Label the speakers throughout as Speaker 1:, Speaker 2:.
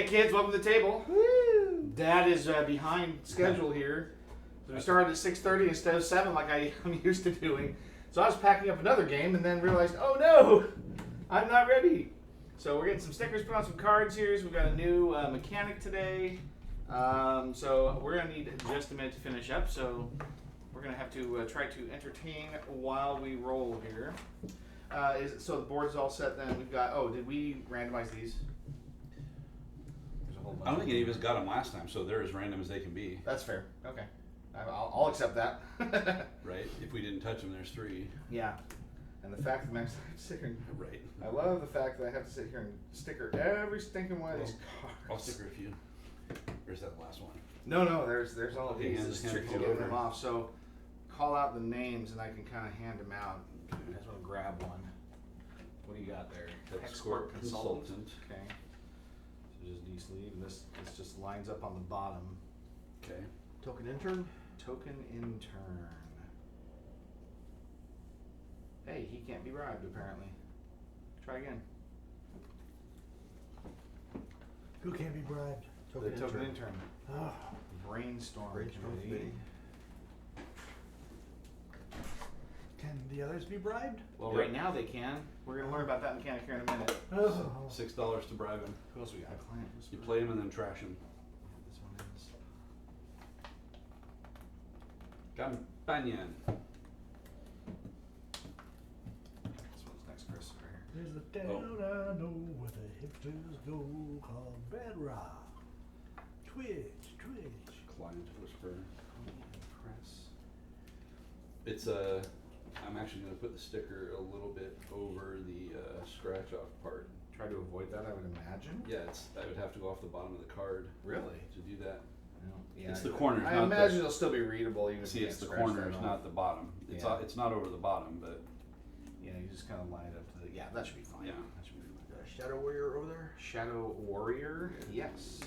Speaker 1: Hey kids, welcome to the table.
Speaker 2: Woo!
Speaker 1: Dad is behind schedule here. So we started at 6:30 instead of 7 like I'm used to doing. So I was packing up another game and then realized, oh no, I'm not ready. So we're getting some stickers put on some cards here. So we've got a new mechanic today. So we're going to need just a minute to finish up. So we're going to have to try to entertain while we roll here. So the board is all set then. We've got, did we randomize these? There's a whole bunch.
Speaker 3: I don't think any of us got them last time, so they're as random as they can be.
Speaker 1: That's fair. Okay. I'll accept that.
Speaker 3: Right? If we didn't touch them, there's 3.
Speaker 1: Yeah. And the fact that I have to sit here and,
Speaker 3: Right.
Speaker 1: I love the fact that I have to sit here and sticker every stinking one of these cards.
Speaker 3: I'll sticker a few. Or is that the last one?
Speaker 1: No, there's all of
Speaker 3: Okay,
Speaker 1: these.
Speaker 3: hand-
Speaker 1: It's
Speaker 3: hand
Speaker 1: tricky
Speaker 3: fold
Speaker 1: getting
Speaker 3: over.
Speaker 1: them off. So call out the names and I can kind of hand them out. I just want to grab one. What do you got there?
Speaker 3: That's
Speaker 1: Export
Speaker 3: consultant.
Speaker 1: Okay. So just de-sleeve. And this just lines up on the bottom.
Speaker 3: Okay.
Speaker 2: Token intern?
Speaker 1: Token intern. Hey, he can't be bribed apparently. Try again.
Speaker 2: Who can't be bribed?
Speaker 1: The token intern.
Speaker 2: Oh,
Speaker 1: Brainstorm
Speaker 2: brainstorm
Speaker 1: committee.
Speaker 2: committee. Can the others be bribed?
Speaker 1: Well,
Speaker 3: Yep.
Speaker 1: right now they can. We're going to learn about that mechanic here in a minute.
Speaker 2: Oh.
Speaker 3: $6 to bribe him.
Speaker 1: Who else we got? Clank.
Speaker 3: You play him and then trash him.
Speaker 1: This one is.
Speaker 3: Companion.
Speaker 1: This one's next, Chris. Right here.
Speaker 2: There's a town I know where the hipsters go called Bedrock. Twitch.
Speaker 3: Client whisper.
Speaker 1: Press.
Speaker 3: It's I'm actually going to put the sticker a little bit over the scratch off part.
Speaker 1: Try to avoid that, I would imagine.
Speaker 3: Yeah, I would have to go off the bottom of the card
Speaker 1: Really?
Speaker 3: to do that.
Speaker 1: Yeah,
Speaker 3: It's the corners,
Speaker 1: I
Speaker 3: not
Speaker 1: imagine
Speaker 3: the-
Speaker 1: it'll still be readable even if
Speaker 3: See,
Speaker 1: you
Speaker 3: it's the
Speaker 1: can't scratch
Speaker 3: corners,
Speaker 1: that
Speaker 3: not
Speaker 1: off.
Speaker 3: the bottom. It's
Speaker 1: Yeah.
Speaker 3: it's not over the bottom, but
Speaker 1: Yeah, you just kind of line it up to the. Yeah, that should be fine.
Speaker 3: Yeah.
Speaker 1: That should be fine.
Speaker 2: Shadow Warrior over there?
Speaker 1: Shadow Warrior? Yes.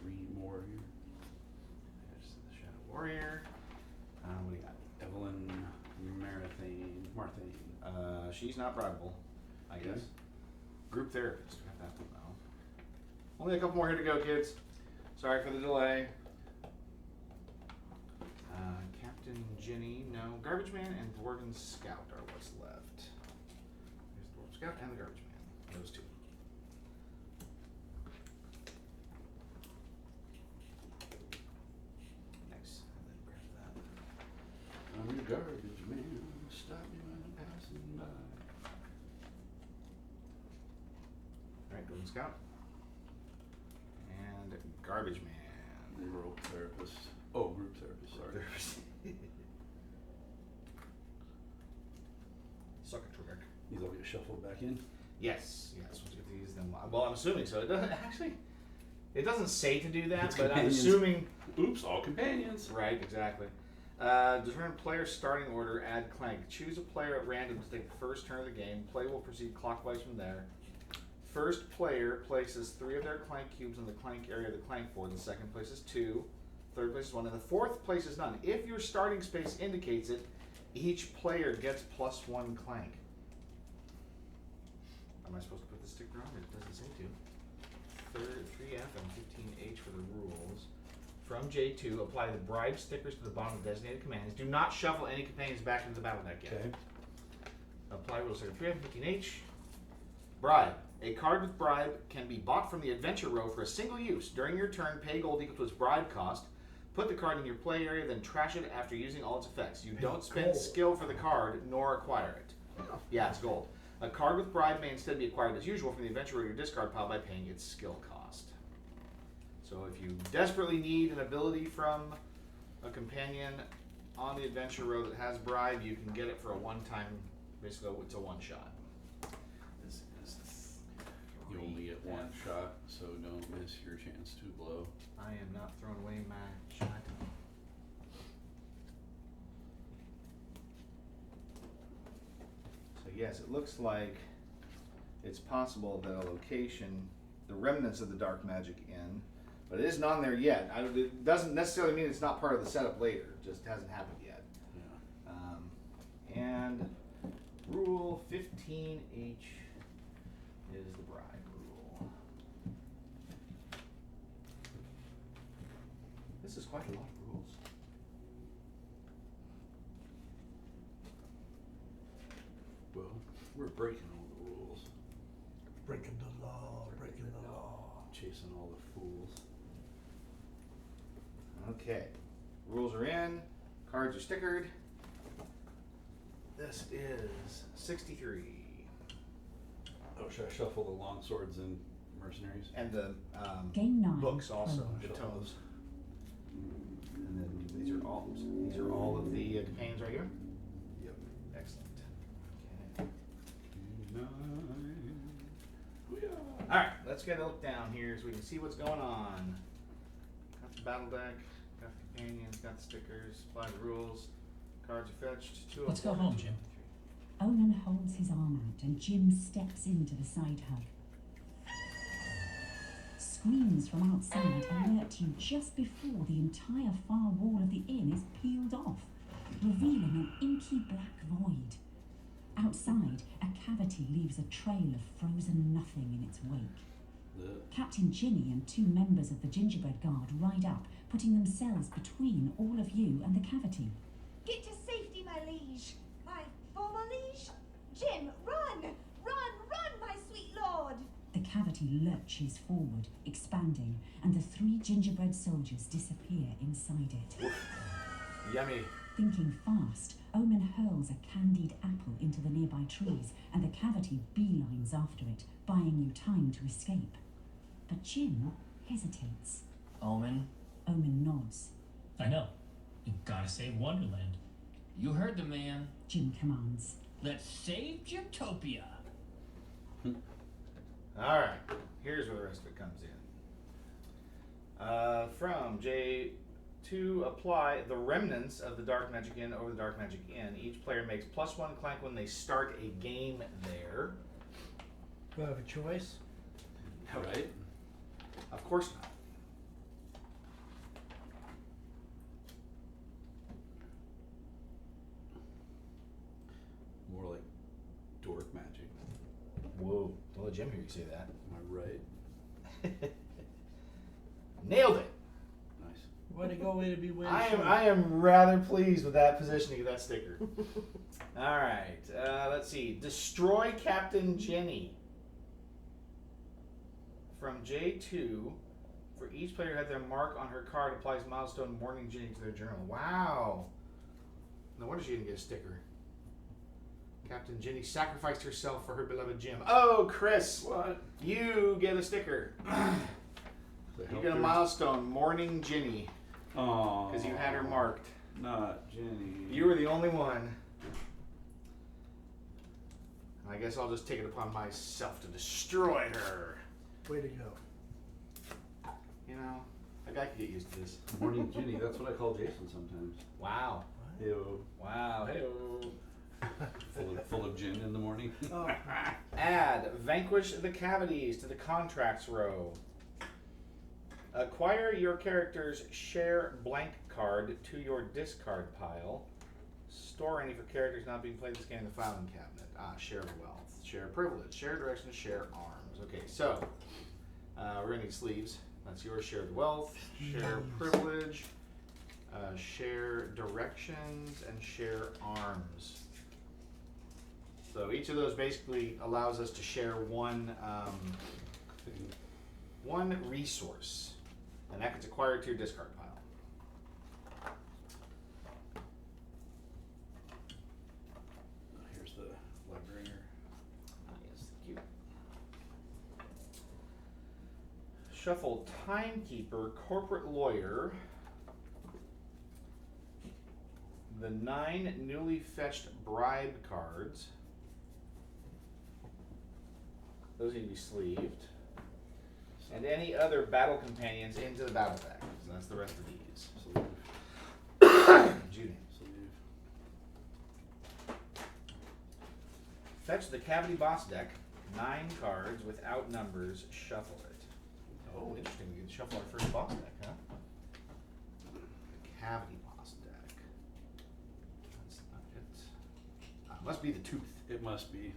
Speaker 3: Green Warrior.
Speaker 1: There's the Shadow Warrior. What do you got?
Speaker 3: Evelyn Marthane.
Speaker 1: She's not bribable, I guess. Group therapist. We have that one now. Only a couple more here to go, kids. Sorry for the delay. Captain Jenny, no. Garbage Man and Dwarven Scout are what's left. There's the Dwarven Scout and the Garbage Man. Those two. Nice. And then grab that.
Speaker 3: I'm the garbage man. Stop me when I'm passing by.
Speaker 1: Alright, Golden Scout. And Garbage Man.
Speaker 3: The rope therapist. Oh, group therapist. Sorry.
Speaker 2: Sucker trick.
Speaker 3: These all get shuffled back in.
Speaker 1: Yes, once you get to use them. Well, I'm assuming so. It doesn't actually. It doesn't say to do that,
Speaker 3: It's
Speaker 1: but I'm
Speaker 3: companions.
Speaker 1: assuming.
Speaker 3: Oops, all companions.
Speaker 1: Right, exactly. Determine player starting order. Add Clank. Choose a player at random to take the first turn of the game. Play will proceed clockwise from there. First player places 3 of their Clank cubes in the Clank area of the Clank board. The second places 2. Third place is 1, and the fourth place is none. If your starting space indicates it, each player gets +1 Clank. Am I supposed to put the sticker on? It doesn't say to. 3F and 15H for the rules. From J2, apply the bribe stickers to the bottom of designated commands. Do not shuffle any companions back into the battle deck yet.
Speaker 3: Okay.
Speaker 1: Apply rules sticker 3F and 15H. Bribe. A card with bribe can be bought from the adventure row for a single use. During your turn, pay gold equal to its bribe cost. Put the card in your play area, then trash it after using all its effects. You don't spend
Speaker 2: gold.
Speaker 1: skill for the card, nor acquire it. Yeah, it's gold. A card with bribe may instead be acquired as usual from the adventure row or your discard pile by paying its skill cost. So if you desperately need an ability from a companion on the adventure row that has bribe, you can get it for a one-time, basically it's a one-shot. This is
Speaker 3: You only get 1 shot, so don't miss your chance to blow.
Speaker 1: I am not throwing away my shot. So yes, it looks like it's possible that a location, the remnants of the dark magic inn, but it isn't on there yet. It doesn't necessarily mean it's not part of the setup later. It just hasn't happened yet.
Speaker 3: Yeah.
Speaker 1: And rule 15H is the bribe. This is quite a lot of rules.
Speaker 3: Well, we're breaking all the rules.
Speaker 2: Breaking the law, breaking the law.
Speaker 3: Chasing all the fools.
Speaker 1: Okay. Rules are in. Cards are stickered. This is 63.
Speaker 3: Oh, should I shuffle the long swords and mercenaries?
Speaker 1: And the
Speaker 4: Game 9.
Speaker 1: books also,
Speaker 4: prologue.
Speaker 1: the tomes. And then these are all of the companions right here.
Speaker 3: Yep.
Speaker 1: Excellent. Okay. All right, let's get a look down here so we can see what's going on. Got the battle deck, got the companions, got the stickers, apply the rules. Cards are fetched.
Speaker 5: Let's go home, Jim.
Speaker 4: Omen holds his arm out and Jim steps into the side hub. Screams from outside alert you just before the entire far wall of the inn is peeled off, revealing an inky black void. Outside, a cavity leaves a trail of frozen nothing in its wake. Captain Ginny and 2 members of the gingerbread guard ride up, putting themselves between all of you and the cavity.
Speaker 6: Get to safety, my liege. My former liege? Jim, run! Run, run, my sweet lord!
Speaker 4: The cavity lurches forward, expanding, and the 3 gingerbread soldiers disappear inside it.
Speaker 1: Yummy.
Speaker 4: Thinking fast, Omen hurls a candied apple into the nearby trees, and the cavity beelines after it, buying you time to escape. But Jim hesitates.
Speaker 5: Omen,
Speaker 4: Omen nods.
Speaker 5: I know. You gotta save Wonderland. You heard the man.
Speaker 4: Jim commands.
Speaker 5: Let's save Gyptopia.
Speaker 1: All right, here's where the rest of it comes in. From J to apply the remnants of the Dark Magic Inn over the Dark Magic Inn. Each player makes +1 clank when they start a game there.
Speaker 2: Do I have a choice?
Speaker 3: Right?
Speaker 1: Of course not.
Speaker 3: More like dork magic.
Speaker 1: Whoa, don't let Jim hear you say that.
Speaker 3: Am I right?
Speaker 1: Nailed it.
Speaker 3: Nice.
Speaker 2: Way to go, way to be way to
Speaker 1: I am rather pleased with that positioning of that sticker. All right, let's see. Destroy Captain Jenny. From J2, for each player who had their mark on her card, applies milestone Morning Jenny to their journal. Wow. No wonder she didn't get a sticker. Captain Jenny sacrificed herself for her beloved Jim. Oh, Chris,
Speaker 3: What?
Speaker 1: you get a sticker. You get a milestone Morning Jenny
Speaker 3: Oh.
Speaker 1: because you had her marked.
Speaker 3: Not Jenny.
Speaker 1: You were the only one. I guess I'll just take it upon myself to destroy her.
Speaker 2: Way to go.
Speaker 1: You know, a guy could get used to this.
Speaker 3: Morning Jenny. That's what I call Jason sometimes.
Speaker 1: Wow.
Speaker 3: Ew.
Speaker 1: Wow. Hey.
Speaker 3: Full of gin in the morning.
Speaker 2: Oh,
Speaker 1: Add vanquish the cavities to the contracts row. Acquire your character's share blank card to your discard pile. Store any for characters not being played this game in the filing cabinet. Share wealth, share privilege, share direction, share arms. Okay, so we're gonna need sleeves. That's yours. Share the wealth, share privilege, share directions, and share arms. So each of those basically allows us to share one resource, and that gets acquired to your discard pile.
Speaker 3: Here's the librarian.
Speaker 1: Yes, thank you. Shuffle timekeeper, corporate lawyer. The 9 newly fetched bribe cards. Those need to be sleeved. And any other battle companions into the battle deck. So that's the rest of these.
Speaker 3: Sleeve.
Speaker 1: Judy.
Speaker 3: Sleeve.
Speaker 1: Fetch the Cavity Boss deck. 9 cards without numbers. Shuffle it. Oh, interesting. We can shuffle our first boss deck, huh? The Cavity Boss deck. That's not it. Must be the tooth.
Speaker 3: It must be.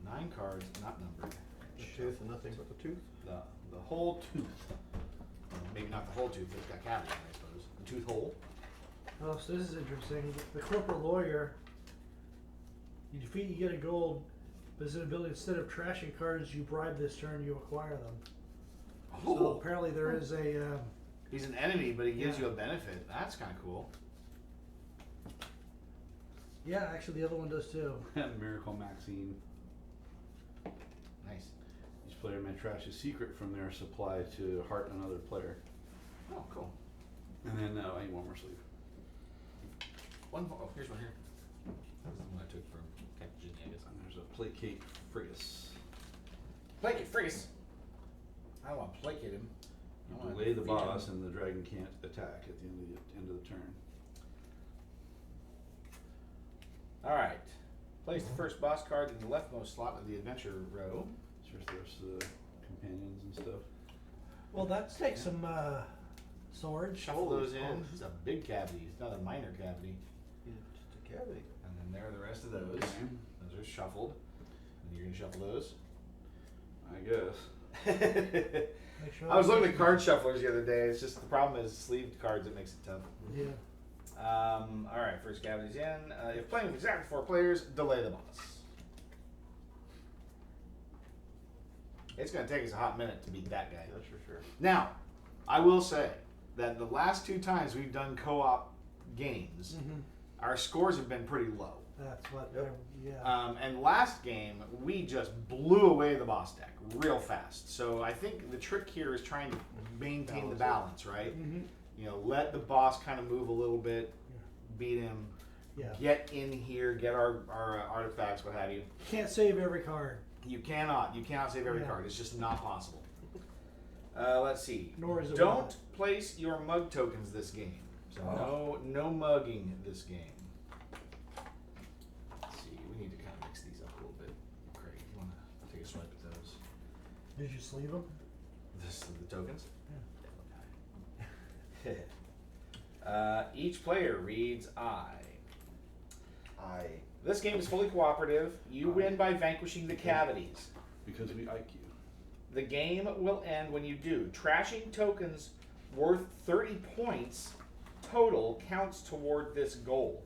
Speaker 1: 9 cards, not numbered.
Speaker 2: the tooth and nothing but the tooth.
Speaker 1: The whole tooth. Maybe not the whole tooth, but it's got cavities, I suppose. The tooth hole.
Speaker 2: Oh, so this is interesting. The corporate lawyer, you defeat, you get a gold. Visibility, instead of trashing cards you bribe this turn, you acquire them. So
Speaker 1: Oh,
Speaker 2: apparently there is a.
Speaker 1: he's an enemy, but he gives
Speaker 2: Yeah.
Speaker 1: you a benefit. That's kind of cool.
Speaker 2: Yeah, actually the other one does too.
Speaker 3: Miracle Maxine.
Speaker 1: Nice.
Speaker 3: Each player may trash a secret from their supply to heart another player.
Speaker 1: Oh, cool.
Speaker 3: And then I need one more sleeve.
Speaker 1: One more. Oh, here's one here. That's the one I took from Captain Ginny, I guess.
Speaker 3: And there's a Placate Frigus.
Speaker 1: Placate Frigus. I don't want to placate him.
Speaker 3: You
Speaker 1: I wanna
Speaker 3: delay the
Speaker 1: defeat
Speaker 3: boss
Speaker 1: him.
Speaker 3: and the dragon can't attack at the end of the turn.
Speaker 1: Alright. Place the first boss card in the leftmost slot of the adventure row.
Speaker 3: Here's the rest of the companions and stuff.
Speaker 2: Well, that takes some swords.
Speaker 1: Shuffle those in.
Speaker 2: Oh,
Speaker 1: This is a big cavity. It's not a minor cavity.
Speaker 7: Just a cavity.
Speaker 1: And then there are the rest of those.
Speaker 3: Okay.
Speaker 1: Those are shuffled. And you're going to shuffle those.
Speaker 3: I guess.
Speaker 2: Make sure
Speaker 1: I was looking at card shufflers the other day. It's just the problem is sleeved cards. It makes it tough.
Speaker 2: Yeah.
Speaker 1: All right, first cavity's in. If playing with exactly 4 players, delay the boss. It's going to take us a hot minute to beat that guy.
Speaker 7: That's for sure.
Speaker 1: Now, I will say that the last 2 times we've done co-op games, our scores have been pretty low.
Speaker 2: That's what.
Speaker 7: Yep.
Speaker 2: Yeah.
Speaker 1: And last game, we just blew away the boss deck real fast. So I think the trick here is trying to maintain the balance, right? You know, let the boss kind of move a little bit, beat him,
Speaker 2: Yeah.
Speaker 1: get in here, get our artifacts, what have you.
Speaker 2: Can't save every card.
Speaker 1: You cannot save every
Speaker 2: Yeah.
Speaker 1: card. It's just not possible. Let's see.
Speaker 2: Nor is it
Speaker 1: Don't
Speaker 2: worth
Speaker 1: place your mug tokens this game. So
Speaker 7: Oh.
Speaker 1: no mugging this game. Let's see. We need to kind of mix these up a little bit. Craig, you want to take a swipe at those?
Speaker 2: Did you sleeve them?
Speaker 1: The tokens? Yeah. Each player reads I. This game is fully cooperative. You win by vanquishing the cavities.
Speaker 3: Because we IQ.
Speaker 1: The game will end when you do. Trashing tokens worth 30 points total counts toward this goal.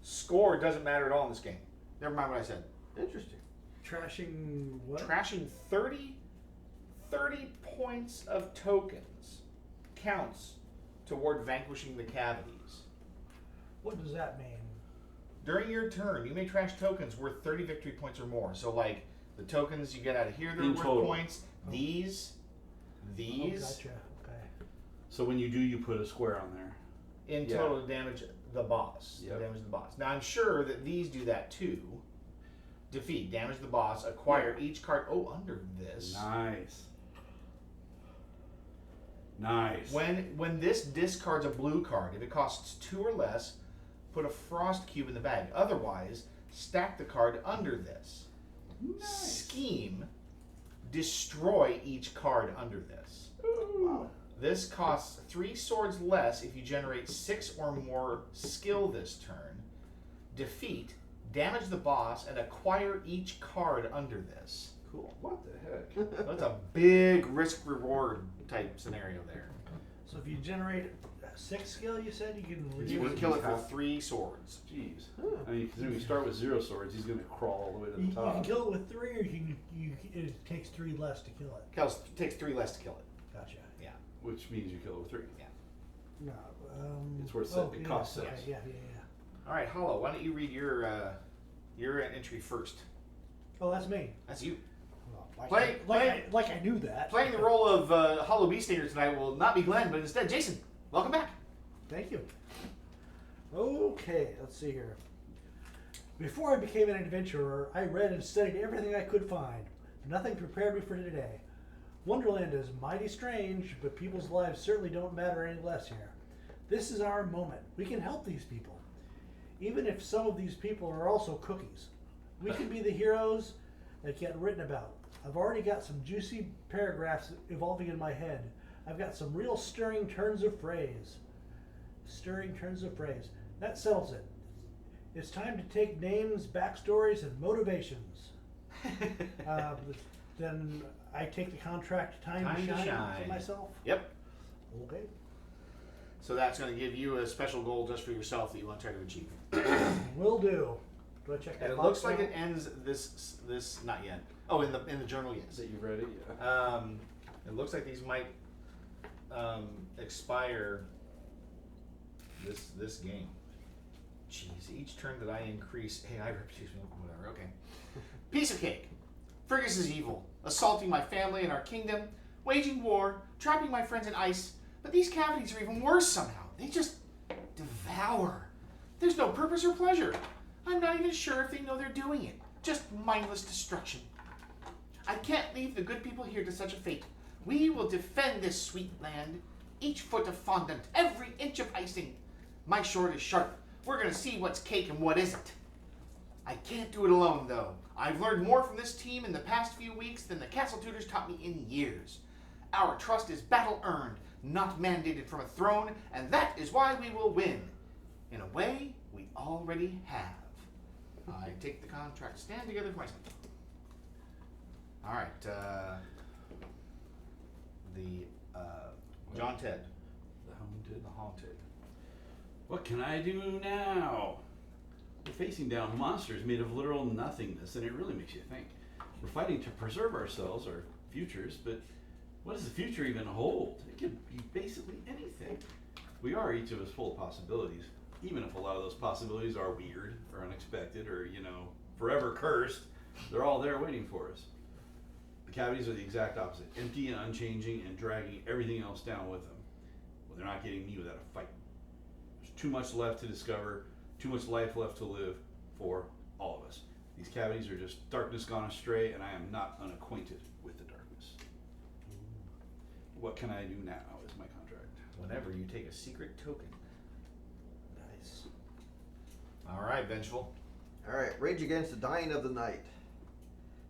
Speaker 1: Score doesn't matter at all in this game. Never mind what I said.
Speaker 7: Interesting.
Speaker 2: Trashing what?
Speaker 1: Trashing 30 points of tokens counts toward vanquishing the cavities.
Speaker 2: What does that mean?
Speaker 1: During your turn, you may trash tokens worth 30 victory points or more. So, like, the tokens you get out of here, they're
Speaker 3: In
Speaker 1: worth
Speaker 3: total.
Speaker 1: points. These.
Speaker 2: Oh, gotcha. Okay.
Speaker 3: So when you do, you put a square on there.
Speaker 1: In
Speaker 3: Yeah.
Speaker 1: total to damage the boss.
Speaker 3: Yep.
Speaker 1: Damage the boss. Now, I'm sure that these do that too. Defeat, damage the boss, acquire each card. Oh, under this.
Speaker 3: Nice. Nice.
Speaker 1: When this discards a blue card, if it costs 2 or less, put a frost cube in the bag. Otherwise, stack the card under this. Scheme, destroy each card under this.
Speaker 7: Wow.
Speaker 1: This costs 3 swords less if you generate 6 or more skill this turn. Defeat, damage the boss, and acquire each card under this.
Speaker 7: Cool.
Speaker 3: What the heck?
Speaker 1: That's a big risk-reward type scenario there.
Speaker 2: So if you generate 6 skill, you said you can
Speaker 1: You
Speaker 2: reduce
Speaker 1: would kill it for 3 swords.
Speaker 3: Jeez. I mean, because when you start with 0 swords, he's going to crawl all the way to the
Speaker 2: You
Speaker 3: top.
Speaker 2: can kill it with 3, or it takes 3 less to kill it.
Speaker 1: Takes 3 less to kill it.
Speaker 2: Gotcha.
Speaker 1: Yeah.
Speaker 3: Which means you kill it with 3.
Speaker 2: No.
Speaker 3: It's worth six. It costs
Speaker 2: okay,
Speaker 3: 6.
Speaker 2: Yeah.
Speaker 1: All right, Hollow. Why don't you read your entry first?
Speaker 2: Oh, that's me.
Speaker 1: That's you.
Speaker 2: Well, like I knew that.
Speaker 1: Playing the role of Hollow Beastanger tonight will not be Glenn, but instead Jason. Welcome back.
Speaker 2: Thank you. Okay, let's see here. Before I became an adventurer, I read and studied everything I could find. Nothing prepared me for today. Wonderland is mighty strange, but people's lives certainly don't matter any less here. This is our moment. We can help these people. Even if some of these people are also cookies. We can be the heroes that get written about. I've already got some juicy paragraphs evolving in my head. I've got some real stirring turns of phrase. Stirring turns of phrase. That settles it. It's time to take names, backstories, and motivations. Then I take the contract time to shine for myself.
Speaker 1: Yep.
Speaker 2: Okay.
Speaker 1: So that's going to give you a special goal just for yourself that you want to try to achieve.
Speaker 2: Will do. Do I check that
Speaker 1: And it
Speaker 2: box
Speaker 1: looks like
Speaker 2: now?
Speaker 1: it ends this not yet. Oh, in the journal, yes.
Speaker 3: That you ready? Yeah.
Speaker 1: It looks like these might expire this game. Jeez, each turn that I increase, hey, I refuse, whatever. Okay. Piece of cake. Fergus is evil, assaulting my family and our kingdom, waging war, trapping my friends in ice. But these cavities are even worse somehow. They just devour. There's no purpose or pleasure. I'm not even sure if they know they're doing it. Just mindless destruction. I can't leave the good people here to such a fate. We will defend this sweet land. Each foot of fondant, every inch of icing. My sword is sharp. We're going to see what's cake and what isn't. I can't do it alone, though. I've learned more from this team in the past few weeks than the castle tutors taught me in years. Our trust is battle-earned, not mandated from a throne, and that is why we will win. In a way, we already have. I take the contract. Stand together for myself. All right. John Ted.
Speaker 3: The Haunted.
Speaker 1: The Haunted.
Speaker 3: What can I do now? We're facing down monsters made of literal nothingness, and it really makes you think. We're fighting to preserve ourselves, our futures, but what does the future even hold? It could be basically anything. We are each of us full of possibilities, even if a lot of those possibilities are weird or unexpected or, forever cursed. They're all there waiting for us. The cavities are the exact opposite, empty and unchanging and dragging everything else down with them. Well, they're not getting me without a fight. There's too much left to discover, too much life left to live for all of us. These cavities are just darkness gone astray, and I am not unacquainted with the darkness. What can I do now is my contract.
Speaker 1: Whenever you take a secret token.
Speaker 7: Nice.
Speaker 1: All right, Vengeful.
Speaker 7: Alright, Rage Against the Dying of the Night.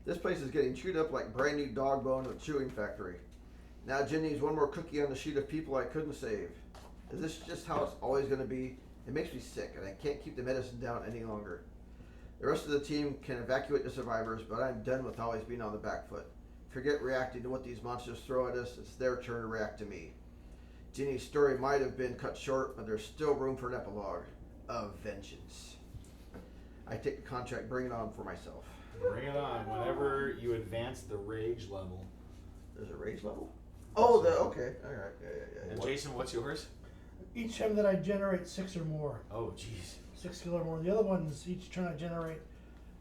Speaker 7: This place is getting chewed up like brand new dog bone in a chewing factory. Now Jen needs one more cookie on the sheet of people I couldn't save. Is this just how it's always going to be? It makes me sick, and I can't keep the medicine down any longer. The rest of the team can evacuate the survivors, but I'm done with always being on the back foot. Forget reacting to what these monsters throw at us. It's their turn to react to me. Ginny's story might have been cut short, but there's still room for an epilogue of vengeance. I take the contract, bring it on for myself.
Speaker 1: Bring it on. Whenever you advance the rage level.
Speaker 7: There's a rage level? Oh, okay. Alright, yeah.
Speaker 1: And Jason, what's yours?
Speaker 2: Each time that I generate 6 or more.
Speaker 1: Oh, jeez.
Speaker 2: 6 skill or more. The other ones, each turn I generate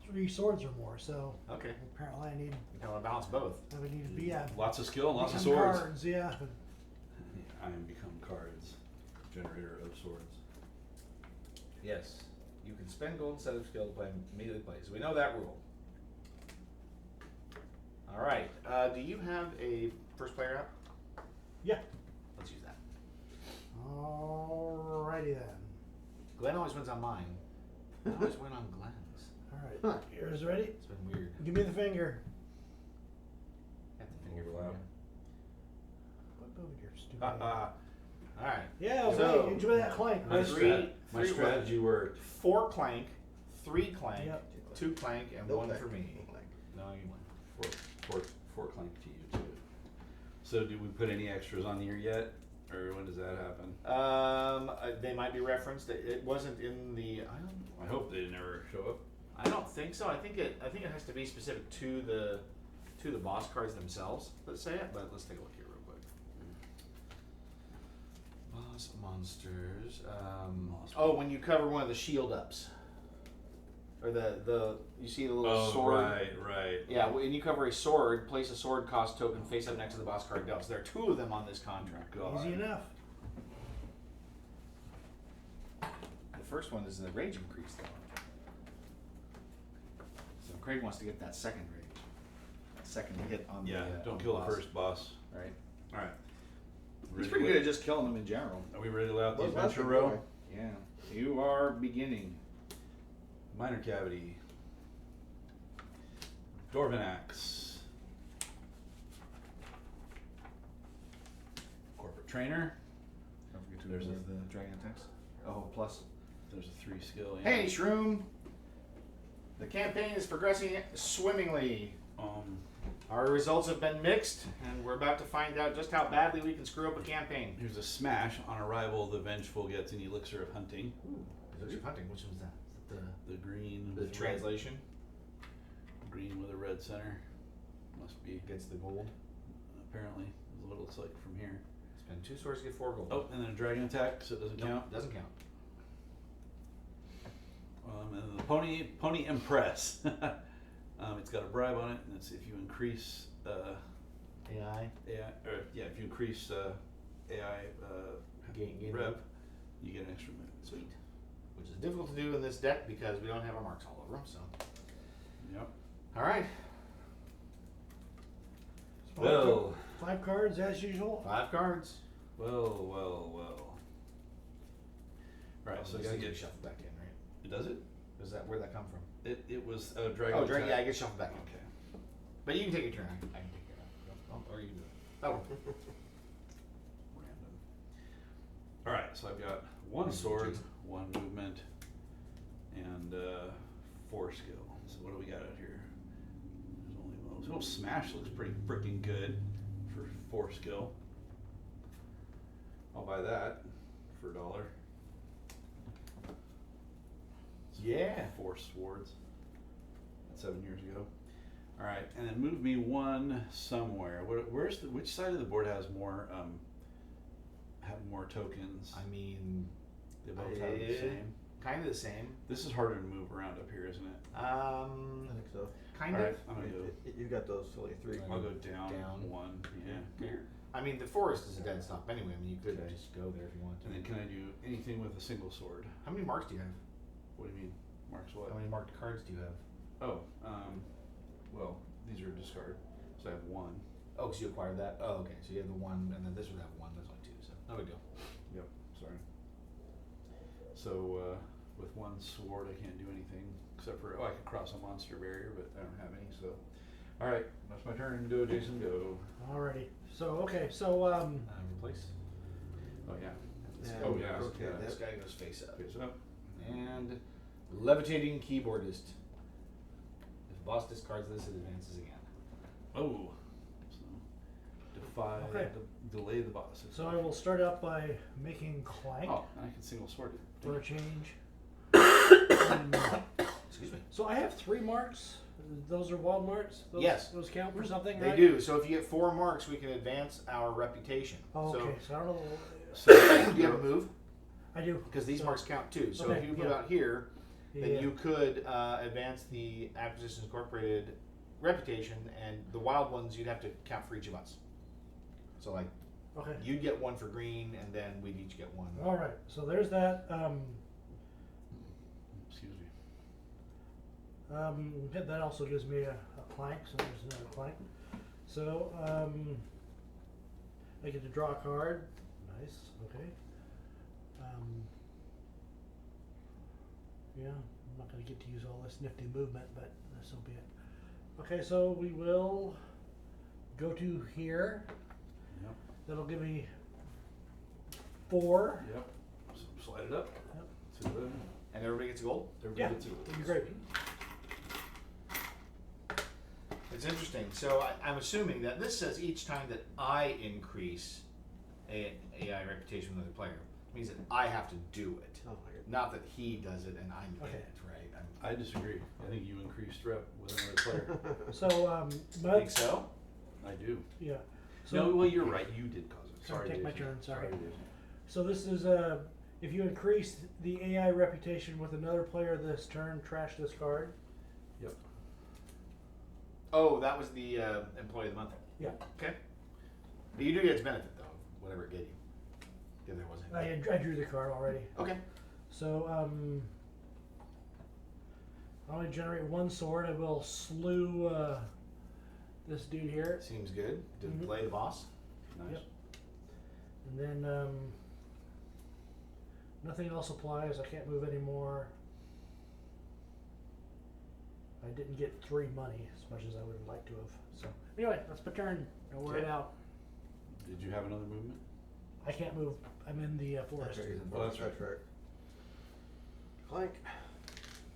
Speaker 2: 3 swords or more. So
Speaker 1: Okay.
Speaker 2: apparently I need.
Speaker 1: You kind of balance both.
Speaker 2: I would need to be at.
Speaker 3: Lots of skill, lots of
Speaker 2: become
Speaker 3: swords.
Speaker 2: Cards, yeah.
Speaker 3: I am become cards, generator of swords.
Speaker 1: Yes. You can spend gold instead of skill to play immediately play. So we know that rule. All right. Do you have a first player app?
Speaker 2: Yeah.
Speaker 1: Let's use that.
Speaker 2: Alrighty then.
Speaker 1: Glenn always wins on mine. I always win on Glenn's.
Speaker 2: Alright.
Speaker 7: Huh.
Speaker 2: Yours ready?
Speaker 1: It's been weird.
Speaker 2: Give me the finger.
Speaker 1: Got the finger
Speaker 3: Overlap.
Speaker 2: Flip over your stupid.
Speaker 1: All right.
Speaker 2: Yeah,
Speaker 1: So-
Speaker 2: wait, enjoy that clank.
Speaker 3: My,
Speaker 1: Three-
Speaker 3: my
Speaker 1: three-
Speaker 3: strategy worked.
Speaker 1: 4 Clank, 3 Clank,
Speaker 2: Yep.
Speaker 1: 2 Clank, and
Speaker 7: No
Speaker 1: 1
Speaker 7: clank.
Speaker 1: for me.
Speaker 7: No clank.
Speaker 1: No, you won.
Speaker 3: Four clank to you too. So did we put any extras on here yet? Or when does that happen?
Speaker 1: They might be referenced. It wasn't in the.
Speaker 3: I hope they never show up.
Speaker 1: I don't think so. I think it has to be specific to the boss cards themselves. Let's say it, but let's take a look here real quick. Boss monsters. When you cover one of the shield ups, or the you see the little sword.
Speaker 3: right.
Speaker 1: Yeah, when you cover a sword, place a sword cost token face up next to the boss card dealt. So there are 2 of them on this contract.
Speaker 3: God.
Speaker 2: Easy enough.
Speaker 1: The first one is the rage increase, though. So Craig wants to get that second rage, that second hit on
Speaker 3: Yeah,
Speaker 1: the.
Speaker 3: don't
Speaker 1: on
Speaker 3: kill the
Speaker 1: boss.
Speaker 3: first boss.
Speaker 1: Right.
Speaker 3: All right.
Speaker 1: He's pretty good at just killing them in general.
Speaker 3: Are we ready to lay out the
Speaker 7: Well, that's
Speaker 3: adventure
Speaker 7: a good
Speaker 3: row?
Speaker 7: boy.
Speaker 1: Yeah. You are beginning.
Speaker 3: Minor cavity. Dwarven axe. Corporate trainer.
Speaker 1: Don't forget to
Speaker 3: There's
Speaker 1: remove the dragon attacks. Oh, plus.
Speaker 3: There's a 3 skill. Yeah.
Speaker 1: Hey, Shroom. The campaign is progressing swimmingly. Our results have been mixed, and we're about to find out just how badly we can screw up a campaign.
Speaker 3: Here's a smash. On arrival, the vengeful gets an elixir of hunting.
Speaker 1: Ooh, elixir of hunting. Which one's that? Is that
Speaker 3: The green.
Speaker 1: the translation?
Speaker 3: Green with a red center. Must be.
Speaker 1: Gets the gold.
Speaker 3: Apparently, is what it looks like from here.
Speaker 1: Spend 2 swords to get 4 gold.
Speaker 3: Oh, and then a dragon attack, so it doesn't
Speaker 1: Nope,
Speaker 3: count.
Speaker 1: doesn't count.
Speaker 3: And then the pony impress. It's got a bribe on it, and it's if you increase
Speaker 1: AI.
Speaker 3: if you increase AI
Speaker 1: Gain
Speaker 3: rep, you get an extra minute.
Speaker 1: Sweet. Which is difficult to do in this deck because we don't have our marks all over them. So.
Speaker 3: Yep.
Speaker 1: All right.
Speaker 3: Well,
Speaker 2: 5 cards as usual.
Speaker 1: 5 cards.
Speaker 3: well. Right, so I
Speaker 1: this
Speaker 3: gotta
Speaker 1: needs to
Speaker 3: get
Speaker 1: be shuffled back in, right?
Speaker 3: It does it?
Speaker 1: Is that where'd that come from?
Speaker 3: It was a dragon.
Speaker 1: Oh, drink.
Speaker 3: attack.
Speaker 1: Yeah, I get shuffled back in.
Speaker 3: Okay.
Speaker 1: But you can take your turn. I can take care of it. Or you do it. That'll work.
Speaker 3: Random. All right, so I've got 1 sword, 1 movement, and 4 skill. So what do we got out here? There's only those. Oh, smash looks pretty freaking good for 4 skill. I'll buy that for $1.
Speaker 1: Yeah.
Speaker 3: 4 swords. That's 7 years ago. All right, and then move me 1 somewhere. Which side of the board has more tokens?
Speaker 1: I mean,
Speaker 3: They both have the same.
Speaker 1: Kind of the same.
Speaker 3: This is harder to move around up here, isn't it?
Speaker 7: I think so.
Speaker 1: Kind
Speaker 3: All
Speaker 1: of.
Speaker 3: right, I'm gonna go.
Speaker 7: You got those silly 3.
Speaker 3: I'll go down,
Speaker 1: Down.
Speaker 3: 1. Yeah.
Speaker 1: Okay. I mean, the forest is a dead stop anyway. I mean, you could
Speaker 3: Okay.
Speaker 1: just go there if you wanted to.
Speaker 3: And then can I do anything with a single sword?
Speaker 1: How many marks do you have?
Speaker 3: What do you mean? Marks what?
Speaker 1: How many marked cards do you have?
Speaker 3: Oh, well, these are discard. So I have 1.
Speaker 1: Oh, so you acquired that? Oh, okay. So you have the 1, and then this would have 1. There's only 2, so no big deal.
Speaker 3: Yep, sorry. So with 1 sword I can't do anything except for, I can cross a monster barrier, but I don't have any, so. All right, that's my turn. Go, Jason, go.
Speaker 2: Alrighty. So so
Speaker 1: Replace.
Speaker 3: Oh, yeah.
Speaker 7: Yeah,
Speaker 3: Oh, yeah.
Speaker 7: okay,
Speaker 3: Yeah.
Speaker 1: This guy goes face up.
Speaker 3: Face up.
Speaker 1: And levitating keyboardist. If boss discards this, it advances again.
Speaker 3: Oh. So, defy,
Speaker 2: Okay.
Speaker 3: delay the boss.
Speaker 2: so I will start out by making Clank
Speaker 3: Oh, and I can single sword it.
Speaker 2: for a change.
Speaker 1: Excuse me.
Speaker 2: So I have 3 marks. Those are wild marks. Those,
Speaker 1: Yes.
Speaker 2: Those count for something,
Speaker 1: They
Speaker 2: right?
Speaker 1: do. So if you get 4 marks, we can advance our reputation.
Speaker 2: Oh, okay. So I don't know.
Speaker 3: So,
Speaker 1: So do you have a move?
Speaker 2: I do.
Speaker 1: Because these
Speaker 2: So-
Speaker 1: marks count too. So
Speaker 2: Okay,
Speaker 1: if you put
Speaker 2: yeah.
Speaker 1: out here, then
Speaker 2: Yeah.
Speaker 1: you could advance the Acquisitions Incorporated reputation, and the wild ones you'd have to count for each of us. So like
Speaker 2: Okay.
Speaker 1: you'd get 1 for green, and then we'd each get 1.
Speaker 2: All right. So there's that.
Speaker 3: excuse me.
Speaker 2: That also gives me a Clank. So there's another Clank. So I get to draw a card. Nice. Okay. Yeah, I'm not going to get to use all this nifty movement, but this will be it. Okay, so we will go to here.
Speaker 3: Yep.
Speaker 2: That'll give me 4.
Speaker 3: Yep. So slide it up.
Speaker 2: Yep.
Speaker 3: To the.
Speaker 1: And everybody gets a gold?
Speaker 3: Everybody
Speaker 2: Yeah,
Speaker 3: gets a-
Speaker 2: that'd be great.
Speaker 1: It's interesting. So I'm assuming that this says each time that I increase AI reputation with another player, means that I have to do it.
Speaker 7: Oh, my God.
Speaker 1: Not that he does it and I'm in
Speaker 2: Okay.
Speaker 1: it, right?
Speaker 3: I disagree. I think you increased rep with another player.
Speaker 2: So,
Speaker 1: I
Speaker 2: but
Speaker 1: think so.
Speaker 3: I do.
Speaker 2: yeah. So,
Speaker 3: No, well, you're right. You did cause it. Sorry,
Speaker 2: take my
Speaker 3: Jason.
Speaker 2: turn, sorry.
Speaker 3: Jason.
Speaker 2: So this is if you increase the AI reputation with another player this turn, trash this card.
Speaker 3: Yep.
Speaker 1: Oh, that was the employee of the month.
Speaker 2: Yeah.
Speaker 1: Okay. But you do get its benefit though, whatever it gave you. If there wasn't.
Speaker 2: I drew the card already.
Speaker 1: Okay.
Speaker 2: So I only generate 1 sword. I will slew this dude here,
Speaker 1: Seems good. To
Speaker 2: Mhm.
Speaker 1: play the boss.
Speaker 3: Nice.
Speaker 2: Yep. and then nothing else applies. I can't move anymore. I didn't get 3 money as much as I would have liked to have. So anyway, that's my turn. I'll wear it
Speaker 3: Okay.
Speaker 2: out.
Speaker 3: Did you have another movement?
Speaker 2: I can't move. I'm in the forest.
Speaker 7: Okay,
Speaker 3: Oh, that's right.
Speaker 7: Clank.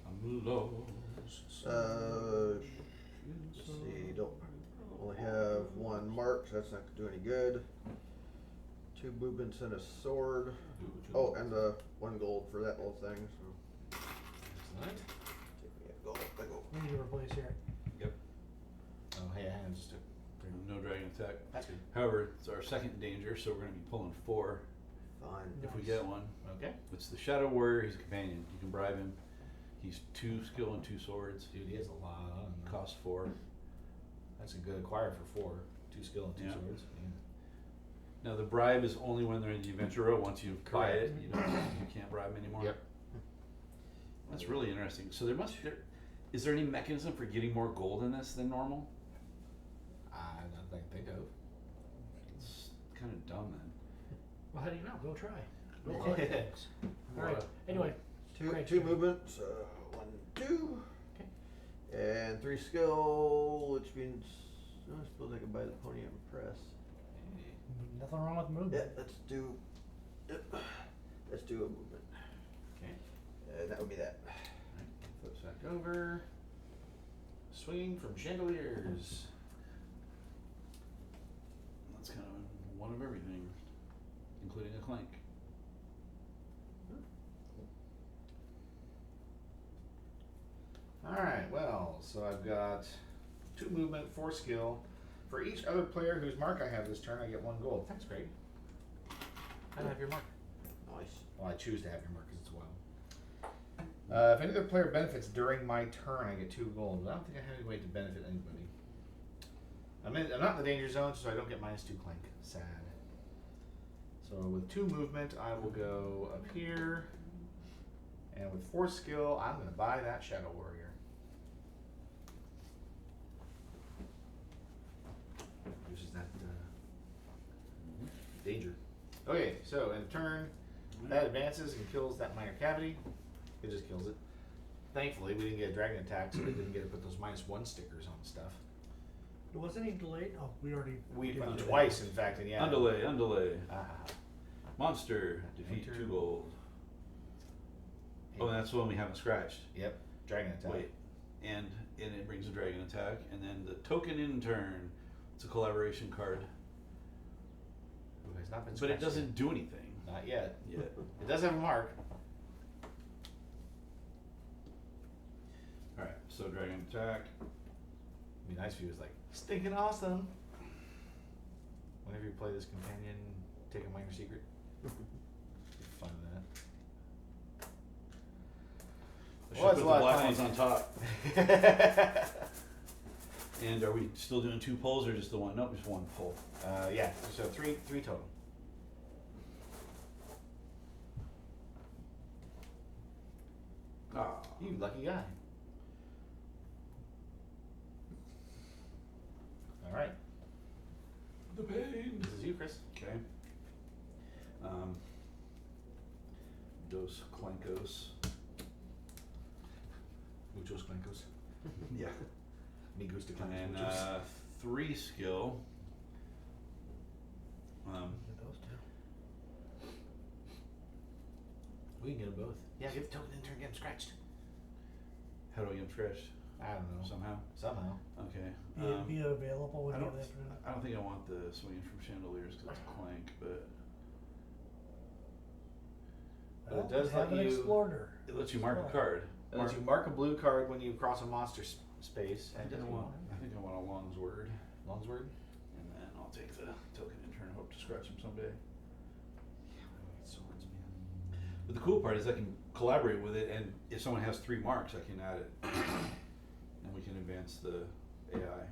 Speaker 3: I'm lost.
Speaker 7: Let's see, don't only have one mark, so that's not gonna do any good. 2 movements and a sword. Oh, and 1 gold for that little thing. So
Speaker 1: Excellent.
Speaker 7: take me a gold. I go.
Speaker 2: We need to replace here.
Speaker 3: Yep.
Speaker 1: Oh, hey, I just took.
Speaker 3: No dragon attack.
Speaker 1: That's good.
Speaker 3: However, it's our second danger, so we're going to be pulling 4
Speaker 7: Fine.
Speaker 3: if we
Speaker 2: Nice.
Speaker 3: get one.
Speaker 1: Okay.
Speaker 3: It's the Shadow Warrior. He's a companion. You can bribe him. He's 2 skill and 2 swords.
Speaker 1: Dude, he has a lot on him.
Speaker 3: Cost 4.
Speaker 1: That's a good acquire for 4. 2 skill and 2
Speaker 3: Yeah.
Speaker 1: swords.
Speaker 3: Now the bribe is only when they're in the adventure row. Once you buy it,
Speaker 1: Correct.
Speaker 3: you can't bribe them anymore.
Speaker 1: Yep.
Speaker 3: That's really interesting. So is there any mechanism for getting more gold in this than normal?
Speaker 1: Not that I can think of.
Speaker 3: It's kind of dumb then.
Speaker 2: Well, how do you know? Go try. Go
Speaker 1: Yeah.
Speaker 2: collect things. All right. Anyway, Great.
Speaker 7: 2 movements. 1, 2.
Speaker 2: Okay.
Speaker 7: And 3 skill, which means I suppose I can buy the pony and press.
Speaker 2: nothing wrong with movement.
Speaker 7: Yeah, let's do a movement.
Speaker 1: Okay.
Speaker 7: And that would be that.
Speaker 1: Flips back over. Swinging from chandeliers.
Speaker 3: That's kind of one of everything, including a clank.
Speaker 1: Alright, well, so I've got 2 movement, 4 skill. For each other player whose mark I have this turn, I get 1 gold. That's great. I don't have your mark.
Speaker 7: Nice.
Speaker 1: Well, I choose to have your mark because it's wild. If any other player benefits during my turn, I get 2 gold. But I don't think I have any way to benefit anybody. I'm not in the danger zone, so I don't get -2 clank. Sad. So with 2 movement, I will go up here. And with 4 skill, I'm going to buy that Shadow Warrior. Reduces that danger. Okay, so in turn, that advances and kills that minor cavity. It just kills it. Thankfully, we didn't get a dragon attack, so we didn't get to put those -1 stickers on stuff.
Speaker 2: Was any delayed? Oh, we already.
Speaker 1: We
Speaker 2: did that.
Speaker 1: twice, in fact, and yeah.
Speaker 3: Underlay.
Speaker 1: Ah.
Speaker 3: Monster. Defeat
Speaker 1: Enter.
Speaker 3: 2 gold. Oh, that's the one we haven't scratched.
Speaker 1: Yep, dragon attack.
Speaker 3: Wait. And it brings a dragon attack. And then the token in turn. It's a collaboration card.
Speaker 1: Who has not been
Speaker 3: But it
Speaker 1: scratched
Speaker 3: doesn't do anything
Speaker 1: yet. Not yet.
Speaker 3: yet.
Speaker 1: It does have a mark.
Speaker 3: Alright, so dragon attack.
Speaker 1: It'd be nice if he was like, stinking awesome. Whenever you play this companion, take a minor secret. Be fun with that.
Speaker 3: I should
Speaker 1: Well,
Speaker 3: put
Speaker 1: that's
Speaker 3: the
Speaker 1: a lot of
Speaker 3: black
Speaker 1: time.
Speaker 3: ones on top. And are we still doing 2 pulls or just the one? Nope, just 1 pull.
Speaker 1: Yeah, so three total.
Speaker 3: Ah.
Speaker 1: You lucky guy. All right,
Speaker 3: The pain.
Speaker 1: this is you, Chris.
Speaker 3: Okay. Dos Clankos.
Speaker 1: Muchos clancos.
Speaker 3: Yeah.
Speaker 1: Me gusta
Speaker 3: And
Speaker 1: clancos.
Speaker 3: 3 skill.
Speaker 2: Those two.
Speaker 1: We can get them both. Yeah, get the token in turn, get them scratched.
Speaker 3: How do I get them scratched?
Speaker 1: I don't know.
Speaker 3: Somehow?
Speaker 1: Somehow.
Speaker 3: Okay.
Speaker 2: Be available when
Speaker 3: I
Speaker 2: you
Speaker 3: don't,
Speaker 2: have that.
Speaker 3: I don't think I want the swinging from chandeliers because it's a clank, but
Speaker 1: But it does
Speaker 2: have
Speaker 1: let
Speaker 2: an
Speaker 1: you-
Speaker 2: explorer.
Speaker 3: it lets you mark a card.
Speaker 1: It lets you mark a blue card when you cross a monster space.
Speaker 3: I think I want a Long's Word,
Speaker 1: Longsword.
Speaker 3: and then I'll take the token in turn and hope to scratch him someday.
Speaker 1: Swords, man.
Speaker 3: But the cool part is I can collaborate with it, and if someone has 3 marks, I can add it, and we can advance the AI.
Speaker 2: Right.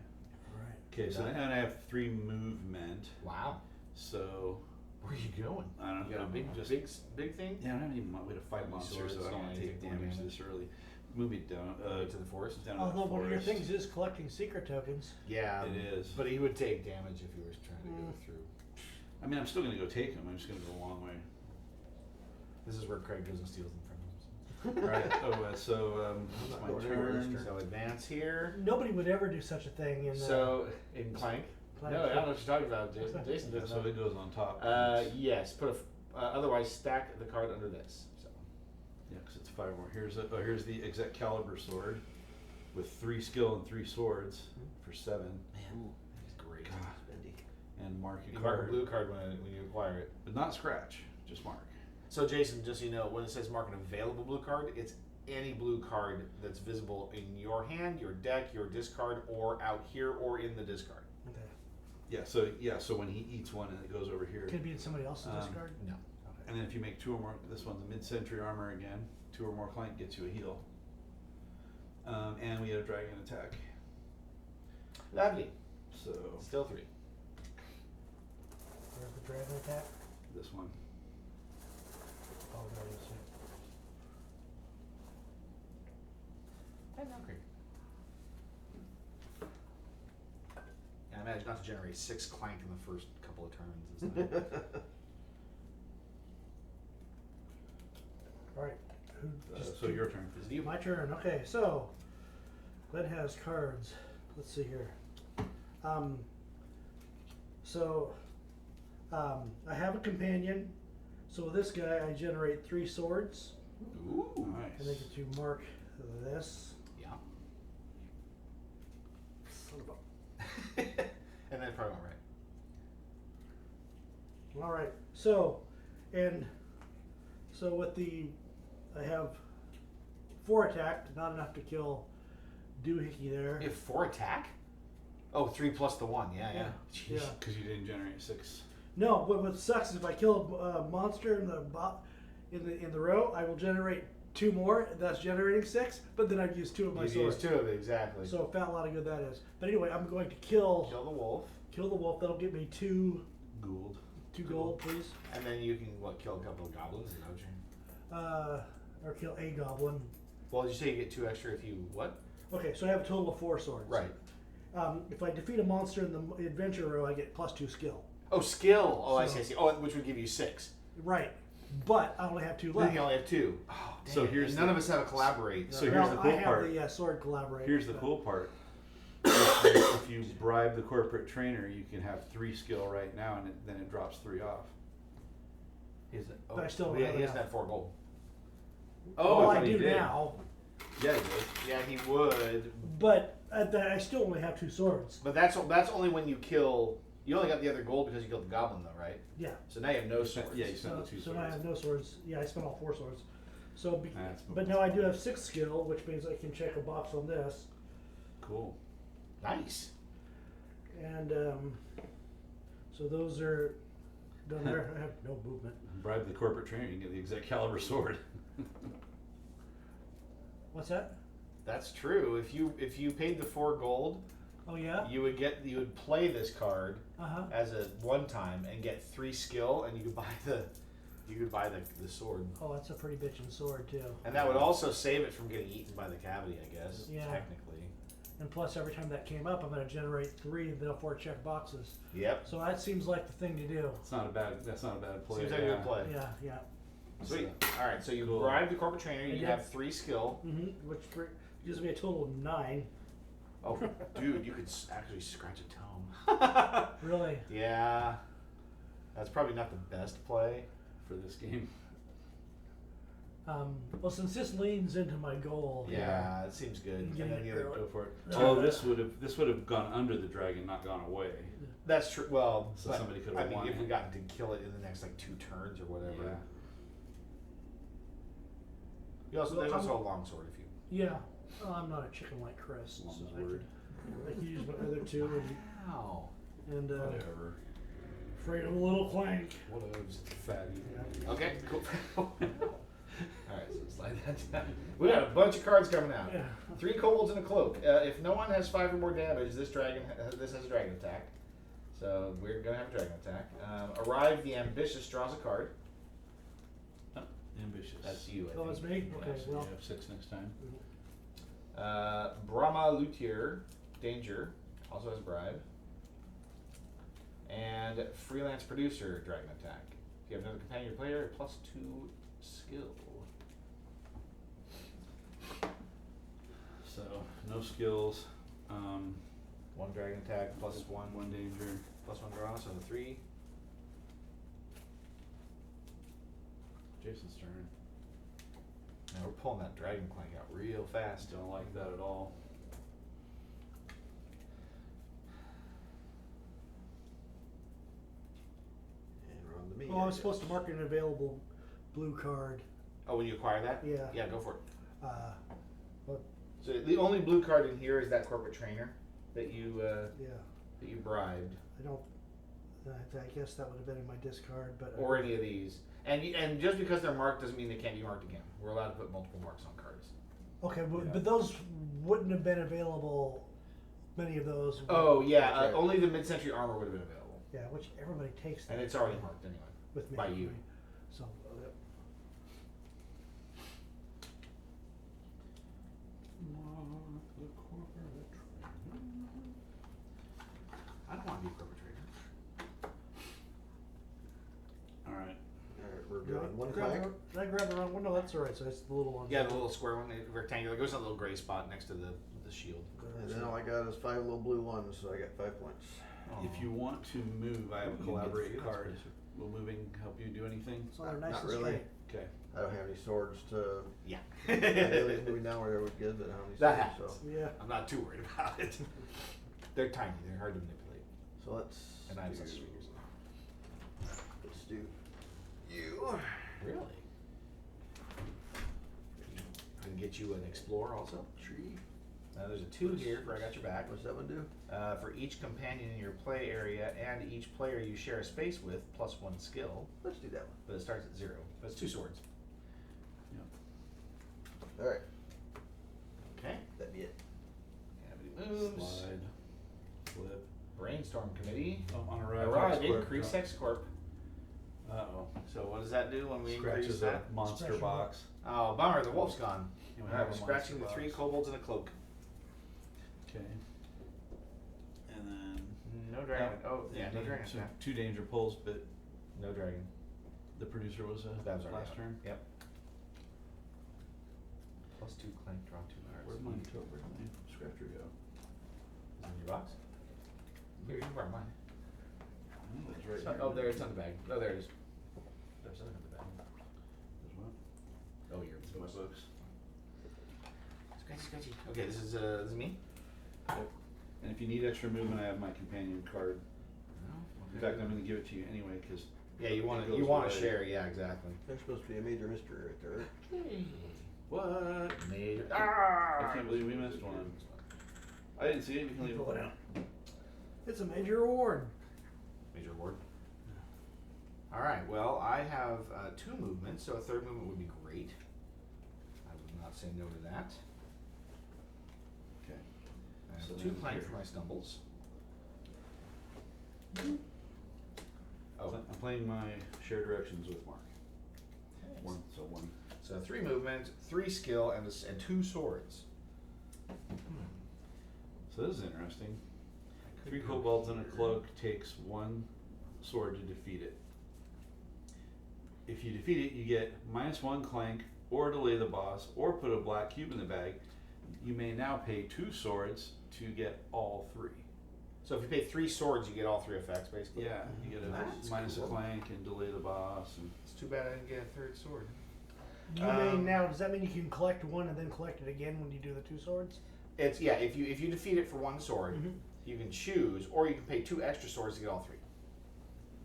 Speaker 3: Okay, so
Speaker 1: Done.
Speaker 3: then I have 3 movement.
Speaker 1: Wow.
Speaker 3: So
Speaker 1: Where are you going?
Speaker 3: I don't
Speaker 1: You got a
Speaker 3: know,
Speaker 1: big,
Speaker 3: just
Speaker 1: big thing?
Speaker 3: yeah, I don't have any way to fight
Speaker 1: Any
Speaker 3: monsters, so
Speaker 1: swords?
Speaker 3: I don't want
Speaker 1: Yeah,
Speaker 3: to
Speaker 1: you
Speaker 3: take
Speaker 1: take more
Speaker 3: damage
Speaker 1: damage.
Speaker 3: this early. Move me down
Speaker 1: To the forest?
Speaker 3: down to
Speaker 2: Although
Speaker 3: the
Speaker 2: one of your
Speaker 3: forest.
Speaker 2: things is collecting secret tokens.
Speaker 1: Yeah.
Speaker 3: It is.
Speaker 1: But he would take damage if he was trying to go through.
Speaker 3: I mean, I'm still gonna go take them. I'm just gonna go a long way.
Speaker 1: This is where Craig goes and steals them from him.
Speaker 3: Right. Oh, so
Speaker 7: I'm not
Speaker 3: my
Speaker 7: going anywhere this
Speaker 3: turn.
Speaker 7: turn.
Speaker 1: So advance here.
Speaker 2: Nobody would ever do such a thing in.
Speaker 1: So in Clank.
Speaker 2: Clank.
Speaker 1: No, I don't know what you're talking about, Jason. Jason
Speaker 3: Yeah,
Speaker 1: doesn't
Speaker 3: so
Speaker 1: know.
Speaker 3: it goes on top.
Speaker 1: Yes. Put a. Otherwise, stack the card under this. So.
Speaker 3: Yeah, because it's 5 more. Here's the Excalibur sword. with 3 skill and 3 swords for 7.
Speaker 1: Man, that's great.
Speaker 3: God.
Speaker 7: Spendy.
Speaker 3: And mark a
Speaker 1: You mark a
Speaker 3: card.
Speaker 1: blue card when you acquire it.
Speaker 3: But not scratch, just mark.
Speaker 1: So Jason, just so you know, when it says mark an available blue card, it's any blue card that's visible in your hand, your deck, your discard, or out here, or in the discard.
Speaker 2: Okay.
Speaker 3: So when he eats one and it goes over here.
Speaker 2: Could it be in somebody else's discard?
Speaker 1: No.
Speaker 2: Okay.
Speaker 3: And then if you make 2 or more, this one's a mid-century armor again. 2 or more Clank gets you a heal. And we had a dragon attack.
Speaker 1: Lovely.
Speaker 3: So
Speaker 1: Still 3.
Speaker 2: Where's the dragon attack?
Speaker 3: this one.
Speaker 2: Oh, there it is.
Speaker 1: Okay. I imagine not to generate 6 Clank in the first couple of turns. Isn't it?
Speaker 2: All right.
Speaker 3: So your turn.
Speaker 1: Is it you?
Speaker 2: My turn. Okay, so Glenn has cards. Let's see here. I have a companion. So with this guy, I generate 3 swords,
Speaker 1: Ooh.
Speaker 2: and I
Speaker 3: Nice.
Speaker 2: get to mark this.
Speaker 1: Yeah.
Speaker 2: Son of
Speaker 1: And then probably went right.
Speaker 2: a- All right. So with I have 4 attack, not enough to kill Doohickey there.
Speaker 1: You have 4 attack? Oh, 3 plus the 1. Yeah, yeah.
Speaker 2: Yeah.
Speaker 1: Jeez.
Speaker 3: Because you didn't generate 6.
Speaker 2: No, but what sucks is if I kill a monster in the row, I will generate 2 more. That's generating 6, but then I've used 2 of my
Speaker 1: You
Speaker 2: swords.
Speaker 1: used 2 of it, exactly.
Speaker 2: So a fat lot of good that is. But anyway, I'm going to kill
Speaker 1: Kill the wolf,
Speaker 2: the wolf. That'll get me 2
Speaker 3: Gould.
Speaker 2: gold, please.
Speaker 1: and then you can, kill a couple of goblins? Is that what you're...
Speaker 2: Or kill a goblin.
Speaker 1: Well, did you say you get 2 extra if you what?
Speaker 2: Okay, so I have a total of 4 swords.
Speaker 1: Right.
Speaker 2: If I defeat a monster in the adventure row, I get +2 skill.
Speaker 1: Oh, skill. Oh, I
Speaker 2: So-
Speaker 1: see, I see. Oh, which would give you 6.
Speaker 2: Right. But I only have 2
Speaker 1: Then
Speaker 2: left.
Speaker 1: you only have 2. Oh, dang
Speaker 3: So
Speaker 1: it.
Speaker 3: here's
Speaker 1: And none
Speaker 3: the-
Speaker 1: of us have a collaborate.
Speaker 3: So
Speaker 2: Now,
Speaker 3: here's the cool
Speaker 2: I have
Speaker 3: part.
Speaker 2: the sword collaborate.
Speaker 3: Here's the
Speaker 2: but-
Speaker 3: cool part. If you bribe the corporate trainer, you can have 3 skill right now, and then it drops 3 off.
Speaker 1: Is it? Oh,
Speaker 2: But I still don't
Speaker 1: yeah,
Speaker 2: have
Speaker 1: he doesn't
Speaker 2: enough.
Speaker 1: have 4 gold.
Speaker 3: Oh,
Speaker 2: Well,
Speaker 3: I
Speaker 2: I
Speaker 3: thought he
Speaker 2: do
Speaker 3: did.
Speaker 2: now,
Speaker 3: Yeah, he does.
Speaker 1: Yeah, he would.
Speaker 2: but I still only have 2 swords.
Speaker 1: But that's only when you kill. You only got the other gold because you killed the goblin, though, right?
Speaker 2: Yeah.
Speaker 1: So now you have no swords.
Speaker 3: Yeah, you spent
Speaker 2: So,
Speaker 3: the 2
Speaker 2: so
Speaker 3: swords.
Speaker 2: now I have no swords. Yeah, I spent all 4 swords. So,
Speaker 3: That's
Speaker 2: but now I do have 6 skill, which means I can check a box on this.
Speaker 3: Cool.
Speaker 1: Nice.
Speaker 2: And so those are done there. I have no movement.
Speaker 3: Bribe the corporate trainer, you can get the exact caliber sword.
Speaker 2: What's that?
Speaker 1: That's true. If you paid the 4 gold,
Speaker 2: Oh yeah.
Speaker 1: you would play this card
Speaker 2: Uh-huh.
Speaker 1: as a one time and get 3 skill, and you could buy the sword.
Speaker 2: Oh, that's a pretty bitchin' sword too.
Speaker 1: And that would also save it from getting eaten by the cavity, I guess.
Speaker 2: Yeah.
Speaker 1: Technically.
Speaker 2: And plus, every time that came up, I'm going to generate 3 and therefore check boxes.
Speaker 1: Yep.
Speaker 2: So that seems like the thing to do.
Speaker 3: That's not a bad play.
Speaker 1: Seems like a good play.
Speaker 2: Yeah.
Speaker 1: Sweet. All right. So you
Speaker 3: Cool.
Speaker 1: bribe the corporate trainer. You
Speaker 2: Yeah.
Speaker 1: have 3 skill.
Speaker 2: Mm-hmm. Which gives me a total of 9.
Speaker 1: Oh, dude, you could actually scratch a tome.
Speaker 2: Really?
Speaker 1: Yeah. That's probably not the best play.
Speaker 3: For this game.
Speaker 2: Well, since this leans into my goal.
Speaker 1: Yeah, it seems good. And
Speaker 2: Getting
Speaker 1: then
Speaker 2: it
Speaker 1: the other,
Speaker 2: early.
Speaker 3: Go for it.
Speaker 2: Yeah.
Speaker 3: Oh, this would have gone under the dragon, not gone away.
Speaker 1: that's true. Well,
Speaker 3: So
Speaker 1: but,
Speaker 3: somebody could
Speaker 1: I
Speaker 3: have
Speaker 1: mean,
Speaker 3: won
Speaker 1: if we
Speaker 3: it.
Speaker 1: got to kill it in the next 2 turns or whatever.
Speaker 3: Yeah.
Speaker 1: There's also a longsword if you.
Speaker 2: Yeah. Oh, I'm not a chicken like Chris.
Speaker 3: Long
Speaker 2: So
Speaker 3: as
Speaker 2: I
Speaker 3: word.
Speaker 2: can use my other 2
Speaker 1: Wow.
Speaker 2: and
Speaker 3: Whatever.
Speaker 2: afraid of a little Clank.
Speaker 1: What a
Speaker 3: Fatty.
Speaker 1: Okay, cool. Alright, so slide that down. We got a bunch of cards coming out.
Speaker 2: Yeah.
Speaker 1: 3 kobolds and a cloak. If no one has 5 or more damage, this has a dragon attack. So we're gonna have a dragon attack. Arrive the ambitious draws a card.
Speaker 3: Ambitious.
Speaker 1: That's you, I
Speaker 2: Oh,
Speaker 1: think.
Speaker 2: it's me?
Speaker 3: Yeah,
Speaker 2: Okay,
Speaker 3: so
Speaker 2: well.
Speaker 3: you have 6 next time.
Speaker 1: Brahma Luthier, Danger, also has bribe. And Freelance Producer, Dragon Attack. If you have another companion player, +2 skill.
Speaker 3: So, no skills.
Speaker 1: 1 Dragon Attack, +1,
Speaker 3: 1 danger.
Speaker 1: +1 draw, so 3.
Speaker 3: Jason's turn.
Speaker 1: Now we're pulling that Dragon Clank out real fast.
Speaker 3: Don't like that at all.
Speaker 2: was supposed to mark an available blue card.
Speaker 1: Oh, when you acquire that?
Speaker 2: Yeah.
Speaker 1: Yeah, go for it.
Speaker 2: But
Speaker 1: So the only blue card in here is that corporate trainer that you
Speaker 2: yeah,
Speaker 1: that you bribed,
Speaker 2: I don't. I guess that would have been in my discard, but
Speaker 1: or any of these. And just because they're marked doesn't mean they can't be marked again. We're allowed to put multiple marks on cards.
Speaker 2: okay, but,
Speaker 3: Yeah.
Speaker 2: but those wouldn't have been available. Many of those.
Speaker 1: Oh yeah,
Speaker 7: Okay.
Speaker 1: only the mid-century armor would have been available,
Speaker 2: Yeah, which everybody takes.
Speaker 1: and
Speaker 2: that
Speaker 1: it's already marked anyway
Speaker 2: with me
Speaker 1: by you.
Speaker 2: So.
Speaker 1: I don't want to be a corporate trainer.
Speaker 3: All right.
Speaker 7: Alright, we're
Speaker 2: Did I
Speaker 7: doing one
Speaker 2: grab
Speaker 7: clank.
Speaker 2: Did I grab the wrong one? No, that's all right. So it's the little one.
Speaker 1: Yeah, the little square one, the rectangular, goes in a little gray spot next to the shield.
Speaker 7: And then all I got is 5 little blue ones, so I got 5 points.
Speaker 3: If you want to move, I have
Speaker 1: You
Speaker 3: a
Speaker 1: can
Speaker 3: collaborate
Speaker 1: get the
Speaker 3: card.
Speaker 1: field
Speaker 3: Will moving help you do anything?
Speaker 2: So they're nice
Speaker 7: Not
Speaker 2: and
Speaker 7: really.
Speaker 2: straight.
Speaker 3: Okay.
Speaker 7: I don't have any swords to.
Speaker 1: Yeah.
Speaker 7: Aliens moving down where I would give, but I don't have any
Speaker 1: That
Speaker 7: swords,
Speaker 1: happens.
Speaker 2: Yeah.
Speaker 1: I'm not too worried about it. They're tiny. They're hard to manipulate,
Speaker 7: so let's.
Speaker 1: and I have
Speaker 7: do,
Speaker 1: such fingers.
Speaker 7: Let's do you.
Speaker 1: Really? I can get you an explorer also.
Speaker 7: Tree.
Speaker 1: Now there's a 2 here for I got your back.
Speaker 7: What's that one do?
Speaker 1: For each companion in your play area and each player you share a space with, +1 skill.
Speaker 7: Let's do that
Speaker 1: But it starts at 0. But it's 2 swords.
Speaker 7: one. Alright,
Speaker 1: Okay.
Speaker 7: that'd be it.
Speaker 1: Nobody moves.
Speaker 3: Slide. Flip.
Speaker 1: Brainstorm committee.
Speaker 3: Oh, on arrival.
Speaker 1: Arrive. Increase Hex Corp.
Speaker 3: Uh-oh.
Speaker 1: So what does that do when we increase
Speaker 3: Scratches
Speaker 1: that?
Speaker 3: a monster
Speaker 2: Special.
Speaker 3: box.
Speaker 1: Oh, bummer. The wolf's gone.
Speaker 3: You wanna
Speaker 1: Alright,
Speaker 3: have
Speaker 1: we're
Speaker 3: a
Speaker 1: scratching the
Speaker 3: monster
Speaker 1: 3
Speaker 3: box.
Speaker 1: kobolds in a cloak.
Speaker 3: Okay. And then.
Speaker 1: No dragon. Oh, yeah, no dragon.
Speaker 3: So
Speaker 1: Yeah.
Speaker 3: 2 danger pulls, but
Speaker 1: No dragon.
Speaker 3: the producer was
Speaker 1: That was our
Speaker 3: last turn.
Speaker 1: Yep. +2 clank, draw 2 cards.
Speaker 3: Where'd my scratcher go?
Speaker 1: Is it in your box? Here, you can borrow mine.
Speaker 3: Oh, it's right
Speaker 1: It's on-
Speaker 3: here.
Speaker 1: oh, there, it's on the bag. Oh, there it is. There's something on the bag.
Speaker 3: There's one.
Speaker 1: Oh, your
Speaker 3: It's in my books.
Speaker 1: Scratchy, scratchy. Okay, this is me?
Speaker 3: Yep. And if you need extra movement, I have my companion card. In fact, I'm going to give it to you anyway because.
Speaker 1: Yeah, you want to share. Yeah, exactly.
Speaker 7: There's supposed to be a major mystery right there.
Speaker 3: What?
Speaker 1: Made.
Speaker 3: I can't believe we missed one. I didn't see it. You can leave it.
Speaker 2: Pull it out. It's a major award.
Speaker 1: Major award. All right. Well, I have 2 movements, so a 3rd movement would be great. I would not say no to that.
Speaker 3: Okay.
Speaker 1: I have
Speaker 3: So
Speaker 1: 2
Speaker 3: then
Speaker 1: clank
Speaker 3: here.
Speaker 1: for my stumbles. Oh,
Speaker 3: I'm playing my share directions with Mark. One.
Speaker 1: so 3 movement, 3 skill, and 2 swords.
Speaker 3: So this is interesting.
Speaker 1: I could
Speaker 3: 3
Speaker 1: go
Speaker 3: kobolds in a
Speaker 1: here.
Speaker 3: cloak takes 1 sword to defeat it. If you defeat it, you get -1 clank, or delay the boss, or put a black cube in the bag. You may now pay 2 swords to get all 3.
Speaker 1: So if you pay 3 swords, you get all 3 effects, basically.
Speaker 3: Yeah, you get a
Speaker 1: That's
Speaker 3: minus
Speaker 1: cool.
Speaker 3: a clank and delay the boss. And
Speaker 1: It's too bad I didn't get a 3rd sword.
Speaker 2: You may now. Does that mean you can collect one and then collect it again when you do the 2 swords?
Speaker 1: It's if you defeat it for 1 sword,
Speaker 2: Mhm.
Speaker 1: you can choose, or you can pay 2 extra swords to get all 3.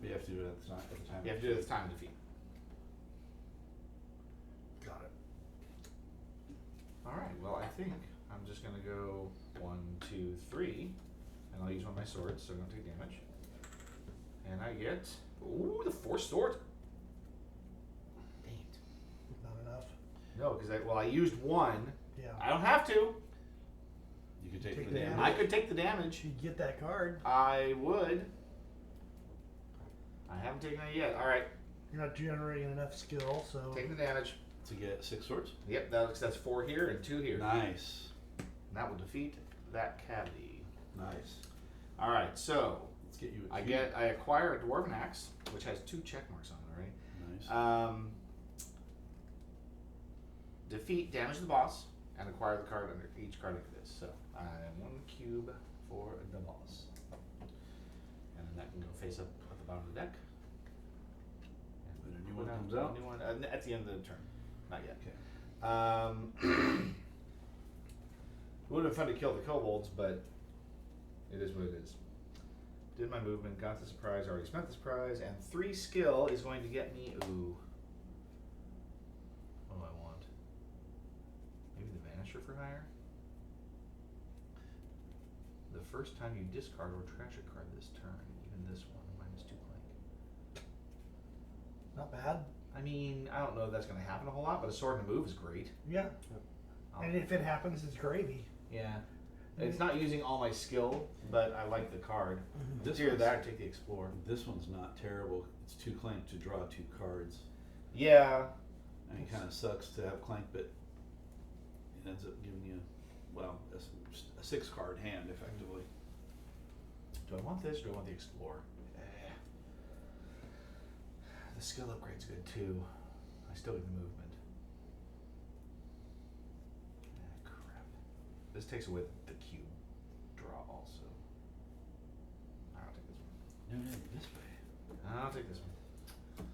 Speaker 3: you have to do it at the time.
Speaker 1: You have to do it at the time of defeat.
Speaker 2: Got it.
Speaker 1: All right. Well, I think I'm just gonna go 1, 2, 3, and I'll use one of my swords, so I don't take damage. And I get the 4 swords. Dang it.
Speaker 2: Not enough.
Speaker 1: No, because I used 1.
Speaker 2: Yeah.
Speaker 1: I don't have to.
Speaker 3: You can take
Speaker 2: Take
Speaker 3: the
Speaker 2: the
Speaker 3: damage.
Speaker 1: I could take the damage.
Speaker 2: You get that card.
Speaker 1: I would. I haven't taken it yet. All right.
Speaker 2: You're not generating enough skill, so.
Speaker 1: Take the damage.
Speaker 3: To get 6 swords.
Speaker 1: Yep. That's 4 here and 2 here.
Speaker 3: Nice.
Speaker 1: And that will defeat that cavity.
Speaker 3: Nice.
Speaker 1: All right. So
Speaker 3: Let's get you a
Speaker 1: I
Speaker 3: cube.
Speaker 1: acquire a dwarven axe, which has 2 check marks on it
Speaker 3: Nice.
Speaker 1: already. Defeat, damage the boss, and acquire the card under each card like this. So I have 1 cube for the boss, and then that can go face up at the bottom of the deck.
Speaker 3: Then a new
Speaker 1: Put
Speaker 3: one
Speaker 1: out
Speaker 3: comes
Speaker 1: a
Speaker 3: out.
Speaker 1: New one at the end of the turn. Not yet.
Speaker 3: Okay.
Speaker 1: It would have been fun to kill the kobolds, but it is what it is. Did my movement, got the surprise, already spent the surprise, and 3 skill is going to get me, ooh. What do I want? Maybe the Vanisher for hire? The first time you discard or trash a card this turn, even this one, -2 Clank.
Speaker 2: Not bad.
Speaker 1: I mean, I don't know if that's going to happen a whole lot, but a sword and a move is great.
Speaker 2: Yeah. And if it happens, it's gravy.
Speaker 1: Yeah. It's not using all my skill, but I like the card.
Speaker 3: This
Speaker 1: It's either
Speaker 3: one's-
Speaker 1: that or take the Explore.
Speaker 3: This one's not terrible. It's 2 Clank to draw 2 cards.
Speaker 1: Yeah.
Speaker 3: I mean, it kind of sucks to have Clank, but it ends up giving you, well, a 6 card hand effectively.
Speaker 1: Do I want this or do I want the Explore? The skill upgrade's good too. I still get the movement. Crap. This takes away the cube draw also. I'll take this one.
Speaker 3: No, this way.
Speaker 1: I'll take this one.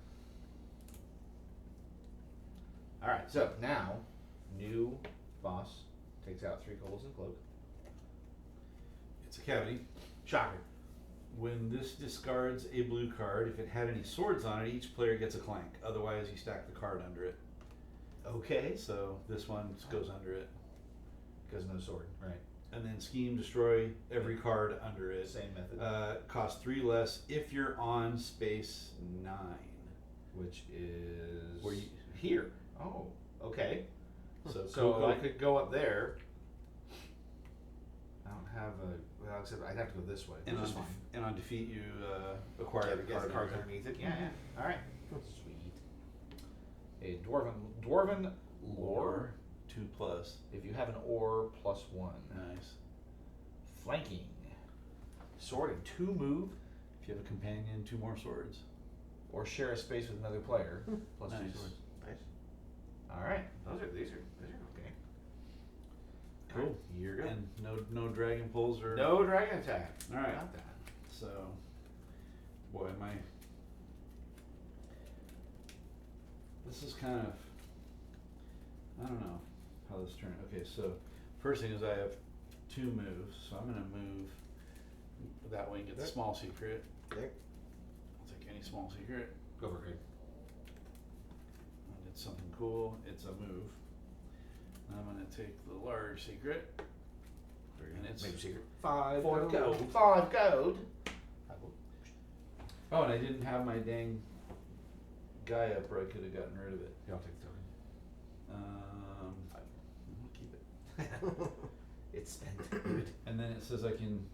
Speaker 1: Alright, so now, new boss takes out 3 goals and cloak.
Speaker 3: It's a cavity.
Speaker 1: Shocker.
Speaker 3: When this discards a blue card, if it had any swords on it, each player gets a Clank. Otherwise, you stack the card under it.
Speaker 1: Okay.
Speaker 3: So this one goes under it.
Speaker 1: Because no sword, right.
Speaker 3: And then scheme, destroy every card under it.
Speaker 1: Same method.
Speaker 3: Cost 3 less if you're on space 9.
Speaker 1: Which is
Speaker 3: Where you-
Speaker 1: here. Oh, okay.
Speaker 3: So,
Speaker 1: So
Speaker 3: Coco-
Speaker 1: I could go up there. I don't have a. Well, except I'd have to go this way,
Speaker 3: and
Speaker 1: which is
Speaker 3: on,
Speaker 1: fine.
Speaker 3: and on defeat, you acquire
Speaker 1: Yeah,
Speaker 3: the
Speaker 1: get
Speaker 3: card
Speaker 1: the cards
Speaker 3: under it.
Speaker 1: underneath it. Yeah, yeah. All right. Sweet. A dwarven lore.
Speaker 3: Or 2 plus.
Speaker 1: If you have an ore, +1.
Speaker 3: Nice.
Speaker 1: Flanking. Sword and 2 move,
Speaker 3: If you have a companion, 2 more swords.
Speaker 1: or share a space with another player. +2
Speaker 3: Nice.
Speaker 1: swords.
Speaker 7: Nice.
Speaker 1: All right. These are okay.
Speaker 3: Cool.
Speaker 1: All right, you're good.
Speaker 3: And no dragon pulls or
Speaker 1: No dragon attack.
Speaker 3: All right.
Speaker 1: Got that.
Speaker 3: So, boy, this is kind of, I don't know how this turned. Okay, so first thing is I have 2 moves, so I'm gonna move that way and get the small secret.
Speaker 7: Okay.
Speaker 3: I'll take any small secret.
Speaker 1: Go for it.
Speaker 3: And it's something cool. It's a move. And I'm gonna take the large secret. And it's
Speaker 1: Major secret. 5
Speaker 3: 4
Speaker 1: gold.
Speaker 3: gold.
Speaker 1: 5 gold.
Speaker 3: Oh, and I didn't have my dang guy up, or I could have gotten rid of it.
Speaker 1: Yeah, I'll take the
Speaker 3: I'm gonna keep it.
Speaker 1: token. It's spent. Good.
Speaker 3: And then it says I can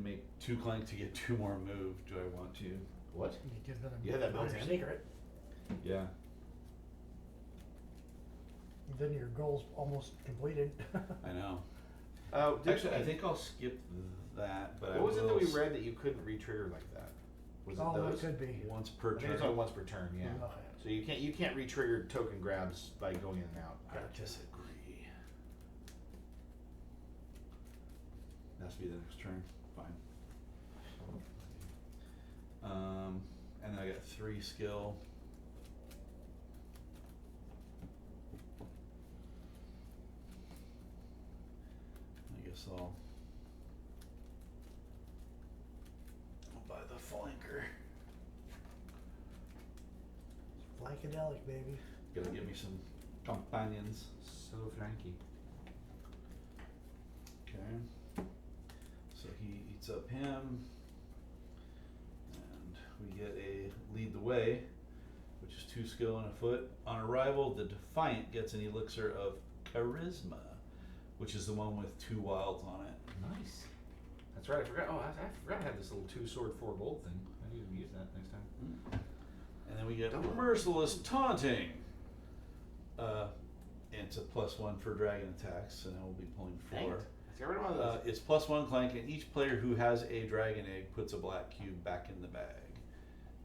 Speaker 3: make 2 Clank to get 2 more move. Do I want to?
Speaker 1: What?
Speaker 2: You give them
Speaker 1: You had that built
Speaker 2: minor
Speaker 1: in?
Speaker 2: secret.
Speaker 3: Yeah.
Speaker 2: Then your goal's almost completed.
Speaker 3: I know.
Speaker 1: Oh,
Speaker 3: Actually, I think I'll skip that. But
Speaker 1: What was it that we
Speaker 3: will
Speaker 1: read that you couldn't re-trigger like that? Was it
Speaker 2: Oh, that
Speaker 1: those?
Speaker 2: could be.
Speaker 3: once per
Speaker 1: I think
Speaker 3: turn.
Speaker 1: it's only once per turn. Yeah.
Speaker 2: Okay.
Speaker 1: So you can't re-trigger token grabs by going in and out.
Speaker 3: I disagree. Has to be the next turn. Fine. And then I got 3 skill. I guess I'll buy the flanker.
Speaker 2: Flankadelic, baby.
Speaker 3: Gotta give me some companions.
Speaker 1: So Frankie.
Speaker 3: Okay. So he eats up him. And we get a lead the way, which is 2 skill and a foot. On arrival, the Defiant gets an elixir of charisma, which is the one with 2 wilds on it.
Speaker 1: Nice. That's right. I forgot. Oh, I forgot I had this little 2 sword 4 gold thing. I need to use that next time.
Speaker 3: And then we get
Speaker 1: Double.
Speaker 3: Merciless Taunting. And it's a +1 for dragon attacks, and I will be pulling 4.
Speaker 1: Dang it. Let's get rid of one of those.
Speaker 3: It's +1 Clank, and each player who has a dragon egg puts a black cube back in the bag.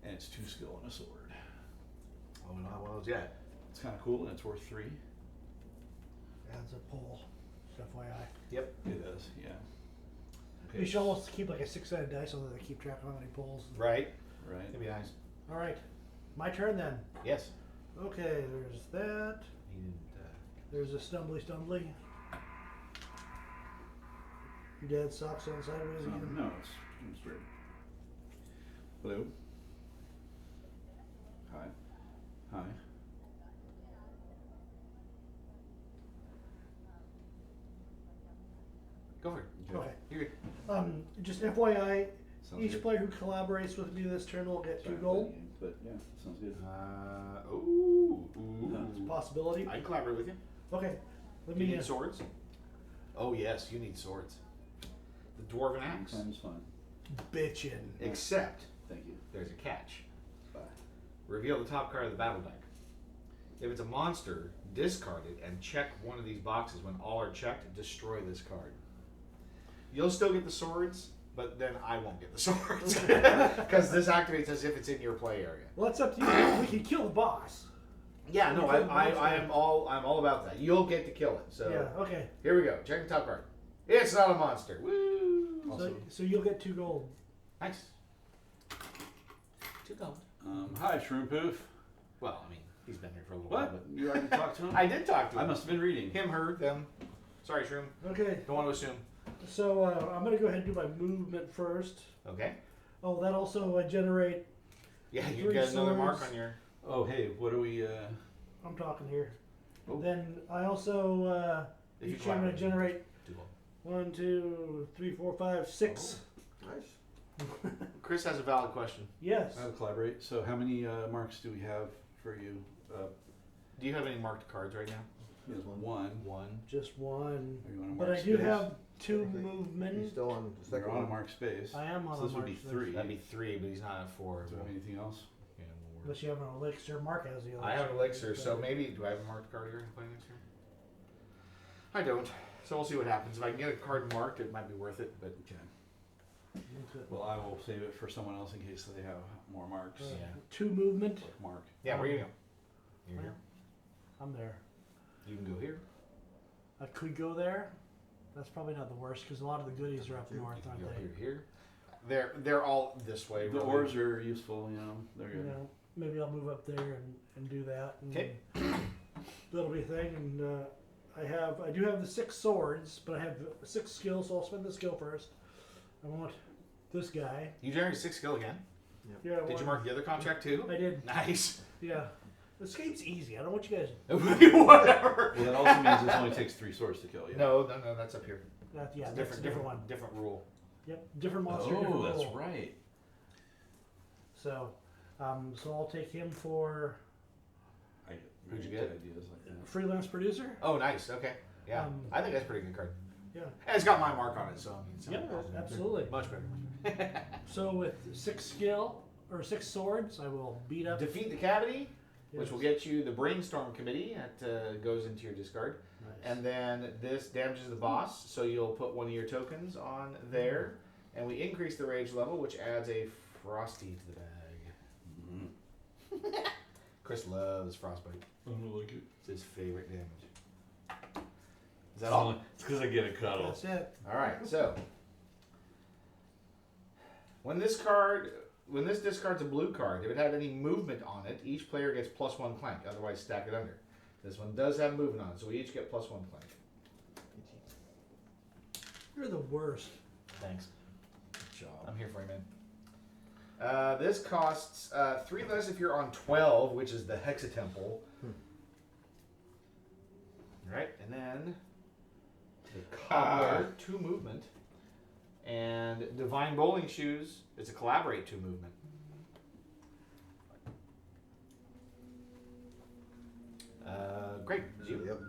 Speaker 3: And it's 2 skill and a sword.
Speaker 1: Oh, we don't have one of those yet.
Speaker 3: It's kind of cool, and it's worth 3.
Speaker 2: Adds a pull. Just FYI.
Speaker 1: Yep.
Speaker 3: It does, yeah.
Speaker 2: You should almost keep like a 6-sided dice so that they keep track of how many pulls.
Speaker 1: Right.
Speaker 3: Right.
Speaker 1: That'd be nice.
Speaker 2: All right. My turn then.
Speaker 1: Yes.
Speaker 2: Okay, there's that.
Speaker 1: He didn't.
Speaker 2: There's a stumbly. Your dad socks on sideways again.
Speaker 3: No, it's Straight. Blue. Hi. Hi.
Speaker 1: Go for it.
Speaker 2: Okay.
Speaker 1: You're good.
Speaker 2: Just FYI,
Speaker 3: Sounds
Speaker 2: each
Speaker 3: good.
Speaker 2: player who collaborates with me this turn will get 2 gold.
Speaker 3: But yeah, sounds good.
Speaker 2: It's a possibility.
Speaker 1: I can collaborate with you.
Speaker 2: Okay. Let
Speaker 1: Do you
Speaker 2: me.
Speaker 1: need swords? Oh yes, you need swords. The dwarven axe.
Speaker 3: Time's fun.
Speaker 2: Bitchin'.
Speaker 1: Except
Speaker 3: Thank you.
Speaker 1: there's a catch.
Speaker 3: Bye.
Speaker 1: Reveal the top card of the battle deck. If it's a monster, discard it and check one of these boxes. When all are checked, destroy this card. You'll still get the swords, but then I won't get the swords because this activates as if it's in your play area.
Speaker 2: Well, it's up to you. We can kill the boss.
Speaker 1: Yeah, no,
Speaker 2: You kill the
Speaker 1: I'm
Speaker 2: monster.
Speaker 1: all about that. You'll get to kill it. So
Speaker 2: Yeah. Okay.
Speaker 1: here we go. Check the top card. It's not a monster. Woo!
Speaker 2: So you'll get 2 gold.
Speaker 1: Nice. 2 gold.
Speaker 3: Hi, Shroom Poof.
Speaker 1: Well, I mean, he's been here for a little
Speaker 3: What?
Speaker 1: while.
Speaker 3: You already talked to him?
Speaker 1: But I did talk to him.
Speaker 3: I must have been reading.
Speaker 1: Him, her, them. Sorry, Shroom.
Speaker 2: Okay.
Speaker 1: Don't want to assume.
Speaker 2: So I'm gonna go ahead and do my movement first.
Speaker 1: Okay.
Speaker 2: Oh, that also generate.
Speaker 1: Yeah, you
Speaker 2: 3
Speaker 1: get another mark
Speaker 2: swords.
Speaker 1: on your.
Speaker 3: Oh, hey, what are we?
Speaker 2: I'm talking here.
Speaker 1: Oh.
Speaker 2: Then I also
Speaker 1: If you
Speaker 2: each I'm gonna
Speaker 1: collaborate.
Speaker 2: generate
Speaker 1: 2 gold.
Speaker 2: 1, 2, 3, 4, 5, 6.
Speaker 7: Nice.
Speaker 1: Chris has a valid question.
Speaker 2: Yes.
Speaker 3: I'll collaborate. So, how many marks do we have for you?
Speaker 1: Do you have any marked cards right now?
Speaker 3: One.
Speaker 1: 1.
Speaker 2: Just 1.
Speaker 3: Are you on a
Speaker 2: But
Speaker 3: mark
Speaker 2: I do
Speaker 3: space?
Speaker 2: have 2
Speaker 7: He's
Speaker 2: movement.
Speaker 7: still on the
Speaker 3: You're
Speaker 7: second
Speaker 3: on a
Speaker 7: one.
Speaker 3: mark space.
Speaker 2: I am on
Speaker 3: So
Speaker 2: a
Speaker 3: this would be
Speaker 2: mark space.
Speaker 3: 3.
Speaker 1: That'd be 3, but he's not at 4.
Speaker 3: Do I have anything else?
Speaker 1: Yeah, we'll work.
Speaker 2: Unless you have an elixir. Mark has the elixir.
Speaker 1: I have an elixir, so maybe. Do I have a marked card here? Playing elixir? I don't. So we'll see what happens. If I can get a card marked, it might be worth it. But
Speaker 3: Okay.
Speaker 2: Okay.
Speaker 3: Well, I will save it for someone else in case they have more marks.
Speaker 1: Yeah.
Speaker 2: 2 movement.
Speaker 3: Mark.
Speaker 1: yeah, where you go? You're here.
Speaker 2: I'm there.
Speaker 1: You can go here.
Speaker 2: I could go there. That's probably not the worst because a lot of the goodies are up north,
Speaker 1: You can
Speaker 2: aren't
Speaker 1: go
Speaker 2: they?
Speaker 1: here. They're all this way.
Speaker 3: The
Speaker 1: really.
Speaker 3: oars are useful, you know. They're
Speaker 2: You
Speaker 3: good.
Speaker 2: know, maybe I'll move up there and do that. And
Speaker 1: Okay.
Speaker 2: that'll be a thing. And I do have the 6 swords, but I have 6 skills, so I'll spend the skill first. I want this guy.
Speaker 1: You generated 6 skill again.
Speaker 2: Yeah.
Speaker 1: Did you mark the other contract too?
Speaker 2: I did.
Speaker 1: Nice.
Speaker 2: Yeah. This game's easy. I don't want you guys.
Speaker 1: Whatever.
Speaker 3: Well, that also means this only takes 3 swords to kill you.
Speaker 1: No, that's up here.
Speaker 2: Yeah,
Speaker 1: It's
Speaker 2: that's
Speaker 1: different,
Speaker 2: a different one.
Speaker 1: different rule.
Speaker 2: Yep, different monster, different
Speaker 3: Oh, that's
Speaker 2: rule.
Speaker 3: right.
Speaker 2: So, so I'll take him for
Speaker 3: I get
Speaker 1: Who'd you
Speaker 3: really
Speaker 1: get?
Speaker 3: good ideas like that.
Speaker 2: freelance producer.
Speaker 1: Oh, nice. Okay. Yeah,
Speaker 2: Um,
Speaker 1: I think that's a pretty good card.
Speaker 2: Yeah.
Speaker 1: And it's got my mark on it, so I mean, it's
Speaker 2: Yeah, absolutely.
Speaker 1: much better.
Speaker 2: So with 6 skill or 6 swords, I will beat up.
Speaker 1: Defeat the cavity, which
Speaker 2: Yes.
Speaker 1: will get you the brainstorm committee that goes into your discard.
Speaker 2: Nice.
Speaker 1: And then this damages the boss, so you'll put one of your tokens on there. And we increase the rage level, which adds a frosty to the bag.
Speaker 3: Mm-hmm.
Speaker 1: Chris loves frostbite.
Speaker 3: I don't like it.
Speaker 1: It's his favorite damage. Is that all?
Speaker 3: It's because I get a cuddle.
Speaker 2: That's it.
Speaker 1: All right. So when this discards a blue card, if it had any movement on it, each player gets +1 clank. Otherwise, stack it under. This one does have movement on it, so we each get +1 clank.
Speaker 2: You're the worst.
Speaker 1: Thanks.
Speaker 3: Good job.
Speaker 1: I'm here for you, man. This costs 3 less if you're on 12, which is the Hexatemple. Right, and then the Cobbler, 2 movement. And Divine Bowling Shoes, it's a Collaborate 2 movement. Great. Is you?
Speaker 7: Yep.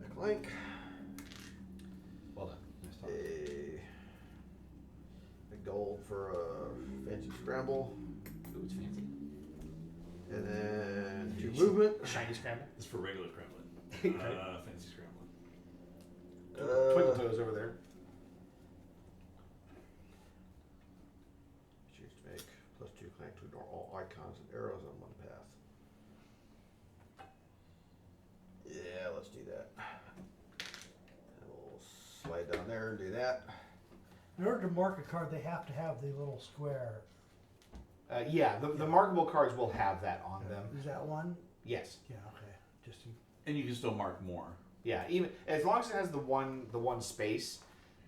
Speaker 7: A Clank.
Speaker 1: Well done.
Speaker 3: Nice talk.
Speaker 7: A gold for a fancy scramble.
Speaker 1: Ooh, it's fancy.
Speaker 7: And then 2 movement.
Speaker 1: Shiny Scramble.
Speaker 3: It's for regular scrambling. Fancy scrambling.
Speaker 1: Twinkle Toes over there.
Speaker 7: Choose to make +2 Clank to ignore all icons and arrows on one path. Yeah, let's do that. And we'll slide down there and do that.
Speaker 2: In order to mark a card, they have to have the little square.
Speaker 1: Yeah, the markable cards will have that on them.
Speaker 2: Is that one?
Speaker 1: Yes.
Speaker 2: Yeah. Okay. Just
Speaker 3: And you can still mark more.
Speaker 1: Yeah, even as long as it has the one space,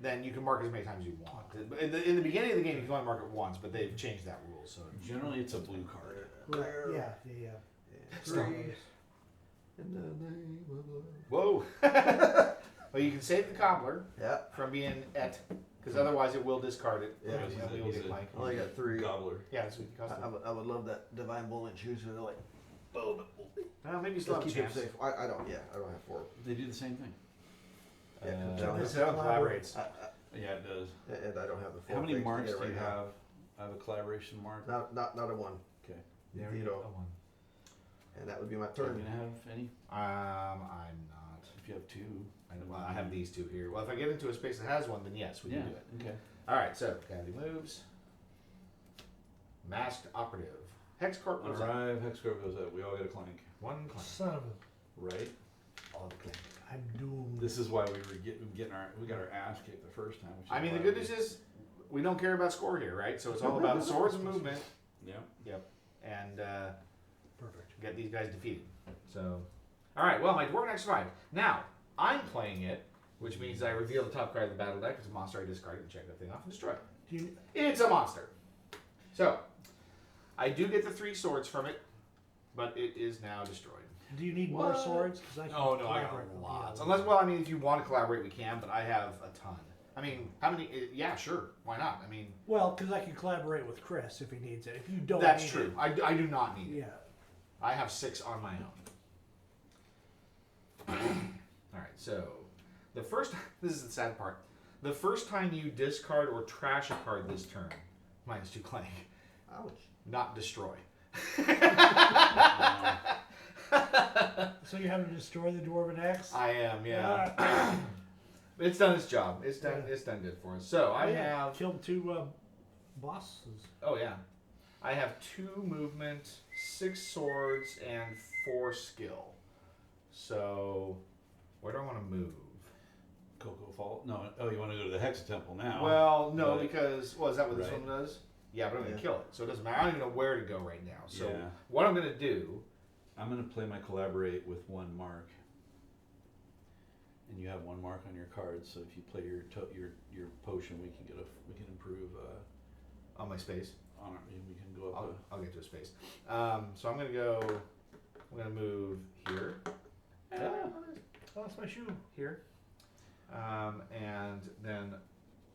Speaker 1: then you can mark as many times as you want. But in the beginning of the game, you can only mark it once, but they've changed that rule. So
Speaker 3: Generally, it's a blue card.
Speaker 2: Right. Yeah. Yeah.
Speaker 7: Three. In the name of love.
Speaker 1: whoa. Well, you can save the cobbler
Speaker 7: Yeah.
Speaker 1: from being et, because otherwise it will discard it.
Speaker 7: Yeah.
Speaker 1: And we will get Clank.
Speaker 7: I only got 3.
Speaker 3: Gobbler.
Speaker 1: Yeah, that's what it costs.
Speaker 7: I would love that divine bowling shoes where they're like, boom.
Speaker 1: Well, maybe you still
Speaker 7: Just
Speaker 1: have a
Speaker 7: keep them
Speaker 1: chance.
Speaker 7: safe. I don't. Yeah, I don't have 4.
Speaker 3: They do the same thing.
Speaker 1: This collaborates.
Speaker 3: Yeah, it does.
Speaker 7: And I don't have the 4.
Speaker 3: How many
Speaker 7: things to
Speaker 3: marks
Speaker 7: get
Speaker 3: do you
Speaker 7: right now.
Speaker 3: have? I have a collaboration mark.
Speaker 7: Not a 1.
Speaker 3: Okay.
Speaker 1: There
Speaker 7: you
Speaker 1: you
Speaker 7: go.
Speaker 1: go. One.
Speaker 7: And that would be my
Speaker 3: Are you
Speaker 7: turn.
Speaker 3: gonna have any?
Speaker 1: I'm not.
Speaker 3: If you have 2.
Speaker 1: I have these 2 here. Well, if I get into a space that has one, then yes, we can do it.
Speaker 3: Okay.
Speaker 1: All right, so Kathy moves. Masked operative. Hex Corp goes up.
Speaker 3: Arrive. Hexcore goes up. We all get a Clank.
Speaker 1: 1 Clank.
Speaker 2: Son of a.
Speaker 3: Right.
Speaker 1: All the Clank.
Speaker 2: I'm doomed.
Speaker 3: This is why we were we got our ass kicked the first time. Which is
Speaker 1: I mean, the
Speaker 3: why
Speaker 1: good news is we don't care about score here, right? So it's all about swords and movement.
Speaker 3: Yeah.
Speaker 1: Yep. And
Speaker 2: Perfect.
Speaker 1: get these guys defeated. So, all right. Well, my Dwarven Knight survived. Now I'm playing it, which means I reveal the top card of the battle deck. It's a monster. I discard it and check that thing off and destroy it.
Speaker 2: Do you,
Speaker 1: It's a monster. So I do get the 3 swords from it, but it is now destroyed.
Speaker 2: do you need more swords? Because I can
Speaker 1: Oh no, I got
Speaker 2: collaborate with the
Speaker 1: lots.
Speaker 2: others.
Speaker 1: Unless, well, I mean, if you want to collaborate, we can. But I have a ton. I mean, how many? Yeah, sure. Why not? I mean,
Speaker 2: Well, because I can collaborate with Chris if he needs it. If you don't,
Speaker 1: that's
Speaker 2: need
Speaker 1: true.
Speaker 2: It,
Speaker 1: I do not need it.
Speaker 2: yeah.
Speaker 1: I have 6 on my own. All right. So the first. This is the sad part. The first time you discard or trash a card this turn, -2 Clank,
Speaker 7: Ouch.
Speaker 1: not destroy.
Speaker 2: So you're having to destroy the Dwarven Axe?
Speaker 1: I am, yeah. It's done its job. It's done.
Speaker 2: Yeah.
Speaker 1: It's done good for us. So I have.
Speaker 2: killed 2 bosses.
Speaker 1: Oh yeah, I have 2 movement, 6 swords, and 4 skill. So where do I want to move?
Speaker 3: Cocoa Fall. No. Oh, you want to go to the Hexa Temple now?
Speaker 1: Well, no,
Speaker 3: But-
Speaker 1: because is that what this
Speaker 3: Right.
Speaker 1: one does? Yeah, but I'm gonna
Speaker 7: Yeah.
Speaker 1: kill it, so it doesn't matter. I don't even know where to go right now. So
Speaker 3: Yeah.
Speaker 1: what I'm gonna do?
Speaker 3: I'm gonna play my collaborate with 1 mark. And you have 1 mark on your card, so if you play your potion, we can improve
Speaker 1: On my space.
Speaker 3: on it. We can go up.
Speaker 1: I'll get to a space. So I'm gonna go. I'm gonna move here.
Speaker 2: Oh, that's my shoe.
Speaker 1: Here. And then,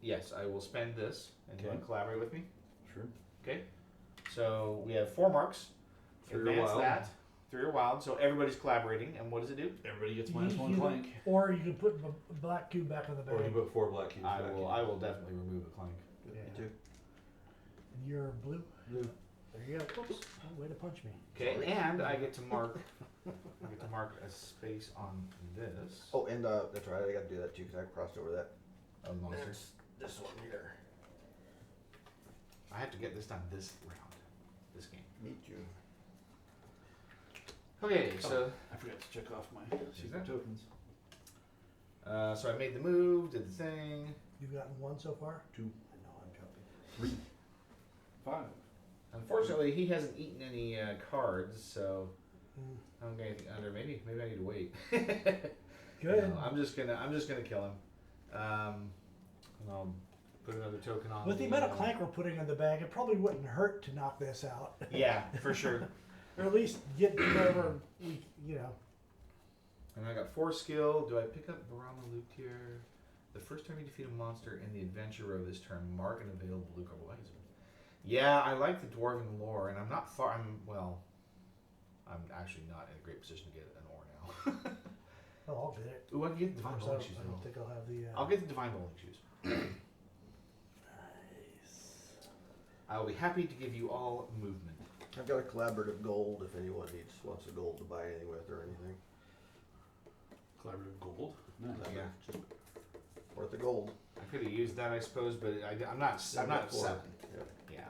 Speaker 1: yes, I will spend this and you
Speaker 3: Okay.
Speaker 1: want to collaborate with me.
Speaker 3: Sure.
Speaker 1: Okay. So we have 4 marks.
Speaker 3: 3 are
Speaker 1: Advance
Speaker 3: wild.
Speaker 1: that. 3 are wild. So everybody's collaborating. And what does it do?
Speaker 3: Everybody gets
Speaker 2: You-
Speaker 3: -1
Speaker 2: you-
Speaker 3: Clank.
Speaker 2: Or you can put a black cube back in the
Speaker 3: Or you
Speaker 2: bag.
Speaker 3: put 4 black cubes
Speaker 1: I
Speaker 3: back
Speaker 1: will.
Speaker 3: in.
Speaker 1: I will definitely remove a Clank.
Speaker 2: Yeah.
Speaker 7: Me too.
Speaker 2: And you're blue.
Speaker 7: Blue.
Speaker 2: There you go. Oops. Oh, way to punch me.
Speaker 1: Okay.
Speaker 7: Sorry.
Speaker 1: And I get to mark. I get to mark a space on this.
Speaker 7: Oh, and that's right. I got to do that too because I crossed over that.
Speaker 1: Oh, monster.
Speaker 7: That's this one here.
Speaker 1: I have to get this done this round. This game.
Speaker 7: Me too.
Speaker 1: Okay. So.
Speaker 3: I forgot to check off my secret
Speaker 1: that?
Speaker 3: tokens.
Speaker 1: So I made the move. Did the thing.
Speaker 2: You've gotten 1 so far?
Speaker 3: 2,
Speaker 2: I know, I'm joking.
Speaker 3: 3, 5.
Speaker 1: Unfortunately, he hasn't eaten any cards, so
Speaker 2: Mm.
Speaker 1: I don't get anything under. Maybe I need to wait.
Speaker 2: Good.
Speaker 1: No, I'm just gonna kill him. And I'll put another token on.
Speaker 2: With the amount of Clank we're putting in the bag, it probably wouldn't hurt to knock this out.
Speaker 1: Yeah, for sure.
Speaker 2: Or at least get whatever we, you know.
Speaker 1: And I got 4 skill. Do I pick up Barama Loop here? The first time you defeat a monster in the adventure row this turn, mark an available Luke or Wiser. Yeah, I like the Dwarven lore, and I'm not far. I'm actually not in a great position to get an ore now.
Speaker 2: Oh, I'll get it.
Speaker 1: Ooh, I can get the Divine
Speaker 2: Of course,
Speaker 1: Bowling Shoes.
Speaker 2: I don't think I'll have the.
Speaker 1: I'll get the Divine Bowling Shoes.
Speaker 2: Nice.
Speaker 1: I will be happy to give you all movement.
Speaker 7: I've got a collaborative gold if anyone wants a gold to buy anything with or anything.
Speaker 3: Collaborative gold. Nice.
Speaker 1: Yeah.
Speaker 7: Just worth the gold.
Speaker 1: I could have used that, I suppose, but I'm not. I'm not at 7.
Speaker 7: Yeah.
Speaker 1: Yeah.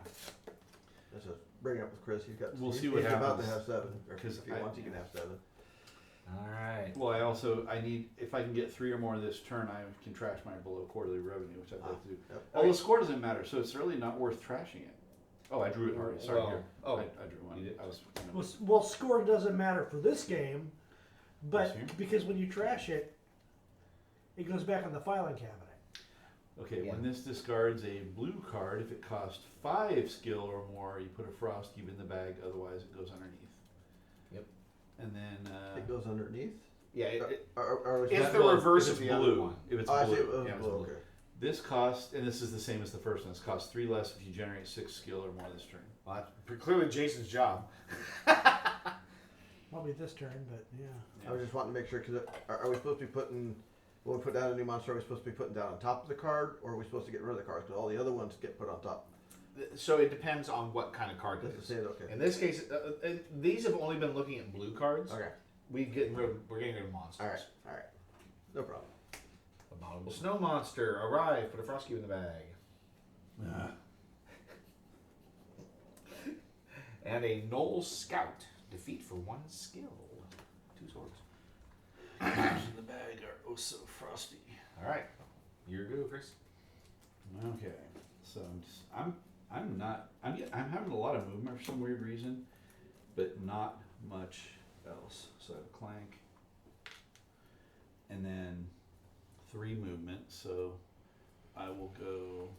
Speaker 7: That's a bring it up with Chris. He's got.
Speaker 3: We'll see
Speaker 7: he's
Speaker 3: what
Speaker 7: about to
Speaker 3: happens.
Speaker 7: have 7. Or
Speaker 3: 'Cause
Speaker 7: if he wants, he can have 7.
Speaker 1: All right.
Speaker 3: Well, I need, if I can get 3 or more this turn, I can trash my below quarterly revenue, which I'd like to do.
Speaker 7: Yep.
Speaker 3: Although the score doesn't matter, so it's really not worth trashing it. Oh, I drew it already. Sorry,
Speaker 1: Well,
Speaker 3: here.
Speaker 1: oh,
Speaker 3: I drew one.
Speaker 1: you did?
Speaker 3: I was kind of,
Speaker 2: Well, score doesn't matter for this game, but
Speaker 3: This here?
Speaker 2: because when you trash it, it goes back in the filing cabinet.
Speaker 3: Okay,
Speaker 1: Yeah.
Speaker 3: when this discards a blue card, if it costs 5 skill or more, you put a frost cube in the bag. Otherwise, it goes underneath.
Speaker 1: Yep.
Speaker 3: And then
Speaker 7: It goes underneath.
Speaker 1: Yeah,
Speaker 7: Or
Speaker 1: it's
Speaker 7: that-
Speaker 1: the reverse
Speaker 3: if
Speaker 1: of
Speaker 3: it's
Speaker 1: the
Speaker 3: blue.
Speaker 1: other one.
Speaker 3: If it's
Speaker 7: Oh, I see.
Speaker 3: blue.
Speaker 1: Yeah, it's
Speaker 7: Oh,
Speaker 1: blue.
Speaker 7: okay.
Speaker 3: This costs, and this is the same as the first one. This costs 3 less if you generate 6 skill or more this turn.
Speaker 1: Well, that's clearly Jason's job.
Speaker 2: Probably this turn, but yeah.
Speaker 7: I was just wanting to make sure because are we supposed to be putting when we put down a new monster? Are we supposed to be putting down on top of the card, or are we supposed to get rid of the cards? Because all the other ones get put on top.
Speaker 1: So it depends on what kind of card it
Speaker 7: Just
Speaker 1: is.
Speaker 7: to say it, okay.
Speaker 1: In this case, these have only been looking at blue cards.
Speaker 7: Okay.
Speaker 1: We're getting rid of monsters.
Speaker 7: All right. All right. No problem.
Speaker 1: Abominable snow monster, arrive, put a frost cube in the bag.
Speaker 3: Ah.
Speaker 1: And a Knoll Scout, defeat for 1 skill. 2 swords.
Speaker 3: Cubes in the bag are oh so frosty.
Speaker 1: Alright, you're good, Chris.
Speaker 3: Okay, so I'm having a lot of movement for some weird reason, but not much else. So I have Clank, and then 3 movement. So I will go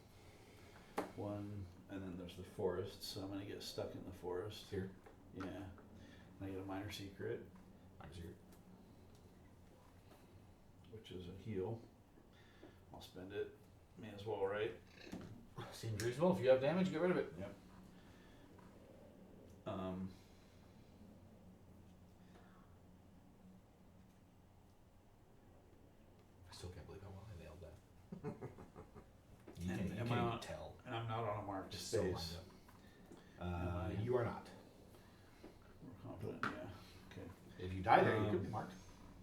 Speaker 3: 1, and then there's the forest. So I'm gonna get stuck in the forest
Speaker 1: Here.
Speaker 3: Yeah, and I get a minor secret, which is a heal. I'll spend it. May as well, right?
Speaker 1: Seems reasonable. If you have damage, get rid of it.
Speaker 3: Yep.
Speaker 1: I still can't believe how well I nailed that.
Speaker 3: And
Speaker 1: you
Speaker 3: am
Speaker 1: can't
Speaker 3: I
Speaker 1: even
Speaker 3: on-
Speaker 1: tell.
Speaker 3: And I'm not on a marked
Speaker 1: Just so lined
Speaker 3: space.
Speaker 1: up. You are not.
Speaker 3: We're confident, yeah. Okay.
Speaker 1: If you die there, you could be marked.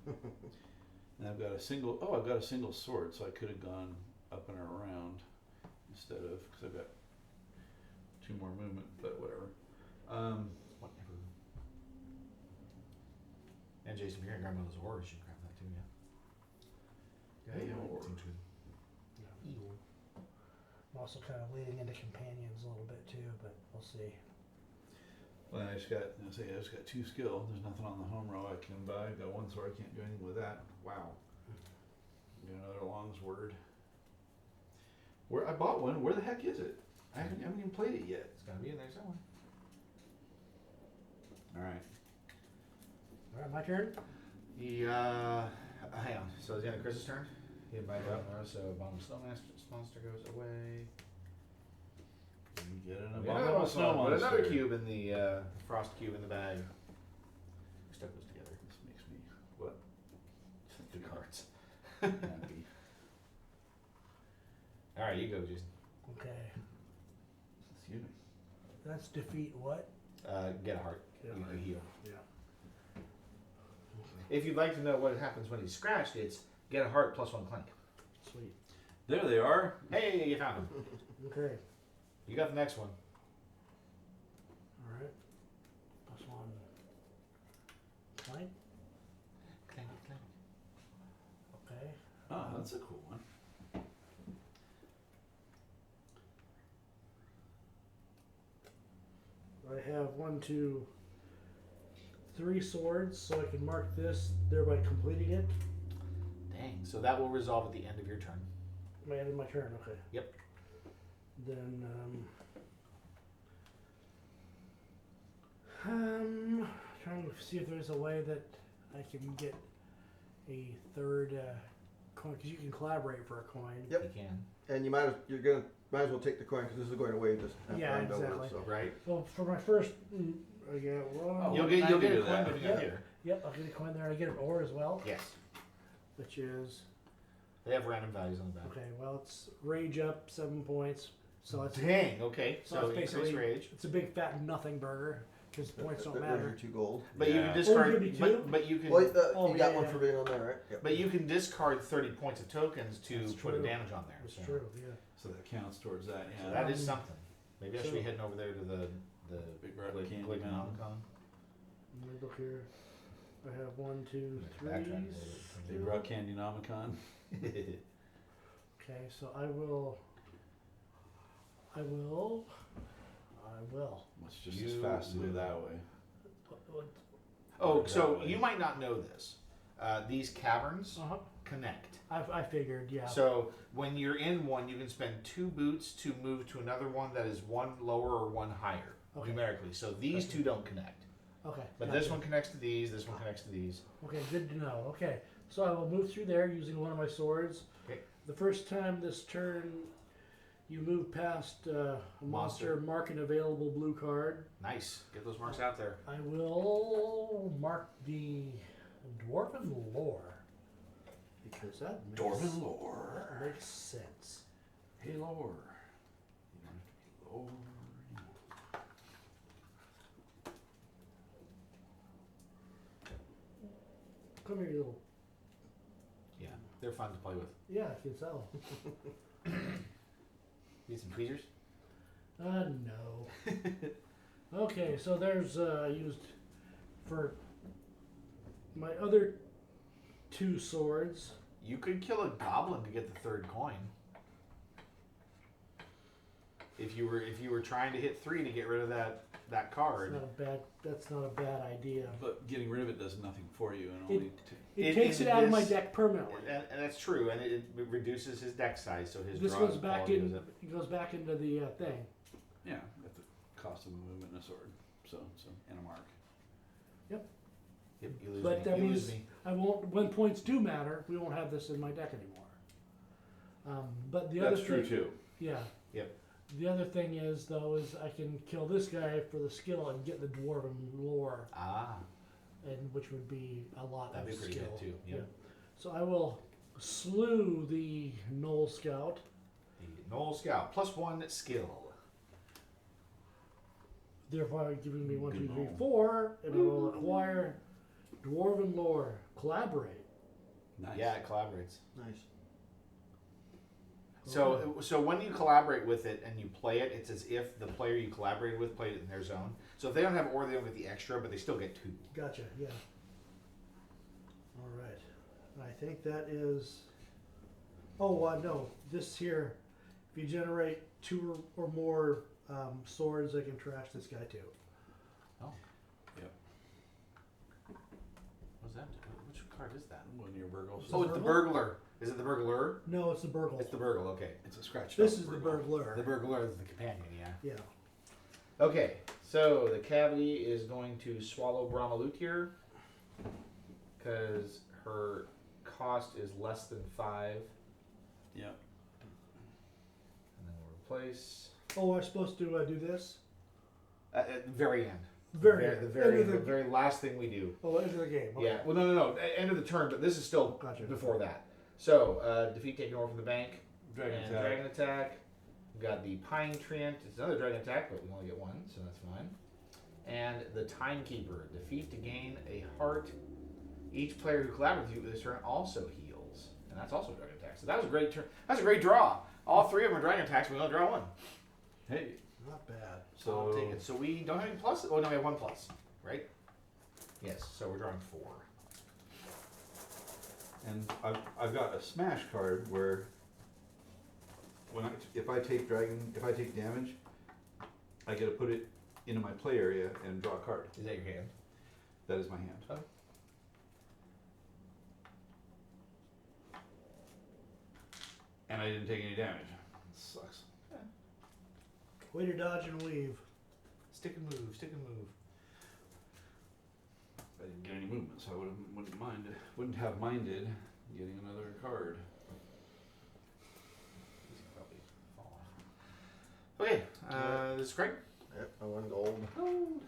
Speaker 3: And I've got a single. Oh, I've got a single sword, so I could have gone up and around instead of because I've got 2 more movement, but whatever.
Speaker 1: Whatever. And Jason, if you're gonna grab one of those ores, you can grab that too, yeah.
Speaker 3: Hey,
Speaker 1: it
Speaker 3: ore.
Speaker 1: seems good. Ew.
Speaker 2: I'm also kind of leading into companions a little bit too, but we'll see.
Speaker 3: Well, I just got 2 skill. There's nothing on the home row I can buy. Got 1 sword. I can't do anything with that. Wow. Got another long sword. Where I bought one. Where the heck is it? I haven't even played it yet.
Speaker 1: It's gotta be in there somewhere.
Speaker 3: All right.
Speaker 2: All right, my turn.
Speaker 1: Hang on. So it's the end of Chris's turn. He invited up, so Abominable Snow Monster goes away.
Speaker 3: You get an
Speaker 1: We got
Speaker 3: abominable snow
Speaker 1: Put
Speaker 3: monster.
Speaker 1: another cube in the frost cube in the bag. We stuck those together.
Speaker 3: This makes me what?
Speaker 1: Good cards.
Speaker 3: Happy.
Speaker 1: All right, you go, Jason.
Speaker 2: Okay.
Speaker 3: Excuse me.
Speaker 2: That's defeat what?
Speaker 1: Get a heart.
Speaker 2: Get a
Speaker 1: You
Speaker 2: heart.
Speaker 1: heal.
Speaker 2: Yeah.
Speaker 1: If you'd like to know what happens when he's scratched, it's get a heart plus 1 clank.
Speaker 2: Sweet.
Speaker 3: There they are.
Speaker 1: Hey, you found him.
Speaker 2: Okay.
Speaker 1: You got the next one.
Speaker 2: All right. Plus 1. Clank.
Speaker 1: Clank, clank.
Speaker 2: Okay.
Speaker 3: Oh, that's a cool one.
Speaker 2: I have 1, 2, 3 swords, so I can mark this, thereby completing it.
Speaker 1: Dang. So that will resolve at the end of your turn.
Speaker 2: Am I ending my turn? Okay.
Speaker 1: Yep.
Speaker 2: Then, trying to see if there's a way that I can get a 3rd coin, because you can collaborate for a coin.
Speaker 7: Yep.
Speaker 1: You can.
Speaker 7: And you might as well take the coin because this is going away just after
Speaker 2: Yeah,
Speaker 7: I'm done with it,
Speaker 2: exactly.
Speaker 7: so.
Speaker 1: Right.
Speaker 2: Well, for my first, I get one.
Speaker 3: Oh,
Speaker 1: You'll
Speaker 3: I
Speaker 1: get
Speaker 3: can
Speaker 1: a
Speaker 3: do
Speaker 1: coin
Speaker 3: that.
Speaker 1: moving
Speaker 2: Yeah.
Speaker 1: up here.
Speaker 2: Yep, I'll get a coin there. I get an ore as well,
Speaker 1: Yes.
Speaker 2: which is,
Speaker 1: They have random values on the back.
Speaker 2: okay, well, it's rage up 7 points. So it's,
Speaker 1: Dang. Okay.
Speaker 2: So
Speaker 1: So
Speaker 2: it's
Speaker 1: increase
Speaker 2: basically-
Speaker 1: rage.
Speaker 2: it's a big fat nothing burger, because points don't
Speaker 7: There's
Speaker 2: matter.
Speaker 7: your 2 gold.
Speaker 1: But you
Speaker 3: Yeah.
Speaker 1: can
Speaker 2: Oh,
Speaker 1: discard.
Speaker 2: give me 2?
Speaker 1: But you can.
Speaker 7: Well,
Speaker 2: Oh,
Speaker 7: you got
Speaker 2: yeah,
Speaker 7: one
Speaker 2: yeah.
Speaker 7: for being on there, right? Yep.
Speaker 1: But you can discard 30 points of tokens to
Speaker 2: That's
Speaker 1: put a
Speaker 2: true.
Speaker 1: damage on there.
Speaker 2: That's
Speaker 1: so.
Speaker 2: true, yeah.
Speaker 3: So that counts towards that.
Speaker 1: So
Speaker 3: Yeah.
Speaker 1: that is something. Maybe I should be
Speaker 2: So-
Speaker 1: heading over there to the
Speaker 3: Big red
Speaker 1: Glig-
Speaker 3: candy
Speaker 1: Glig-
Speaker 3: mountain.
Speaker 1: Nomicon.
Speaker 2: Let me look here. I have 1, 2,
Speaker 1: Backtrack
Speaker 2: 3.
Speaker 1: a little bit.
Speaker 3: Big rock candy nomicon.
Speaker 2: Okay, so I will.
Speaker 3: It's just
Speaker 1: You
Speaker 3: as fast to do
Speaker 1: will.
Speaker 3: that way.
Speaker 2: What?
Speaker 1: Oh,
Speaker 3: That
Speaker 1: so
Speaker 3: way.
Speaker 1: you might not know this. These caverns
Speaker 2: Uh-huh.
Speaker 1: connect.
Speaker 2: I figured, yeah.
Speaker 1: So when you're in one, you can spend 2 boots to move to another one that is 1 lower or 1 higher
Speaker 2: Okay.
Speaker 1: numerically. So these
Speaker 2: Okay.
Speaker 1: 2 don't connect.
Speaker 2: Okay.
Speaker 1: But
Speaker 2: gotcha.
Speaker 1: this one connects to these, this one connects to these.
Speaker 2: Okay, good to know. Okay, so I will move through there using one of my swords.
Speaker 1: Okay.
Speaker 2: The first time this turn, you move past a monster, mark an available blue card.
Speaker 1: Nice. Get those marks out there.
Speaker 2: I will mark the Dwarven Lore. Because that makes,
Speaker 3: Dwarven lore.
Speaker 2: that makes sense.
Speaker 3: Hey, lore. You don't have to be lore.
Speaker 2: Come here, you little.
Speaker 1: Yeah, they're fun to play with.
Speaker 2: Yeah, I can tell.
Speaker 1: Need some tweezers?
Speaker 2: No. Okay, so there's used for my other 2 swords.
Speaker 1: You could kill a goblin to get the 3rd coin. If you were trying to hit 3 to get rid of that card.
Speaker 2: That's not a bad idea.
Speaker 3: But getting rid of it does nothing for you, and
Speaker 2: It-
Speaker 3: only
Speaker 2: It takes it out of my
Speaker 1: this-
Speaker 2: deck permanently.
Speaker 1: And that's true, and it reduces his deck size, so his
Speaker 2: This
Speaker 1: draw
Speaker 2: goes back
Speaker 1: quality
Speaker 2: in.
Speaker 1: goes up.
Speaker 2: It goes back into the thing.
Speaker 3: yeah, at the cost of a movement and a sword, so and a mark.
Speaker 1: Yep, you lose
Speaker 2: But
Speaker 1: me.
Speaker 2: that
Speaker 1: You
Speaker 2: means
Speaker 1: lose me.
Speaker 2: I won't. When points do matter, we won't have this in my deck anymore. But the other
Speaker 3: That's true
Speaker 2: thing,
Speaker 3: too.
Speaker 2: yeah.
Speaker 1: Yep.
Speaker 2: The other thing is though is I can kill this guy for the skill and get the Dwarven Lore,
Speaker 1: Ah,
Speaker 2: and which would be a lot
Speaker 1: that'd
Speaker 2: of
Speaker 1: be pretty
Speaker 2: skill.
Speaker 1: good too. Yep.
Speaker 2: So I will slew the Knoll Scout.
Speaker 1: The Knoll Scout +1 skill.
Speaker 2: Therefore giving me 1, 2, 3,
Speaker 3: Good
Speaker 2: 4, and I will acquire Dwarven Lore. Collaborate.
Speaker 3: Nice.
Speaker 1: Yeah, it collaborates.
Speaker 7: Nice.
Speaker 1: So when you collaborate with it and you play it, it's as if the player you collaborated with played it in their zone. So if they don't have Ore, they don't get the extra, but they still get 2.
Speaker 2: Gotcha, yeah. All right. I think that is. Oh, no. This here, if you generate 2 or more swords, I can trash this guy too.
Speaker 1: Oh.
Speaker 3: Yep.
Speaker 1: What's that? Which card is that?
Speaker 3: One of your burgles.
Speaker 1: Oh, it's the burglar. Is it the burglar?
Speaker 2: No, it's the Burgle.
Speaker 1: It's the burgle. Okay.
Speaker 3: It's a scratch.
Speaker 2: This
Speaker 3: out
Speaker 2: is the
Speaker 3: burgle.
Speaker 2: Burglar.
Speaker 1: The burglar is the companion. Yeah.
Speaker 2: Yeah.
Speaker 1: Okay. So the cavity is going to swallow Brahmalutier because her cost is less than 5,
Speaker 3: Yeah.
Speaker 1: and then we'll replace
Speaker 2: Oh, I'm supposed to do this?
Speaker 1: at the very end.
Speaker 2: Very
Speaker 1: the
Speaker 2: end.
Speaker 1: very,
Speaker 2: End of
Speaker 1: the
Speaker 2: the-
Speaker 1: very last thing we do.
Speaker 2: Oh, end of the game. Okay.
Speaker 1: Yeah. Well, no. End of the turn, but this is still
Speaker 2: Gotcha.
Speaker 1: before that. So defeat taken over from the bank.
Speaker 3: Dragon
Speaker 1: and
Speaker 3: attack.
Speaker 1: dragon attack. We've got the Pine Treant. It's another dragon attack, but we only get 1, so that's fine. And the Timekeeper. Defeat to gain a heart. Each player who collaborates with you this turn also heals, and that's also a dragon attack. So that was a great turn. That's a great draw. All 3 of them are dragon attacks. We only draw 1.
Speaker 3: Hey.
Speaker 2: Not bad.
Speaker 1: So I'll take it. So we don't have any plus. Oh no, we have 1 plus, right? Yes. So we're drawing 4.
Speaker 3: And I've got a smash card where if I take damage, I get to put it into my play area and draw a card.
Speaker 1: Is that your hand?
Speaker 3: That is my hand.
Speaker 1: Oh.
Speaker 3: And I didn't take any damage. It sucks.
Speaker 2: Way to dodge and weave.
Speaker 1: Stick and move. Stick and move.
Speaker 3: I didn't get any movement, so I wouldn't have minded getting another card.
Speaker 1: These can probably fall off. Okay. This is Craig.
Speaker 7: Yep, I won gold.
Speaker 1: Gold.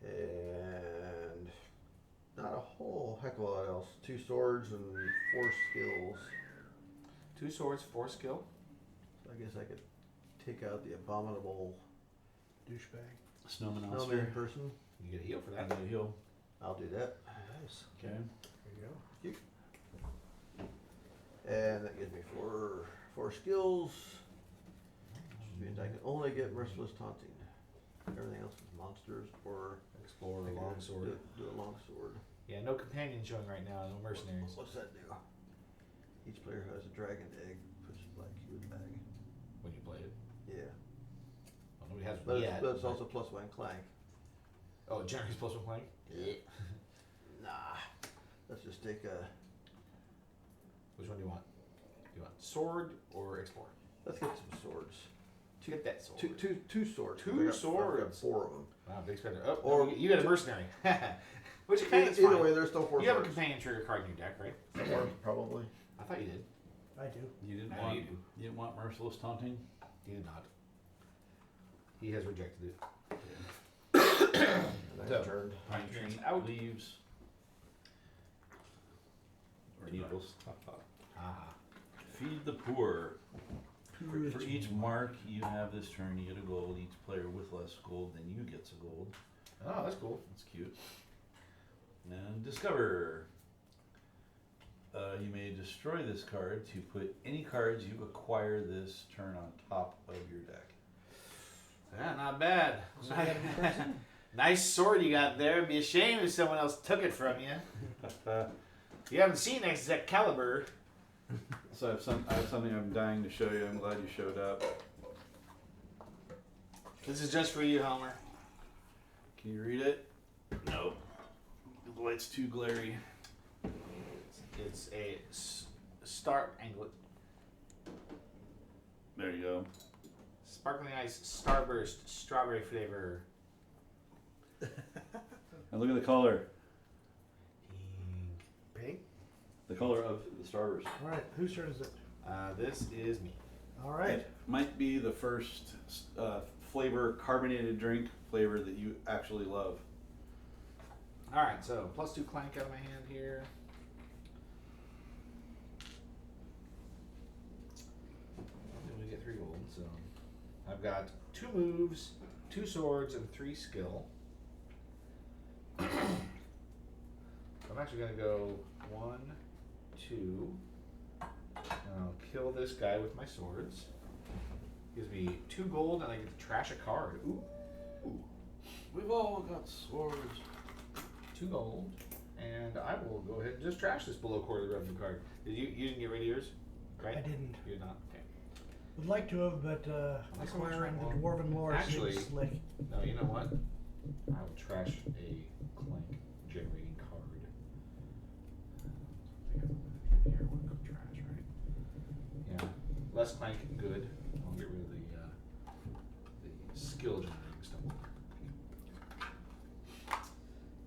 Speaker 7: And not a whole heck of a lot else. 2 swords and 4 skills.
Speaker 1: 2 swords, 4 skill.
Speaker 7: So I guess I could take out the abominable
Speaker 2: Douchebag.
Speaker 3: Snowman
Speaker 7: snowman
Speaker 3: monster.
Speaker 7: person.
Speaker 1: You get a heal for that.
Speaker 3: And then heal.
Speaker 7: I'll do that.
Speaker 2: Nice.
Speaker 3: Okay.
Speaker 2: There you go.
Speaker 7: And that gives me 4 skills. Which means I can only get Merciless Taunting. Everything else is monsters or
Speaker 1: Explore
Speaker 7: I
Speaker 1: the
Speaker 7: can
Speaker 1: long sword.
Speaker 7: Do a long sword.
Speaker 1: Yeah, no companion showing right now. No mercenaries.
Speaker 7: What's that do? Each player who has a dragon egg puts a black cube bag.
Speaker 1: When you played it.
Speaker 7: Yeah.
Speaker 1: Well, nobody has
Speaker 7: But
Speaker 1: one
Speaker 7: it's,
Speaker 1: yet.
Speaker 7: but it's also +1 clank.
Speaker 1: Oh, it generates +1 plank?
Speaker 7: Yeah. Nah. Let's just take a
Speaker 1: Which one do you want? Do you want sword or explore?
Speaker 7: Let's get some swords.
Speaker 1: Get that sword.
Speaker 7: Two swords.
Speaker 1: Two
Speaker 7: I got
Speaker 1: swords.
Speaker 7: 4 of them.
Speaker 1: Wow, big spender. Oh,
Speaker 7: Or-
Speaker 1: you got a mercenary. Which is kind of
Speaker 7: Either
Speaker 1: fine.
Speaker 7: way, there's still 4
Speaker 1: You have a
Speaker 7: swords.
Speaker 1: companion trigger card in your deck, right?
Speaker 7: Probably.
Speaker 1: I thought you did.
Speaker 2: I do.
Speaker 3: You didn't
Speaker 1: No,
Speaker 3: want
Speaker 1: you do.
Speaker 3: you didn't want merciless taunting?
Speaker 1: You did not. He has rejected it.
Speaker 7: And I
Speaker 1: So-
Speaker 7: turned.
Speaker 3: Pine
Speaker 1: Turns
Speaker 3: tree
Speaker 1: out.
Speaker 3: leaves. Or needles.
Speaker 1: Ah.
Speaker 3: Feed the poor. For each mark you have this turn, you get a gold. Each player with less gold than you gets a gold.
Speaker 1: Oh, that's cool.
Speaker 3: That's cute. And discover. You may destroy this card to put any cards you acquire this turn on top of your deck.
Speaker 1: Yeah, not bad.
Speaker 2: So we gotta be present?
Speaker 1: Nice sword you got there. It'd be a shame if someone else took it from you. You haven't seen Excalibur.
Speaker 3: So I have something I'm dying to show you. I'm glad you showed up.
Speaker 1: This is just for you, Homer.
Speaker 3: Can you read it? No. The light's too glary.
Speaker 1: It's a star anglet.
Speaker 3: There you go.
Speaker 1: Sparkling ice starburst strawberry flavor.
Speaker 3: And look at the color.
Speaker 1: Pink.
Speaker 3: The color of the starburst.
Speaker 2: All right, whose turn is it?
Speaker 1: This is me.
Speaker 2: All right.
Speaker 3: It might be the first flavor, carbonated drink flavor that you actually love.
Speaker 1: All right, so +2 Clank out of my hand here. Then we get 3 gold. So I've got 2 moves, 2 swords, and 3 skill. I'm actually gonna go 1, 2. And I'll kill this guy with my swords. Gives me 2 gold, and I get to trash a card. Ooh,
Speaker 3: We've all got swords.
Speaker 1: 2 gold, and I will go ahead and just trash this below quarter revenue card. You didn't get rid of yours, right?
Speaker 2: I didn't.
Speaker 1: You did not. Okay.
Speaker 2: Would like to have, but
Speaker 1: Like so much
Speaker 2: acquiring the
Speaker 1: more.
Speaker 2: dwarven lore
Speaker 1: Actually-
Speaker 2: seems like
Speaker 1: No, you know what? I will trash a Clank generating card. I think I have one here. I want to go trash, right? Yeah. Less Clank, good. I'll get rid of the skill generating stuff.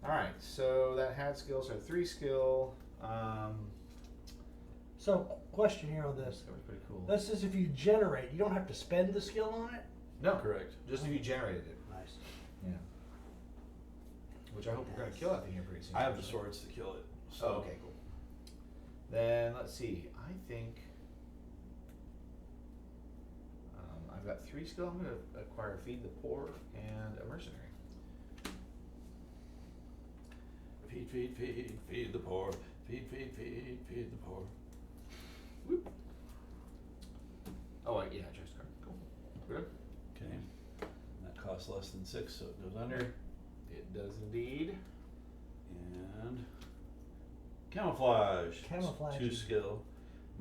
Speaker 1: Alright, so that had skills, so 3 skill.
Speaker 2: So, question here on this.
Speaker 1: That was pretty cool.
Speaker 2: This is if you generate, you don't have to spend the skill on it?
Speaker 1: No,
Speaker 3: Correct.
Speaker 1: just if you generated it.
Speaker 2: Nice.
Speaker 1: Yeah. Which I hope we're going to kill that thing here pretty soon.
Speaker 3: I have the swords to kill it. So.
Speaker 1: Oh, okay, cool. Then let's see. I think I've got 3 skill. I'm going to acquire Feed the Poor and a Mercenary.
Speaker 3: Feed the poor. Feed the poor.
Speaker 1: Whoop. Oh, yeah, chest card. Cool. Good.
Speaker 3: Okay. That costs less than 6, so it goes under.
Speaker 1: It does indeed.
Speaker 3: And camouflage.
Speaker 2: Camouflage.
Speaker 3: 2 skill.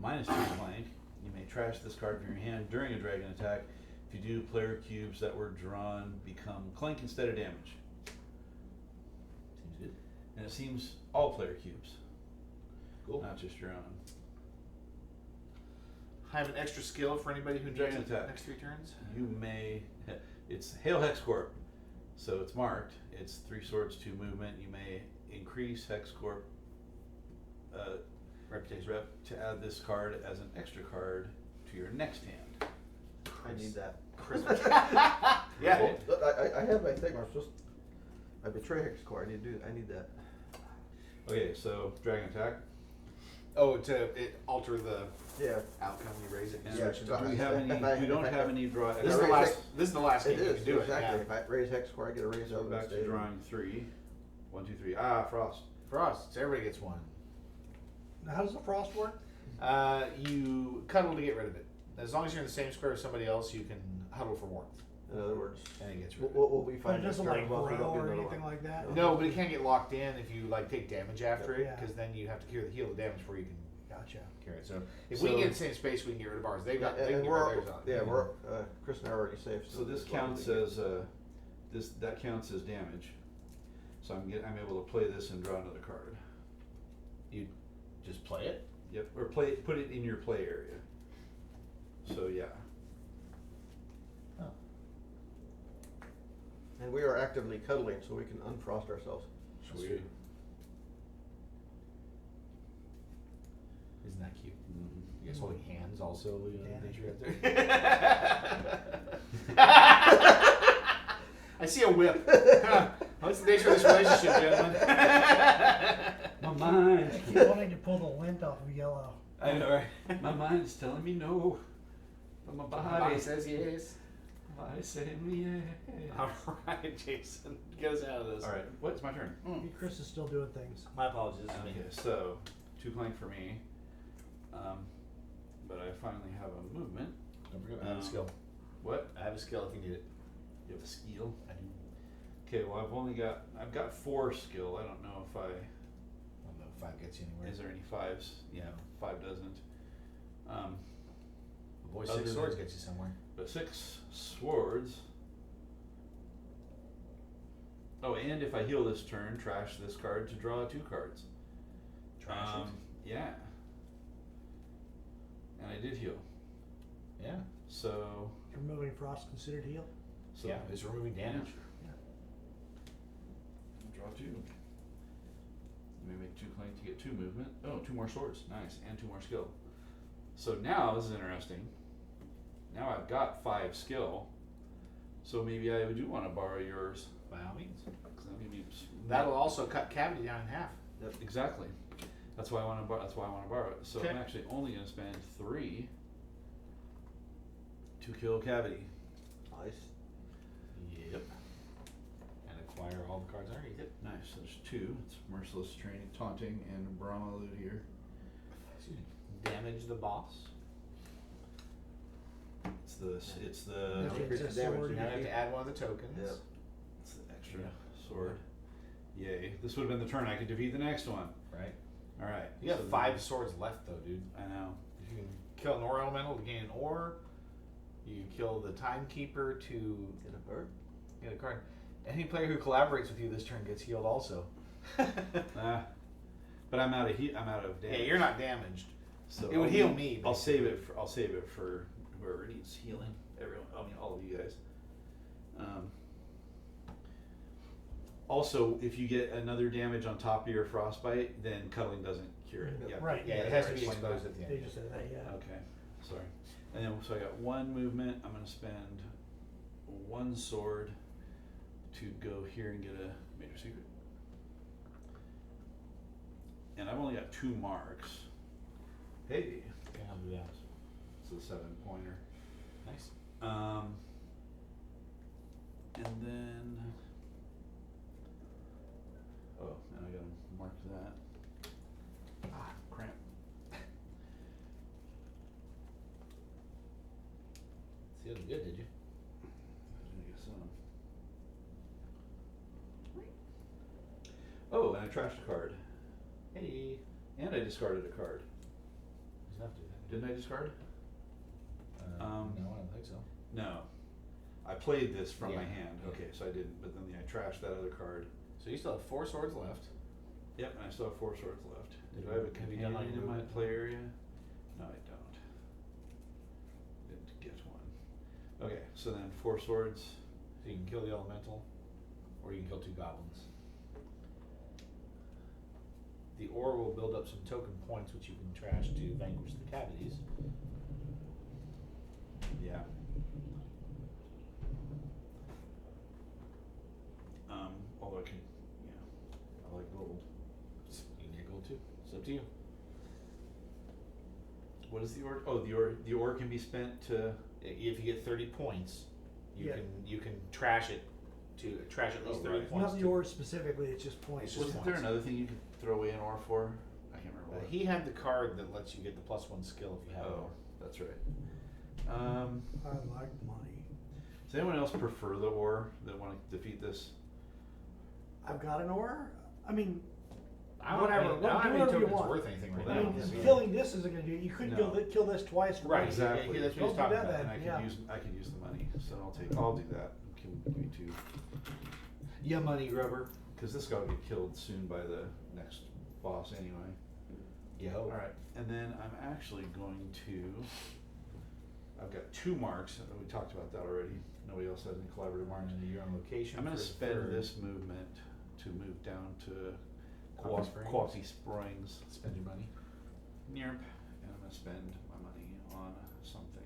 Speaker 3: -2 Clank. You may trash this card from your hand during a dragon attack. If you do, player cubes that were drawn become Clank instead of damage.
Speaker 1: Seems good.
Speaker 3: And it seems all player cubes,
Speaker 1: Cool.
Speaker 3: not just your own.
Speaker 1: I have an extra skill for anybody who needs
Speaker 3: Dragon
Speaker 1: it
Speaker 3: attack.
Speaker 1: next 3 turns.
Speaker 3: You may, it's Hail Hexcorp, so it's marked. It's 3 swords, 2 movement. You may increase Hexcorp
Speaker 1: Reputation.
Speaker 3: rep to add this card as an extra card to your next hand.
Speaker 7: I need that.
Speaker 1: Christmas. Yeah.
Speaker 7: Well, I have my thing. I betray Hexcore. I need that.
Speaker 3: Okay, so dragon attack.
Speaker 1: Oh, to alter the
Speaker 7: Yeah.
Speaker 1: outcome, you raise it.
Speaker 3: And
Speaker 7: Yeah,
Speaker 3: do we have any? We don't have any draw.
Speaker 1: This is the
Speaker 7: raise
Speaker 1: last.
Speaker 7: it.
Speaker 1: This is the last game
Speaker 7: It
Speaker 1: you
Speaker 7: is
Speaker 1: can do
Speaker 7: exactly.
Speaker 1: it.
Speaker 7: If I raise Hexcore, I get a raise
Speaker 3: So
Speaker 7: on
Speaker 3: back
Speaker 7: the
Speaker 3: to
Speaker 7: stage.
Speaker 3: drawing 3. 1, 2, 3. Ah, frost.
Speaker 1: Frost. So everybody gets 1.
Speaker 2: Now, how does the frost work?
Speaker 1: You cuddle to get rid of it. As long as you're in the same square as somebody else, you can huddle for warmth,
Speaker 7: In other words,
Speaker 1: and it gets rid of it.
Speaker 7: what we
Speaker 2: But
Speaker 7: find
Speaker 2: it doesn't
Speaker 7: next
Speaker 2: like
Speaker 7: turn, well, we
Speaker 2: grow
Speaker 7: don't get
Speaker 2: or
Speaker 7: another
Speaker 2: anything
Speaker 7: one.
Speaker 2: like that?
Speaker 1: No, but it can get locked in if you like take damage after it,
Speaker 2: Yeah.
Speaker 1: because then you have to heal the damage before you can
Speaker 2: Gotcha.
Speaker 1: carry it. So if we
Speaker 3: So-
Speaker 1: can get in the same space, we can get rid of ours. They've got. They can
Speaker 7: And
Speaker 1: get
Speaker 7: we're
Speaker 1: rid of theirs on.
Speaker 7: yeah, we're Chris and I are already safe.
Speaker 3: So this
Speaker 7: as long
Speaker 3: counts
Speaker 7: as
Speaker 3: as that counts as damage. So I'm able to play this and draw another card.
Speaker 1: You just play it.
Speaker 3: Yep, or put it in your play area. So yeah.
Speaker 7: And we are actively cuddling, so we can unfrost ourselves.
Speaker 3: Sweet.
Speaker 8: Isn't that cute?
Speaker 3: Mm-hmm.
Speaker 8: You guys holding hands also?
Speaker 1: I see a whip. What's the nature of this relationship, gentlemen?
Speaker 3: My mind.
Speaker 2: I keep wanting to pull the lint off of yellow.
Speaker 3: I know, right? My mind is telling me no, but my body
Speaker 1: says yes.
Speaker 3: I say yeah.
Speaker 1: All right, Jason, get us out of this.
Speaker 3: All right, what's my turn?
Speaker 2: Chris is still doing things.
Speaker 8: My apologies. This is me.
Speaker 3: Okay, so 2 Clank for me. But I finally have a movement.
Speaker 8: Don't forget, I have a skill.
Speaker 3: What?
Speaker 8: I have a skill if you need it.
Speaker 3: You have a skill?
Speaker 8: I do.
Speaker 3: Okay, well I've got 4 skill. I don't know if
Speaker 8: I don't know if 5 gets you anywhere.
Speaker 3: is there any 5s? Yeah, 5 doesn't.
Speaker 8: Boy,
Speaker 3: Other
Speaker 8: 6 swords
Speaker 3: than-
Speaker 8: gets you somewhere.
Speaker 3: But 6 swords. Oh, and if I heal this turn, trash this card to draw 2 cards.
Speaker 8: Trash it.
Speaker 3: Yeah. And I did heal.
Speaker 8: Yeah.
Speaker 3: So
Speaker 2: Removing frost considered heal.
Speaker 8: Yeah, it's removing damage.
Speaker 3: Draw 2. Let me make 2 Clank to get 2 movement. Oh, 2 more swords. Nice. And 2 more skill. So now, this is interesting. Now I've got 5 skill. So maybe I do want to borrow yours.
Speaker 8: By all means.
Speaker 3: 'Cause that may be
Speaker 1: That'll also cut cavity down in half.
Speaker 3: Exactly. That's why I want to. That's why I want to borrow it. So
Speaker 1: Okay.
Speaker 3: I'm actually only going to spend 3 to kill cavity.
Speaker 7: Nice.
Speaker 8: Yep. And acquire all the cards underneath it.
Speaker 3: Nice. So there's 2. It's merciless training, taunting, and Brahma loot here.
Speaker 8: Excuse me. Damage the boss.
Speaker 3: It's the
Speaker 2: Okay,
Speaker 7: increase
Speaker 2: it's a
Speaker 7: the damage.
Speaker 2: sword.
Speaker 8: Now I have to add one of the tokens.
Speaker 7: Yep.
Speaker 3: it's the extra sword. Yay! This would have been the turn I could defeat the next one.
Speaker 8: Right.
Speaker 3: All right.
Speaker 8: You have
Speaker 3: so
Speaker 8: 5 swords left though, dude.
Speaker 3: I know.
Speaker 1: You can kill an ore elemental to gain an ore. You can kill the timekeeper to
Speaker 7: Get a bird.
Speaker 1: get a card. Any player who collaborates with you this turn gets healed also.
Speaker 3: But I'm out of I'm out of damage.
Speaker 1: Yeah, you're not damaged.
Speaker 3: So
Speaker 1: It would heal me,
Speaker 3: I'll save
Speaker 1: basically.
Speaker 3: it. I'll save it for whoever needs healing. Everyone. I mean, all of you guys. Also, if you get another damage on top of your frostbite, then cuddling doesn't cure it.
Speaker 7: Yep.
Speaker 3: Yeah.
Speaker 2: Right.
Speaker 8: Yeah, it has to be
Speaker 3: Explain
Speaker 8: exposed
Speaker 3: that.
Speaker 8: at the
Speaker 2: They
Speaker 8: end.
Speaker 2: just said that, yeah.
Speaker 3: Okay, sorry. And then so I got 1 movement. I'm gonna spend 1 sword to go here and get a major secret. And I've only got 2 marks. Hey,
Speaker 8: Okay, I'll do that.
Speaker 3: it's a 7-pointer.
Speaker 8: Nice.
Speaker 3: And then, oh, and I gotta mark that. Ah, cramp.
Speaker 8: See, that was good, did you?
Speaker 3: I guess oh, and I trashed a card.
Speaker 8: Hey.
Speaker 3: And I discarded a card.
Speaker 8: Doesn't have to do that.
Speaker 3: Didn't I discard?
Speaker 8: No, I don't think so.
Speaker 3: No. I played this from my
Speaker 8: Yeah.
Speaker 3: hand. Okay, so I didn't, but then I trashed that other card.
Speaker 1: So you still have 4 swords left.
Speaker 3: Yep, and I still have 4 swords left.
Speaker 8: Did
Speaker 3: Do I have a
Speaker 8: you- have you done
Speaker 3: companion
Speaker 8: all your
Speaker 3: in my
Speaker 8: movement?
Speaker 3: play area? No, I don't. Didn't get one. Okay, so then 4 swords.
Speaker 8: So you can kill the elemental, or you can kill 2 goblins. The ore will build up some token points which you can trash to vanquish the cavities.
Speaker 3: Yeah. Although I can, yeah, I like gold.
Speaker 8: You can get gold too. It's up to you.
Speaker 3: What is the ore? Oh, the ore can be spent to.
Speaker 8: If you get 30 points,
Speaker 2: Yeah.
Speaker 8: you can trash it to trash at least
Speaker 3: Oh,
Speaker 8: 30
Speaker 3: right.
Speaker 8: points.
Speaker 2: Not the ores specifically, it's just points.
Speaker 8: It's just
Speaker 3: Wasn't
Speaker 8: points.
Speaker 3: there another thing you could throw away an ore for? I can't remember. What.
Speaker 8: He had the card that lets you get the +1 skill if you have
Speaker 3: Oh,
Speaker 8: ore.
Speaker 3: that's right.
Speaker 2: I like money.
Speaker 3: Does anyone else prefer the ore that want to defeat this?
Speaker 2: I've got an ore. I mean,
Speaker 8: I don't,
Speaker 2: Whatever,
Speaker 8: I mean, I don't have any
Speaker 2: whatever you
Speaker 8: tokens
Speaker 2: want.
Speaker 8: worth anything right
Speaker 3: Well,
Speaker 2: I
Speaker 8: now.
Speaker 2: mean,
Speaker 3: Yeah.
Speaker 8: so-
Speaker 2: killing this isn't going to do. You couldn't
Speaker 3: No.
Speaker 2: kill this twice. For
Speaker 8: Right,
Speaker 2: money.
Speaker 3: Exactly.
Speaker 8: Yeah, that's what
Speaker 2: Don't
Speaker 8: he's
Speaker 2: do
Speaker 8: talking
Speaker 2: that
Speaker 8: about.
Speaker 2: then.
Speaker 3: And I could
Speaker 2: yeah.
Speaker 3: use the money, so I'll do that. Give me 2.
Speaker 8: Yeah, money grubber.
Speaker 3: Because this guy will get killed soon by the next boss anyway.
Speaker 8: You
Speaker 3: All
Speaker 8: hope.
Speaker 3: right, and then I'm actually going to. I've got 2 marks. We talked about that already. Nobody else has any collaborative marks.
Speaker 8: And you're on location.
Speaker 3: I'm going to
Speaker 8: for the
Speaker 3: spend
Speaker 8: third.
Speaker 3: this movement to move down to
Speaker 8: Coffee Springs?
Speaker 3: Coffee Springs.
Speaker 8: Spend your money.
Speaker 3: Nerp, and I'm going to spend my money on something.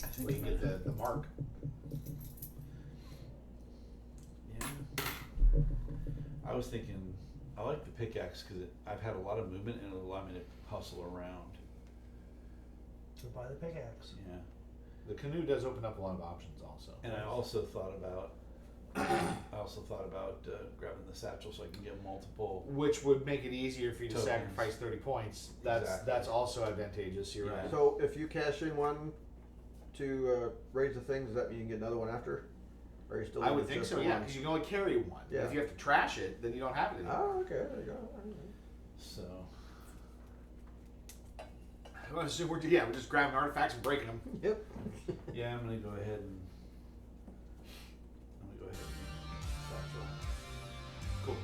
Speaker 3: I think
Speaker 1: Well, you get the mark.
Speaker 3: Yeah. I was thinking, I like the pickaxe because I've had a lot of movement and it'll allow me to hustle around.
Speaker 2: So buy the pickaxe.
Speaker 3: Yeah.
Speaker 1: The canoe does open up a lot of options also.
Speaker 3: And I also thought about, grabbing the satchel so I can get multiple.
Speaker 1: Which would make it easier for you to
Speaker 3: Tokens.
Speaker 1: sacrifice 30 points. That's
Speaker 3: Exactly.
Speaker 1: that's also advantageous. You're
Speaker 3: Yeah.
Speaker 1: right.
Speaker 7: So if you cash in one to raise the thing, does that mean you can get another one after? Or are you still?
Speaker 1: I would
Speaker 7: limited
Speaker 1: think
Speaker 7: just
Speaker 1: so,
Speaker 7: to
Speaker 1: yeah,
Speaker 7: one?
Speaker 1: because you can only carry one.
Speaker 7: Yeah.
Speaker 1: If you have to trash it, then you don't have it anymore.
Speaker 7: Oh, okay, there you go.
Speaker 3: So,
Speaker 1: We're just grabbing artifacts and breaking them.
Speaker 7: Yep.
Speaker 3: yeah, I'm gonna go ahead and. Satchel.
Speaker 1: Cool.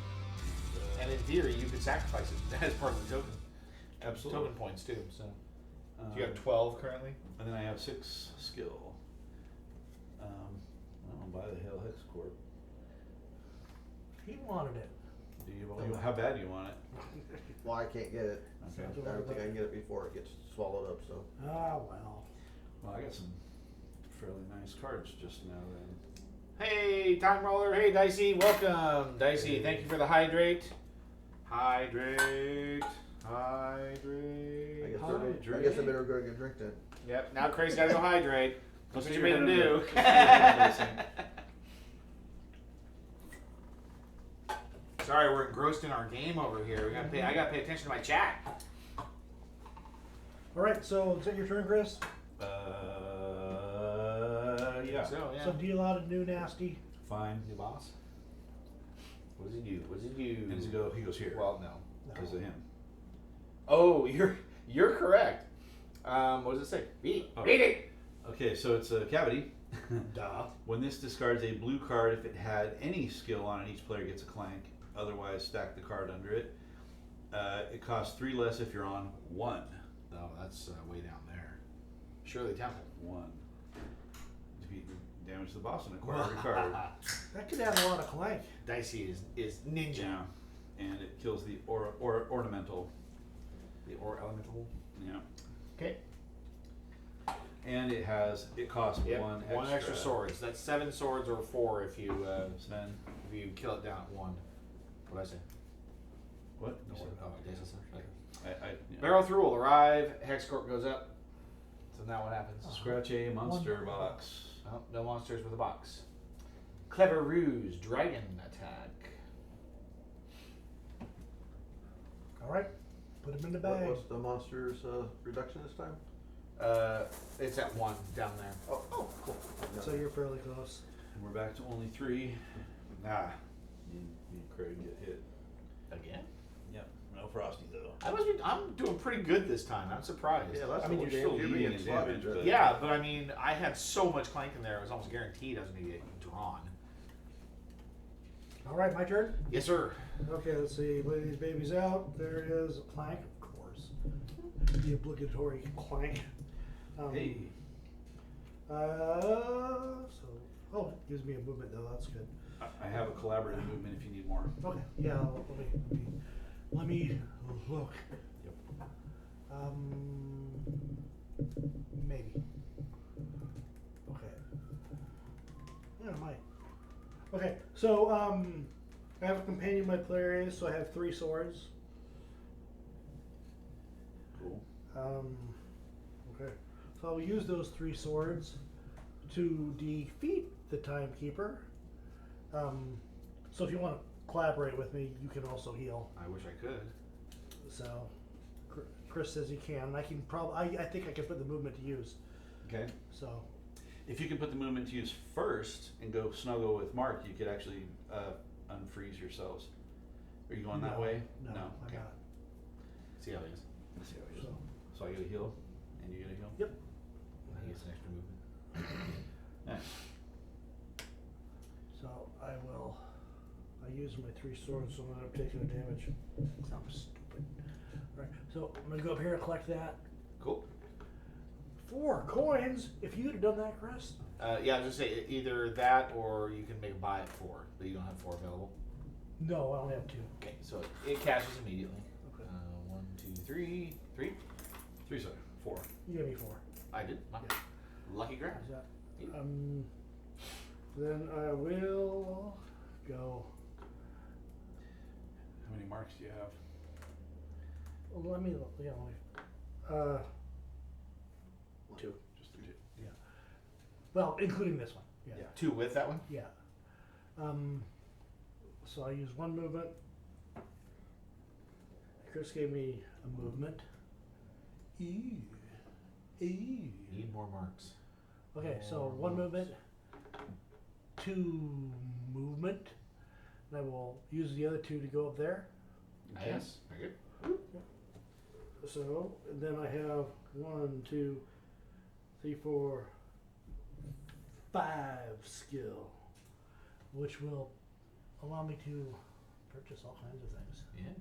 Speaker 3: And,
Speaker 1: And in theory, you could sacrifice it as part of the token.
Speaker 3: absolutely.
Speaker 1: Token points too. So
Speaker 3: Um,
Speaker 1: you have 12 currently.
Speaker 3: And then I have 6 skill. I'll buy the Hail Hex Corp.
Speaker 2: He wanted it.
Speaker 3: Do you? How bad do you want it?
Speaker 7: Well, I can't get it.
Speaker 3: Okay.
Speaker 2: Sounds
Speaker 7: I don't think I can get it before it gets swallowed up. So.
Speaker 2: Ah, well.
Speaker 3: Well, I got some fairly nice cards just now. Then.
Speaker 1: Hey, Time Roller. Hey, Dicey. Welcome. Dicey, thank you for the hydrate. Hydrate. Hydrate.
Speaker 7: I guess I better go get a drink then.
Speaker 1: Yep, now Craig's gotta go hydrate. That's what you
Speaker 3: Consider
Speaker 1: made him
Speaker 3: him
Speaker 1: do. Sorry, we're engrossed in our game over here. I gotta pay attention to my chat.
Speaker 2: All right, so is that your turn, Chris?
Speaker 3: Yeah.
Speaker 1: So, yeah.
Speaker 2: So deal out a new nasty.
Speaker 3: Fine.
Speaker 1: New boss. What does he do? What does he do?
Speaker 3: And he goes here.
Speaker 1: Well, no.
Speaker 3: because of him.
Speaker 1: Oh, you're correct. What does it say? Read it.
Speaker 3: Oh.
Speaker 1: Read it.
Speaker 3: Okay, so it's a cavity.
Speaker 1: Duh.
Speaker 3: When this discards a blue card, if it had any skill on it, each player gets a clank. Otherwise, stack the card under it. It costs 3 less if you're on 1.
Speaker 1: Oh, that's way down there. Shirley Temple.
Speaker 3: 1. Defeat damage to the boss and acquire every card.
Speaker 2: That could add a lot of clank.
Speaker 1: Dicey is ninja.
Speaker 3: Yeah. And it kills the ornamental.
Speaker 1: The or elemental.
Speaker 3: Yeah.
Speaker 1: Okay.
Speaker 3: And it costs
Speaker 1: Yep.
Speaker 3: one
Speaker 1: One extra swords. That's 7 swords or 4 if you
Speaker 3: Sven.
Speaker 1: if you kill it down at 1. What did I say?
Speaker 3: What?
Speaker 1: No,
Speaker 3: You said-
Speaker 1: oh, I guess okay.
Speaker 3: yeah.
Speaker 1: Barrel through will arrive. Hex Corp goes up. So now what happens?
Speaker 3: Scratch a monster
Speaker 2: One.
Speaker 3: box.
Speaker 1: Oh, no monsters with a box. Clever ruse. Dragon attack.
Speaker 2: All right, put him in the bag.
Speaker 7: What's the monster's reduction this time?
Speaker 1: It's at 1 down there.
Speaker 7: Oh, cool.
Speaker 2: So you're fairly close.
Speaker 3: And we're back to only 3. Nah. Me and Craig get hit.
Speaker 1: Again?
Speaker 3: Yep. No Frosty though.
Speaker 1: I'm doing pretty good this time. I'm surprised.
Speaker 7: Yeah, that's
Speaker 3: I mean,
Speaker 7: the
Speaker 3: you're still
Speaker 7: game.
Speaker 3: leading
Speaker 7: Getting
Speaker 3: in damage,
Speaker 7: slaughtered,
Speaker 3: but-
Speaker 1: Yeah, but I mean, I had so much clank in there, it was almost guaranteed I was going to get drawn.
Speaker 2: All right, my turn.
Speaker 1: Yes, sir.
Speaker 2: Okay, let's see. Lay these babies out. There is a clank, of course. The obligatory clank.
Speaker 3: Hey.
Speaker 2: Oh, it gives me a movement though. That's good.
Speaker 3: I have a collaborative movement if you need more.
Speaker 2: Okay, yeah. Let me look.
Speaker 3: Yep.
Speaker 2: Maybe. Okay. Yeah, I might. Okay, so I have a companion my player is, so I have 3 swords.
Speaker 3: Cool.
Speaker 2: Okay, so I'll use those 3 swords to defeat the Timekeeper. So if you want to collaborate with me, you can also heal.
Speaker 1: I wish I could.
Speaker 2: So Chris says he can. I can probably. I think I can put the movement to use.
Speaker 3: Okay.
Speaker 2: So
Speaker 3: If you can put the movement to use first and go snuggle with Mark, you could actually unfreeze yourselves. Are you going that
Speaker 2: No,
Speaker 3: way?
Speaker 2: No,
Speaker 3: No.
Speaker 2: I
Speaker 3: Okay.
Speaker 2: got
Speaker 1: See how it is.
Speaker 3: Let's see how it is.
Speaker 2: So
Speaker 3: So I get a heal, and you get a heal.
Speaker 2: yep.
Speaker 1: He gets an extra movement.
Speaker 3: Nice.
Speaker 2: So I will using my 3 swords, so I'm gonna take no damage. Sounds stupid. Alright, so I'm gonna go up here and collect that.
Speaker 1: Cool.
Speaker 2: 4 coins. If you'd have done that, Chris.
Speaker 1: Yeah, I was just say either that or you can make a buy at 4, but you don't have 4 available.
Speaker 2: No, I only have 2.
Speaker 1: Okay, so it cashes immediately.
Speaker 2: Okay.
Speaker 1: 1, 2, 3, 3.
Speaker 3: 3, sorry. 4.
Speaker 2: You gave me 4.
Speaker 1: I did. My
Speaker 2: Yeah.
Speaker 1: lucky grab.
Speaker 2: Is that?
Speaker 1: Yeah.
Speaker 2: Then I will go.
Speaker 3: How many marks do you have?
Speaker 2: Well, let me. Yeah, let me. 2.
Speaker 3: Just 3.
Speaker 2: Yeah. Well, including this one. Yeah.
Speaker 3: Yeah.
Speaker 1: 2 with that one.
Speaker 2: Yeah. So I use 1 movement. Chris gave me a movement. Ew. Ew.
Speaker 1: Need more marks.
Speaker 2: Okay, so
Speaker 1: More
Speaker 2: 1
Speaker 1: marks.
Speaker 2: movement, 2 movement, and I will use the other 2 to go up there.
Speaker 3: Okay.
Speaker 1: Yes. Very good.
Speaker 2: So and then I have 1, 2, 3, 4, 5 skill, which will allow me to purchase all kinds of things.
Speaker 1: Yeah.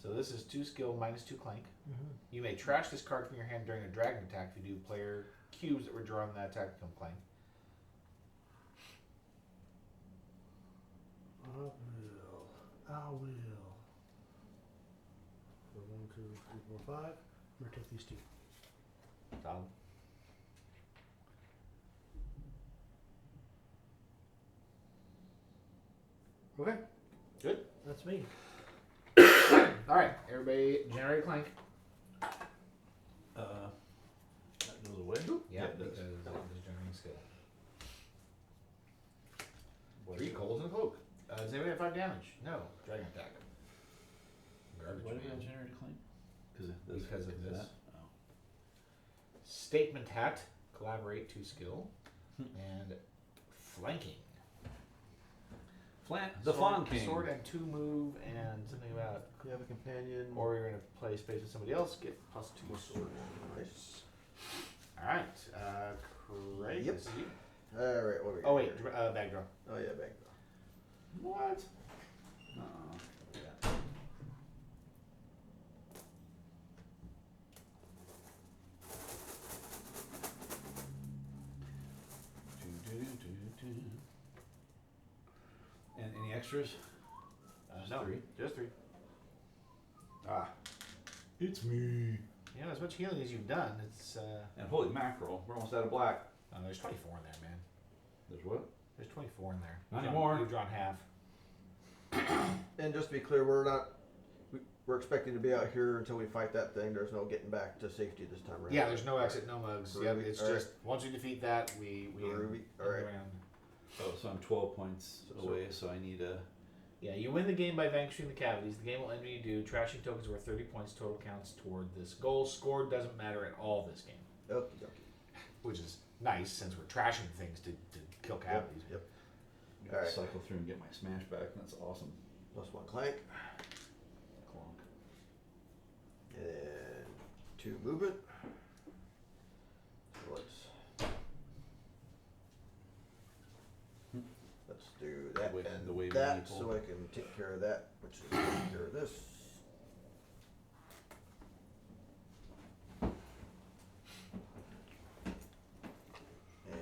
Speaker 1: So this is 2 skill minus 2 clank. You may trash this card from your hand during a dragon attack. If you do, player cubes that were drawn in that attack become clank.
Speaker 2: I will. So 1, 2, 3, 4, 5. I'm gonna take these 2.
Speaker 1: Solid.
Speaker 2: Okay,
Speaker 1: Good.
Speaker 2: that's me.
Speaker 1: All right, everybody, generate clank.
Speaker 3: That goes away?
Speaker 1: Yeah,
Speaker 3: it
Speaker 1: because
Speaker 3: does.
Speaker 1: it is generating skill. 3 coals and a cloak. Does anybody have 5 damage? No. Dragon attack. Garbage
Speaker 3: Why did
Speaker 1: man.
Speaker 3: I generate a claim?
Speaker 1: Because of this.
Speaker 3: that? Oh.
Speaker 1: Statement hat. Collaborate 2 skill. And flanking.
Speaker 3: The Fawn King.
Speaker 1: Sword and 2 move and something about.
Speaker 7: You have a companion.
Speaker 1: Or you're going to play space with somebody else. Get +2 sword.
Speaker 7: Nice.
Speaker 1: All right. Craig.
Speaker 7: Yep.
Speaker 1: This is you.
Speaker 7: Alright, what do we got?
Speaker 1: Oh wait,
Speaker 7: here?
Speaker 1: bag draw.
Speaker 7: Oh yeah, bag draw.
Speaker 1: What?
Speaker 3: Uh-uh. And any extras? Just
Speaker 1: No,
Speaker 3: 3.
Speaker 1: just 3.
Speaker 3: Ah. It's me.
Speaker 1: You know, as much healing as you've done, it's
Speaker 3: And holy mackerel, we're almost out of black.
Speaker 1: there's 24 in there, man.
Speaker 3: There's what?
Speaker 1: There's 24 in there.
Speaker 3: Not
Speaker 1: You've
Speaker 3: anymore.
Speaker 1: You've drawn half.
Speaker 7: And just to be clear, we're expecting to be out here until we fight that thing. There's no getting back to safety this time around.
Speaker 1: Yeah, there's no exit, no mugs. Yep,
Speaker 7: Ruby,
Speaker 1: it's
Speaker 7: all right.
Speaker 1: just once we defeat that, we
Speaker 7: Ruby,
Speaker 1: end
Speaker 7: all right.
Speaker 1: the round.
Speaker 3: Oh, so I'm 12 points away, so I need a...
Speaker 1: Yeah, you win the game by vanquishing the cavities. The game will end when you do. Trashing tokens worth 30 points total counts toward this goal. Scored doesn't matter at all this game,
Speaker 7: Okie dokie.
Speaker 1: which is nice since we're trashing things to kill cavities.
Speaker 7: Yep.
Speaker 3: I gotta cycle through and get my smash back. That's awesome.
Speaker 7: +1 clank.
Speaker 3: Clonk.
Speaker 7: And 2 movement. Let's do that
Speaker 3: The way-
Speaker 7: and
Speaker 3: the way
Speaker 7: that
Speaker 3: people-
Speaker 7: so I can take care of that, which is take care of this. And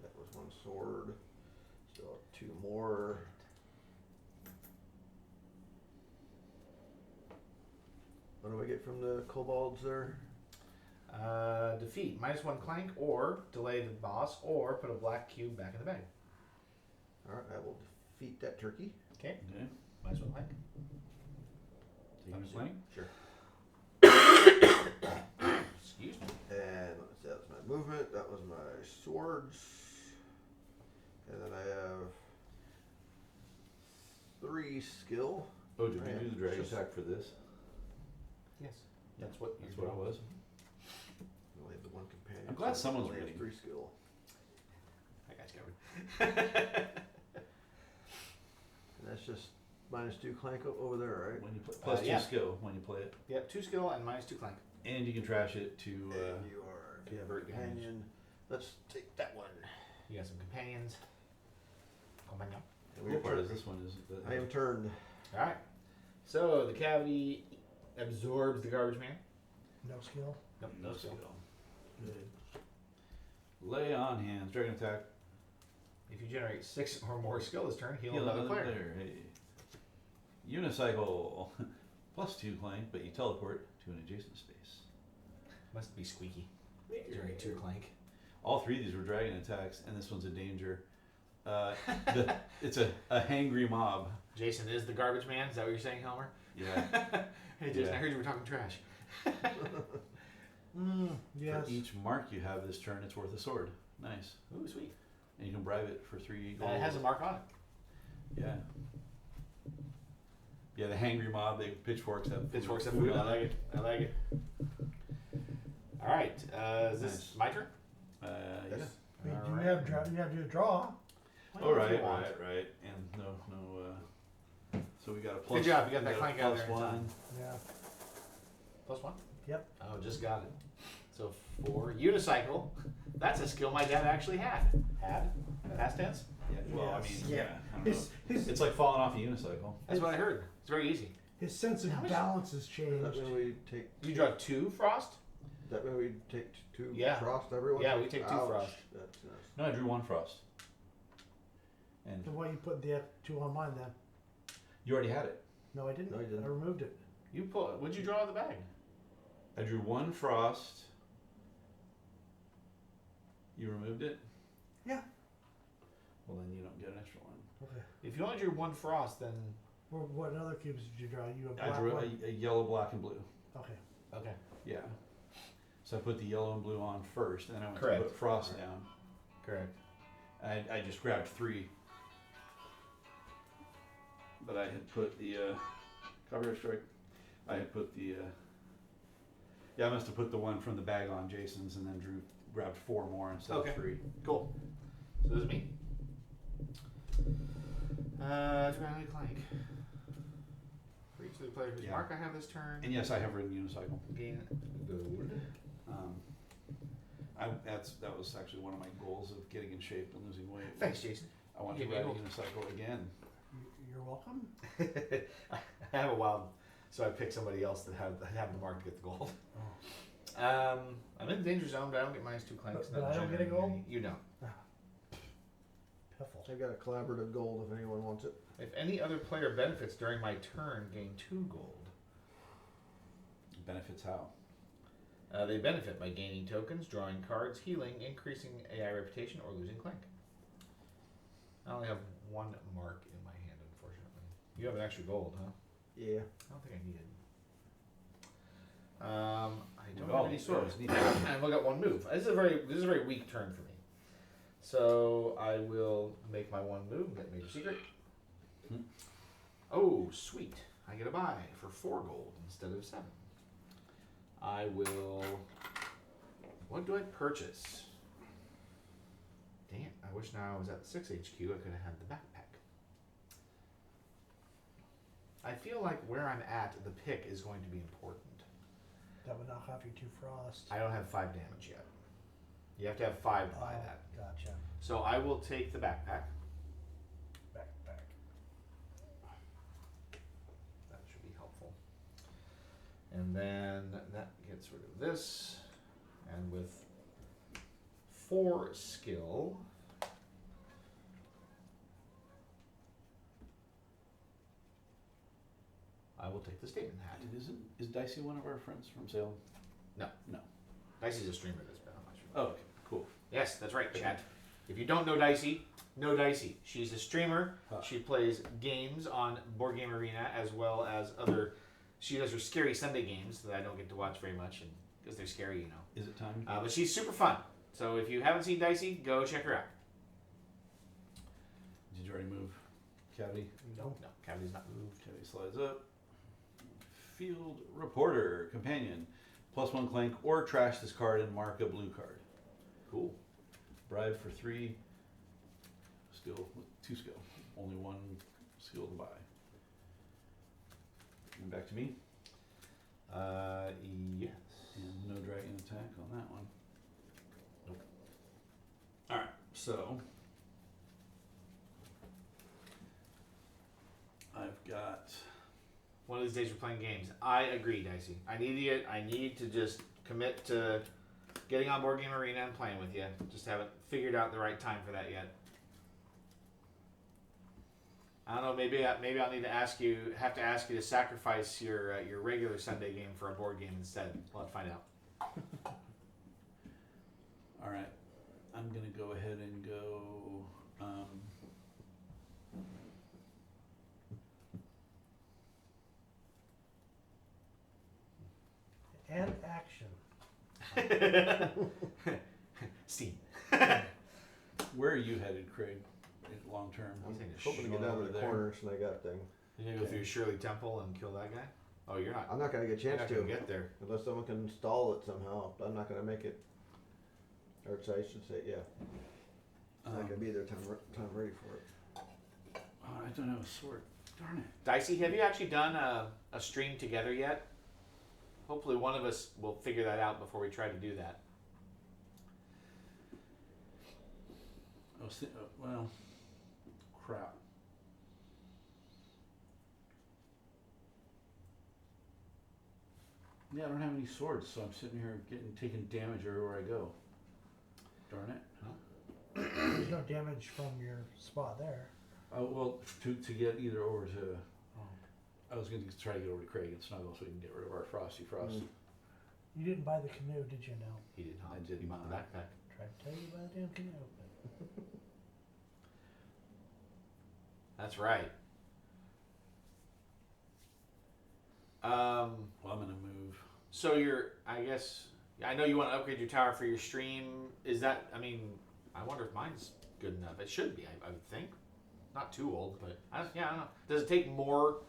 Speaker 7: that was 1 sword. Still have 2 more. What do I get from the kobolds there?
Speaker 1: Defeat -1 clank, or delay the boss, or put a black cube back in the bag.
Speaker 7: Alright, I will defeat that turkey.
Speaker 1: Okay,
Speaker 3: Okay.
Speaker 1: -1 clank.
Speaker 3: Taking a flank?
Speaker 1: Sure. Excuse me.
Speaker 7: And let's see, that was my movement, that was my swords. And then I have 3 skill.
Speaker 3: Oh, did we
Speaker 7: Yeah,
Speaker 3: do the dragon
Speaker 7: just-
Speaker 3: attack for this?
Speaker 1: Yes, that's what
Speaker 3: That's
Speaker 1: you're
Speaker 3: what it
Speaker 1: doing.
Speaker 3: was.
Speaker 7: I only have the 1 companion.
Speaker 3: I'm glad
Speaker 7: so I
Speaker 3: someone's
Speaker 7: only have
Speaker 3: reading.
Speaker 7: 3 skill.
Speaker 1: I got you covered.
Speaker 7: And that's just -2 clank over there, right?
Speaker 3: When you play, plus 2
Speaker 1: yeah.
Speaker 3: skill when you play it.
Speaker 1: Yep, 2 skill and -2 clank.
Speaker 3: And you can trash it to...
Speaker 7: And you are
Speaker 1: yeah, Bert
Speaker 7: companion. Let's take that one.
Speaker 1: You got some companions. Compagnon.
Speaker 3: What part is this one? Is it
Speaker 7: I am turned.
Speaker 1: All right. So the cavity absorbs the garbage man.
Speaker 2: No skill.
Speaker 1: Nope,
Speaker 3: no
Speaker 1: no skill.
Speaker 3: skill.
Speaker 2: Good.
Speaker 3: Lay on hands. Dragon attack.
Speaker 1: If you generate 6 or more skill this turn, heal
Speaker 3: Heal
Speaker 1: another player.
Speaker 3: Hey. Unicycle. +2 clank, but you teleport to an adjacent space.
Speaker 1: Must be squeaky. Generate 2 clank.
Speaker 3: All 3 of these were dragon attacks, and this one's a danger. It's a hangry mob.
Speaker 1: Jason is the garbage man. Is that what you're saying, Helmer?
Speaker 3: Yeah.
Speaker 1: Hey, Jason,
Speaker 3: Yeah.
Speaker 1: I heard you were talking trash.
Speaker 2: Yes.
Speaker 3: For each mark you have this turn, it's worth a sword. Nice.
Speaker 1: Ooh, sweet.
Speaker 3: And you can bribe it for 3 gold.
Speaker 1: And it has a mark on it.
Speaker 3: Yeah. Yeah, the hangry mob, they pitchforks have
Speaker 1: Pitchforks have food. I like it. I like it. All right. Is this
Speaker 3: Nice.
Speaker 1: my turn?
Speaker 3: Yeah.
Speaker 7: Yes.
Speaker 2: Wait,
Speaker 1: All
Speaker 2: do
Speaker 1: right.
Speaker 2: you have to do a draw?
Speaker 3: Oh,
Speaker 1: Well, if you
Speaker 3: right,
Speaker 1: want.
Speaker 3: right. And no. So we got a plus.
Speaker 1: Good job, you got that
Speaker 3: we
Speaker 1: clank
Speaker 3: a
Speaker 1: out
Speaker 3: plus
Speaker 1: there in time.
Speaker 3: 1.
Speaker 2: Yeah.
Speaker 1: +1?
Speaker 2: Yep.
Speaker 1: Oh, just got it. So 4. Unicycle. That's a skill my dad actually had. Had? Past tense?
Speaker 3: Yeah. Well, I
Speaker 2: Yes.
Speaker 3: mean, yeah. I don't know.
Speaker 2: His
Speaker 3: It's like falling off a unicycle.
Speaker 1: That's what I heard. It's very easy.
Speaker 2: his sense of
Speaker 1: How much-
Speaker 2: balance has
Speaker 7: That
Speaker 2: changed.
Speaker 7: when we take.
Speaker 1: You draw 2 frost?
Speaker 7: That when we take 2
Speaker 1: Yeah.
Speaker 7: frost. Everyone.
Speaker 1: Yeah, we take 2
Speaker 7: Ouch.
Speaker 1: frost.
Speaker 7: That's nice.
Speaker 3: No, I drew 1 frost. And
Speaker 2: So why you put the F2 on mine then?
Speaker 3: you already had it.
Speaker 2: No, I didn't.
Speaker 7: No, you didn't.
Speaker 2: I removed it.
Speaker 1: You pull. What'd you draw out of the bag?
Speaker 3: I drew 1 frost. You removed it?
Speaker 2: Yeah.
Speaker 3: Well, then you don't get an extra one.
Speaker 2: Okay.
Speaker 1: If you only drew 1 frost, then
Speaker 2: What other cubes did you draw? You a black
Speaker 3: I drew
Speaker 2: one?
Speaker 3: a yellow, black, and blue.
Speaker 2: Okay.
Speaker 1: okay.
Speaker 3: Yeah. So I put the yellow and blue on first, and then I went
Speaker 1: Correct.
Speaker 3: to put frost down.
Speaker 1: Correct.
Speaker 3: I just grabbed 3. But I had put the copyright strike. I had put the yeah, I must have put the one from the bag on Jason's, and then grabbed 4 more instead
Speaker 1: Okay.
Speaker 3: of 3.
Speaker 1: Cool. So this is me. Dragon Clank. For each of the players whose
Speaker 3: Yeah.
Speaker 1: mark I have this turn,
Speaker 3: And yes, I have ridden unicycle.
Speaker 1: gain gold.
Speaker 3: That was actually one of my goals of getting in shape and losing weight.
Speaker 1: Thanks, Jason.
Speaker 3: I want to
Speaker 1: You
Speaker 3: ride a
Speaker 1: giggled.
Speaker 3: unicycle again.
Speaker 2: You're welcome.
Speaker 1: I have a wild, so I picked somebody else that had the mark to get the gold. I'm in the danger zone, but I don't get minus 2 clanks.
Speaker 2: But
Speaker 1: not
Speaker 2: I don't get a
Speaker 1: generating
Speaker 2: gold?
Speaker 1: any. You don't.
Speaker 2: Piffle.
Speaker 7: I've got a collaborative gold if anyone wants it.
Speaker 1: If any other player benefits during my turn, gain 2 gold.
Speaker 3: Benefits how?
Speaker 1: They benefit by gaining tokens, drawing cards, healing, increasing AI reputation, or losing clank. I only have 1 mark in my hand, unfortunately. You have an extra gold, huh?
Speaker 7: Yeah.
Speaker 1: I don't think I need it. I don't
Speaker 3: Oh,
Speaker 1: have any swords.
Speaker 3: yeah.
Speaker 1: And I've only got 1 move. This is a very weak turn for me. So I will make my 1 move, get Major Secret.
Speaker 3: Hmm.
Speaker 1: Oh, sweet. I get a buy for 4 gold instead of 7. I will. What do I purchase? Dang it. I wish now I was at 6 HQ. I could have had the backpack. I feel like where I'm at, the pick is going to be important.
Speaker 2: That would knock off your 2 frost.
Speaker 1: I don't have 5 damage yet. You have to have 5 to buy
Speaker 2: Oh,
Speaker 1: that.
Speaker 2: Gotcha.
Speaker 1: So I will take the backpack.
Speaker 2: Backpack.
Speaker 1: That should be helpful. And then that gets rid of this. And with 4 skill, I will take the statement hat.
Speaker 3: Is Dicey one of our friends from Salem?
Speaker 1: No.
Speaker 3: No.
Speaker 1: Dicey's a streamer that's been on my stream.
Speaker 3: Oh, okay, cool.
Speaker 1: Yes, that's right, chat. If you don't know Dicey, know Dicey. She's a streamer.
Speaker 3: Huh.
Speaker 1: She plays games on Board Game Arena as well as other. She does her Scary Sunday games that I don't get to watch very much, and because they're scary, you know.
Speaker 3: Is it time?
Speaker 1: But she's super fun. So if you haven't seen Dicey, go check her out.
Speaker 3: Did you already move Cavity?
Speaker 1: No, Cavity's not moved.
Speaker 3: Cavity slides up. Field Reporter, Companion. +1 clank or trash this card and mark a blue card.
Speaker 1: Cool.
Speaker 3: Bribe for 3 skill, 2 skill. Only 1 skill to buy. And back to me.
Speaker 1: Yes.
Speaker 3: And no dragon attack on that one.
Speaker 1: Nope.
Speaker 3: Alright, So I've got.
Speaker 1: One of these days we're playing games. I agree, Dicey. I need to just commit to getting on Board Game Arena and playing with you. Just haven't figured out the right time for that yet. I don't know. Maybe I'll need to ask you to sacrifice your regular Sunday game for a board game instead. We'll have to find out.
Speaker 3: All right, I'm gonna go ahead and go.
Speaker 2: And action.
Speaker 1: Steam.
Speaker 3: Where are you headed, Craig? Long term.
Speaker 7: I'm
Speaker 1: You think
Speaker 7: hoping to get
Speaker 3: Going
Speaker 7: down to
Speaker 3: over
Speaker 7: the
Speaker 3: there.
Speaker 7: corner so they got thing.
Speaker 1: You gonna go through Shirley Temple and kill that guy? Oh, you're not.
Speaker 7: I'm not gonna get a
Speaker 1: You're
Speaker 7: chance
Speaker 1: not gonna
Speaker 7: to
Speaker 1: get there.
Speaker 7: unless someone can stall it somehow. I'm not gonna make it. Or I should say, yeah. I'm not gonna be there time ready for it.
Speaker 3: I don't have a sword. Darn it.
Speaker 1: Dicey, have you actually done a stream together yet? Hopefully one of us will figure that out before we try to do that.
Speaker 3: Well, crap. Yeah, I don't have any swords, so I'm sitting here taking damage everywhere I go. Darn it.
Speaker 2: There's no damage from your spot there.
Speaker 3: Oh, well, to get either over to. I was going to try to get over to Craig and Snuggle so we can get rid of our Frosty Frost.
Speaker 2: You didn't buy the canoe, did you? No.
Speaker 1: He did not.
Speaker 3: I did
Speaker 1: He bought the
Speaker 3: not.
Speaker 1: backpack.
Speaker 2: Tried to tell you about the damn canoe.
Speaker 1: That's right.
Speaker 3: Well, I'm going to move.
Speaker 1: So I know you want to upgrade your tower for your stream. Is that, I wonder if mine's good enough. It should be, I would think. Not too old, but I don't know. Does it take more,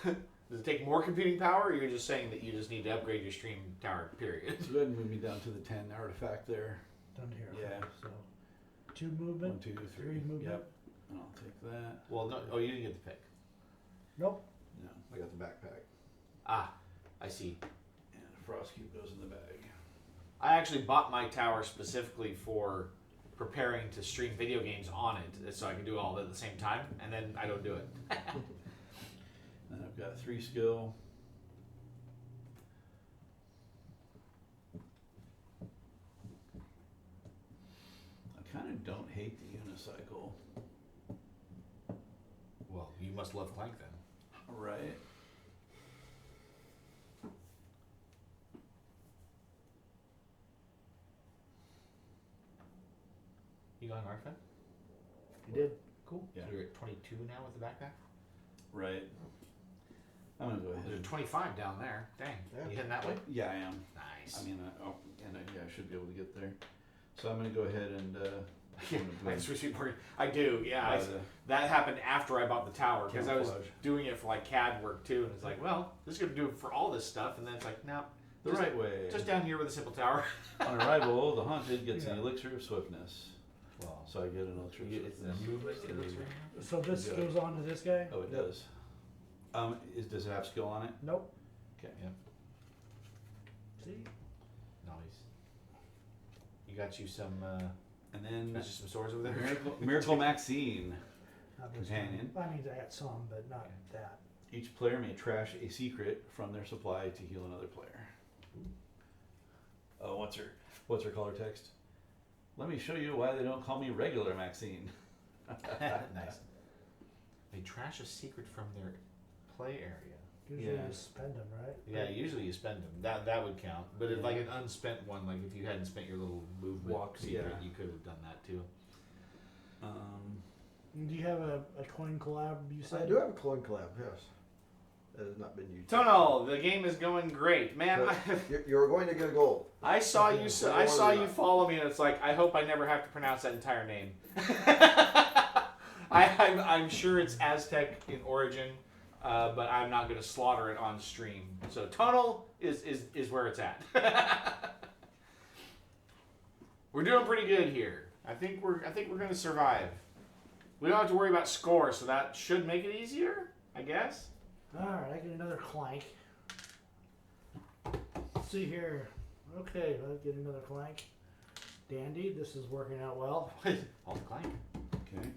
Speaker 1: does it take more computing power, or you're just saying that you just need to upgrade your stream tower, period?
Speaker 3: So go ahead and move me down to the 10 artifact there.
Speaker 2: Done here.
Speaker 3: Yeah.
Speaker 2: So 2 movement.
Speaker 3: 1, 2, 3.
Speaker 2: 3 movement.
Speaker 3: Yep. And I'll take that.
Speaker 1: Well, no, oh, you didn't get the pick.
Speaker 2: Nope.
Speaker 3: No.
Speaker 7: I got the backpack.
Speaker 1: Ah, I see.
Speaker 3: And a frost cube goes in the bag.
Speaker 1: I actually bought my tower specifically for preparing to stream video games on it, so I can do it all at the same time, and then I don't do it.
Speaker 3: And I've got 3 skill. I kind of don't hate the unicycle.
Speaker 1: Well, you must love Clank then.
Speaker 3: Right.
Speaker 1: You got an artifact?
Speaker 2: You did. Cool.
Speaker 3: Yeah.
Speaker 1: So you're at 22 now with the backpack?
Speaker 3: Right. I'm gonna go ahead.
Speaker 1: There's 25 down there. Dang.
Speaker 7: Yeah.
Speaker 1: You heading that way?
Speaker 3: Yeah, I am.
Speaker 1: Nice.
Speaker 3: I mean, I should be able to get there. So I'm gonna go ahead and.
Speaker 1: I do, yeah. That happened after I bought the tower because I was
Speaker 3: Camouflage.
Speaker 1: doing it for like CAD work too, and it's like, well, this is gonna do it for all this stuff, and then it's like, no,
Speaker 3: the
Speaker 1: just,
Speaker 3: right way.
Speaker 1: just down here with a simple tower.
Speaker 3: On arrival, the haunted gets an
Speaker 2: Yeah.
Speaker 3: elixir of swiftness.
Speaker 1: Well,
Speaker 3: So I get an elixir of
Speaker 1: it's
Speaker 3: swiftness.
Speaker 1: a movement.
Speaker 2: So this
Speaker 3: Yeah.
Speaker 2: goes on to this guy?
Speaker 3: Oh, it does. Does it have skill on it?
Speaker 2: Nope.
Speaker 3: Okay.
Speaker 1: Yeah.
Speaker 2: See?
Speaker 1: Nice. You got you some.
Speaker 3: And then
Speaker 1: Got you some swords over there.
Speaker 3: Miracle Maxine.
Speaker 2: Not this
Speaker 3: Companion.
Speaker 2: one. I mean, I got some, but not that.
Speaker 3: Each player may trash a secret from their supply to heal another player. Oh, what's her color text? Let me show you why they don't call me regular Maxine.
Speaker 1: Nice. They trash a secret from their play area.
Speaker 2: Usually
Speaker 3: Yeah.
Speaker 2: you spend them, right?
Speaker 1: Yeah, usually you spend them. That would count. But if, like an unspent one, like if you hadn't spent your little movement
Speaker 3: Walk,
Speaker 1: secret,
Speaker 3: yeah.
Speaker 1: you could have done that too.
Speaker 2: Do you have a coin collab, you said?
Speaker 7: I do have a coin collab, yes. That has not been used.
Speaker 1: Tonal, the game is going great, man.
Speaker 7: You're going to get a gold.
Speaker 1: I saw you. I saw you follow me, and it's like I hope I never have to pronounce that entire name. I'm sure it's Aztec in origin, but I'm not going to slaughter it on stream. So Tonal is where it's at. We're doing pretty good here. I think we're going to survive. We don't have to worry about score, so that should make it easier, I guess.
Speaker 2: Alright, I get another Clank. Let's see here. Okay, let's get another Clank. Dandy. This is working out well.
Speaker 1: All the Clank.
Speaker 3: Okay.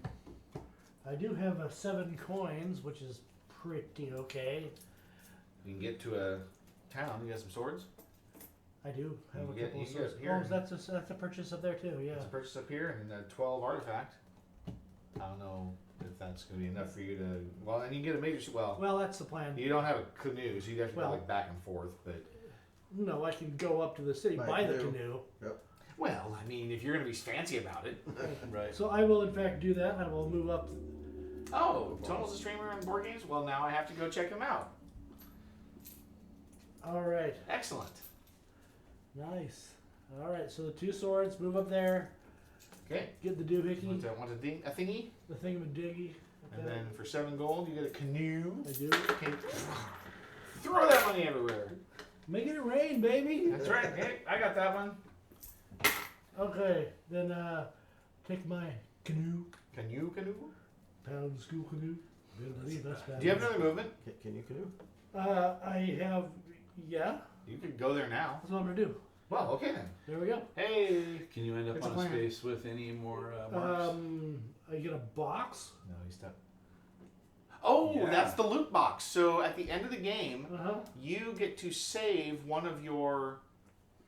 Speaker 2: I do have 7 coins, which is pretty okay.
Speaker 1: You can get to a town. You got some swords.
Speaker 2: I do have
Speaker 1: You
Speaker 2: a
Speaker 1: get-
Speaker 2: couple of
Speaker 1: you get
Speaker 2: swords.
Speaker 1: here.
Speaker 2: Oh, that's a purchase up there too. Yeah.
Speaker 1: It's a purchase up here and then a 12 artifact. I don't know if that's going to be enough for you to. Well, and you can get a major. Well,
Speaker 2: Well, that's the plan.
Speaker 1: you don't have a canoe, so you'd have to
Speaker 2: Well-
Speaker 1: go like back and forth. But
Speaker 2: No, I can go up to the city,
Speaker 7: Buy
Speaker 2: buy
Speaker 7: a
Speaker 2: the
Speaker 7: canoe.
Speaker 2: canoe.
Speaker 1: well, I mean, if you're going to be fancy about it.
Speaker 3: Right.
Speaker 2: So I will in fact do that. I will move up.
Speaker 1: Oh, Tonal's a streamer in board games. Well, now I have to go check him out.
Speaker 2: All right.
Speaker 1: Excellent.
Speaker 2: Nice. All right. So the 2 swords move up there.
Speaker 1: Okay.
Speaker 2: Get the
Speaker 1: Want
Speaker 2: doohickey,
Speaker 1: a thingy,
Speaker 2: the thingamadingy.
Speaker 1: and then for 7 gold, you get a canoe.
Speaker 2: I do.
Speaker 1: Okay. Throw that money everywhere.
Speaker 2: Make it rain, baby.
Speaker 1: That's right. Hey, I got that one.
Speaker 2: Okay. Then take my canoe.
Speaker 1: Canoe.
Speaker 2: Pound school canoe. Better believe that's bad.
Speaker 1: Do you have another movement?
Speaker 7: Can you canoe?
Speaker 2: I have. Yeah.
Speaker 1: You could go there now.
Speaker 2: That's what I'm gonna do.
Speaker 1: Well, okay then.
Speaker 2: There we go.
Speaker 1: Hey.
Speaker 3: Can you end up
Speaker 1: It's a
Speaker 3: on a
Speaker 1: plan.
Speaker 3: space with any more marks?
Speaker 2: I get a box.
Speaker 1: No, he's stuck. Oh,
Speaker 3: Yeah.
Speaker 1: that's the loot box. So at the end of the game,
Speaker 2: Uh-huh.
Speaker 1: you get to save one of your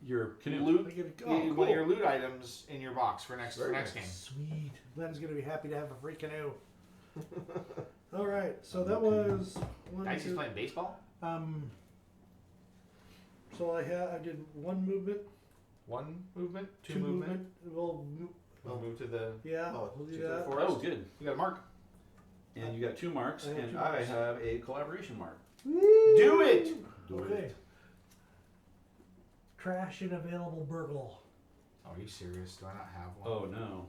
Speaker 3: Your canoe.
Speaker 1: loot,
Speaker 2: I get a,
Speaker 1: one
Speaker 2: cool.
Speaker 1: of your loot items in your box for next
Speaker 7: Very
Speaker 1: next
Speaker 7: nice.
Speaker 1: game.
Speaker 2: Sweet. Glenn's gonna be happy to have a free canoe. All right. So that was one.
Speaker 1: Nice, he's
Speaker 2: two-
Speaker 1: playing baseball.
Speaker 2: So I did 1 movement,
Speaker 1: One movement, 2
Speaker 2: 2
Speaker 1: movement.
Speaker 2: Well,
Speaker 1: We'll move to the.
Speaker 2: yeah.
Speaker 7: Oh,
Speaker 2: we'll do
Speaker 1: 2 to the
Speaker 2: that.
Speaker 1: forest.
Speaker 3: Oh, good.
Speaker 1: You got a mark.
Speaker 3: And you got 2 marks,
Speaker 2: I have
Speaker 3: and
Speaker 2: 2
Speaker 3: I
Speaker 2: marks.
Speaker 3: have a collaboration mark.
Speaker 1: Do it.
Speaker 3: Do
Speaker 2: Okay.
Speaker 3: it.
Speaker 2: Trash and available burgle.
Speaker 1: Oh, are you serious? Do I not have one?
Speaker 3: Oh no.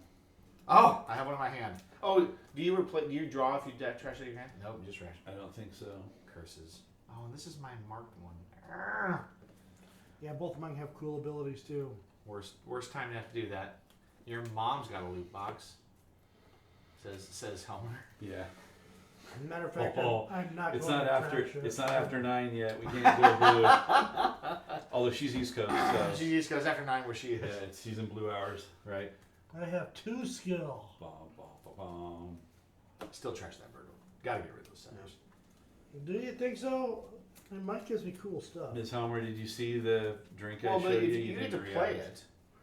Speaker 1: Oh, I have one in my hand. Oh, do you draw if you trash out of your hand? Nope, just trash.
Speaker 3: I don't think so.
Speaker 1: Curses. Oh, and this is my marked one. Arrgh.
Speaker 2: Yeah, both of mine have cool abilities too.
Speaker 1: Worst time to have to do that. Your mom's got a loot box. Says Helmer.
Speaker 3: Yeah.
Speaker 2: Matter of fact,
Speaker 3: Oh,
Speaker 2: I'm not.
Speaker 3: It's
Speaker 2: going
Speaker 3: not
Speaker 2: to
Speaker 3: after.
Speaker 2: trash it.
Speaker 3: It's not after 9 yet. We can't go blue. Although she's East Coast, so
Speaker 1: She just goes after 9 where she is.
Speaker 3: yeah, she's in blue hours.
Speaker 1: Right.
Speaker 2: I have 2 skill.
Speaker 3: Bum, bum, bum, bum.
Speaker 1: Still trash that burger. Gotta get rid of those centers.
Speaker 2: Do you think so? It might gives me cool stuff.
Speaker 3: Ms. Helmer, did you see the drink I
Speaker 1: Well, but
Speaker 3: showed
Speaker 1: if
Speaker 3: you?
Speaker 1: you need to
Speaker 3: didn't
Speaker 1: play
Speaker 3: react.
Speaker 1: it,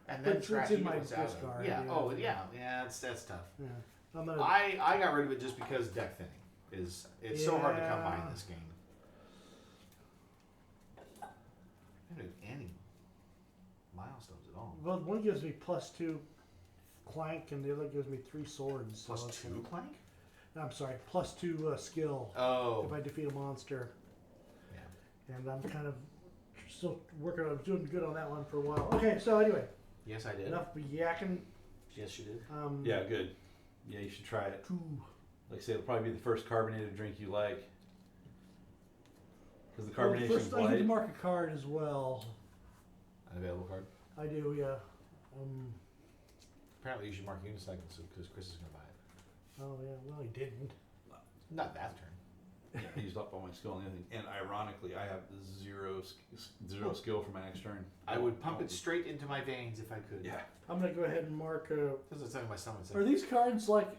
Speaker 1: and then
Speaker 2: But it's
Speaker 1: trash
Speaker 2: in
Speaker 1: it
Speaker 2: my
Speaker 1: what's out of it.
Speaker 2: discard,
Speaker 1: Yeah.
Speaker 2: yeah.
Speaker 1: Oh, yeah. Yeah. That's tough.
Speaker 2: Yeah. I'm gonna.
Speaker 1: I got rid of it just because deck thinning is it's so hard to come by in
Speaker 2: Yeah.
Speaker 1: this game. I don't have any milestones at all.
Speaker 2: Well, one gives me +2 clank, and the other gives me 3 swords.
Speaker 1: Plus
Speaker 2: so it's
Speaker 1: 2 Clank?
Speaker 2: I'm sorry, +2 skill
Speaker 1: Oh.
Speaker 2: if I defeat a monster.
Speaker 1: Yeah.
Speaker 2: And I'm kind of still working on doing good on that one for a while. Okay, so anyway,
Speaker 1: Yes, I did.
Speaker 2: enough yakking.
Speaker 1: Yes, you did.
Speaker 3: Yeah, good. Yeah, you should try it.
Speaker 2: 2.
Speaker 3: Like I say, it'll probably be the first carbonated drink you like. Because the
Speaker 2: Well,
Speaker 3: carbonation
Speaker 2: first, I need to
Speaker 3: light.
Speaker 2: mark a card as well.
Speaker 1: Unavailable card.
Speaker 2: I do, yeah.
Speaker 1: Apparently, you should mark unicycles because Chris is going to buy it.
Speaker 2: Oh yeah. Well, he didn't.
Speaker 1: Not that turn.
Speaker 3: Yeah, I used up all my skill on the other thing. And ironically, I have zero skill for my next turn.
Speaker 1: I would pump it straight into my veins if I could.
Speaker 3: Yeah.
Speaker 2: I'm gonna go ahead and mark.
Speaker 1: This is something my stomach said.
Speaker 2: Are these cards like?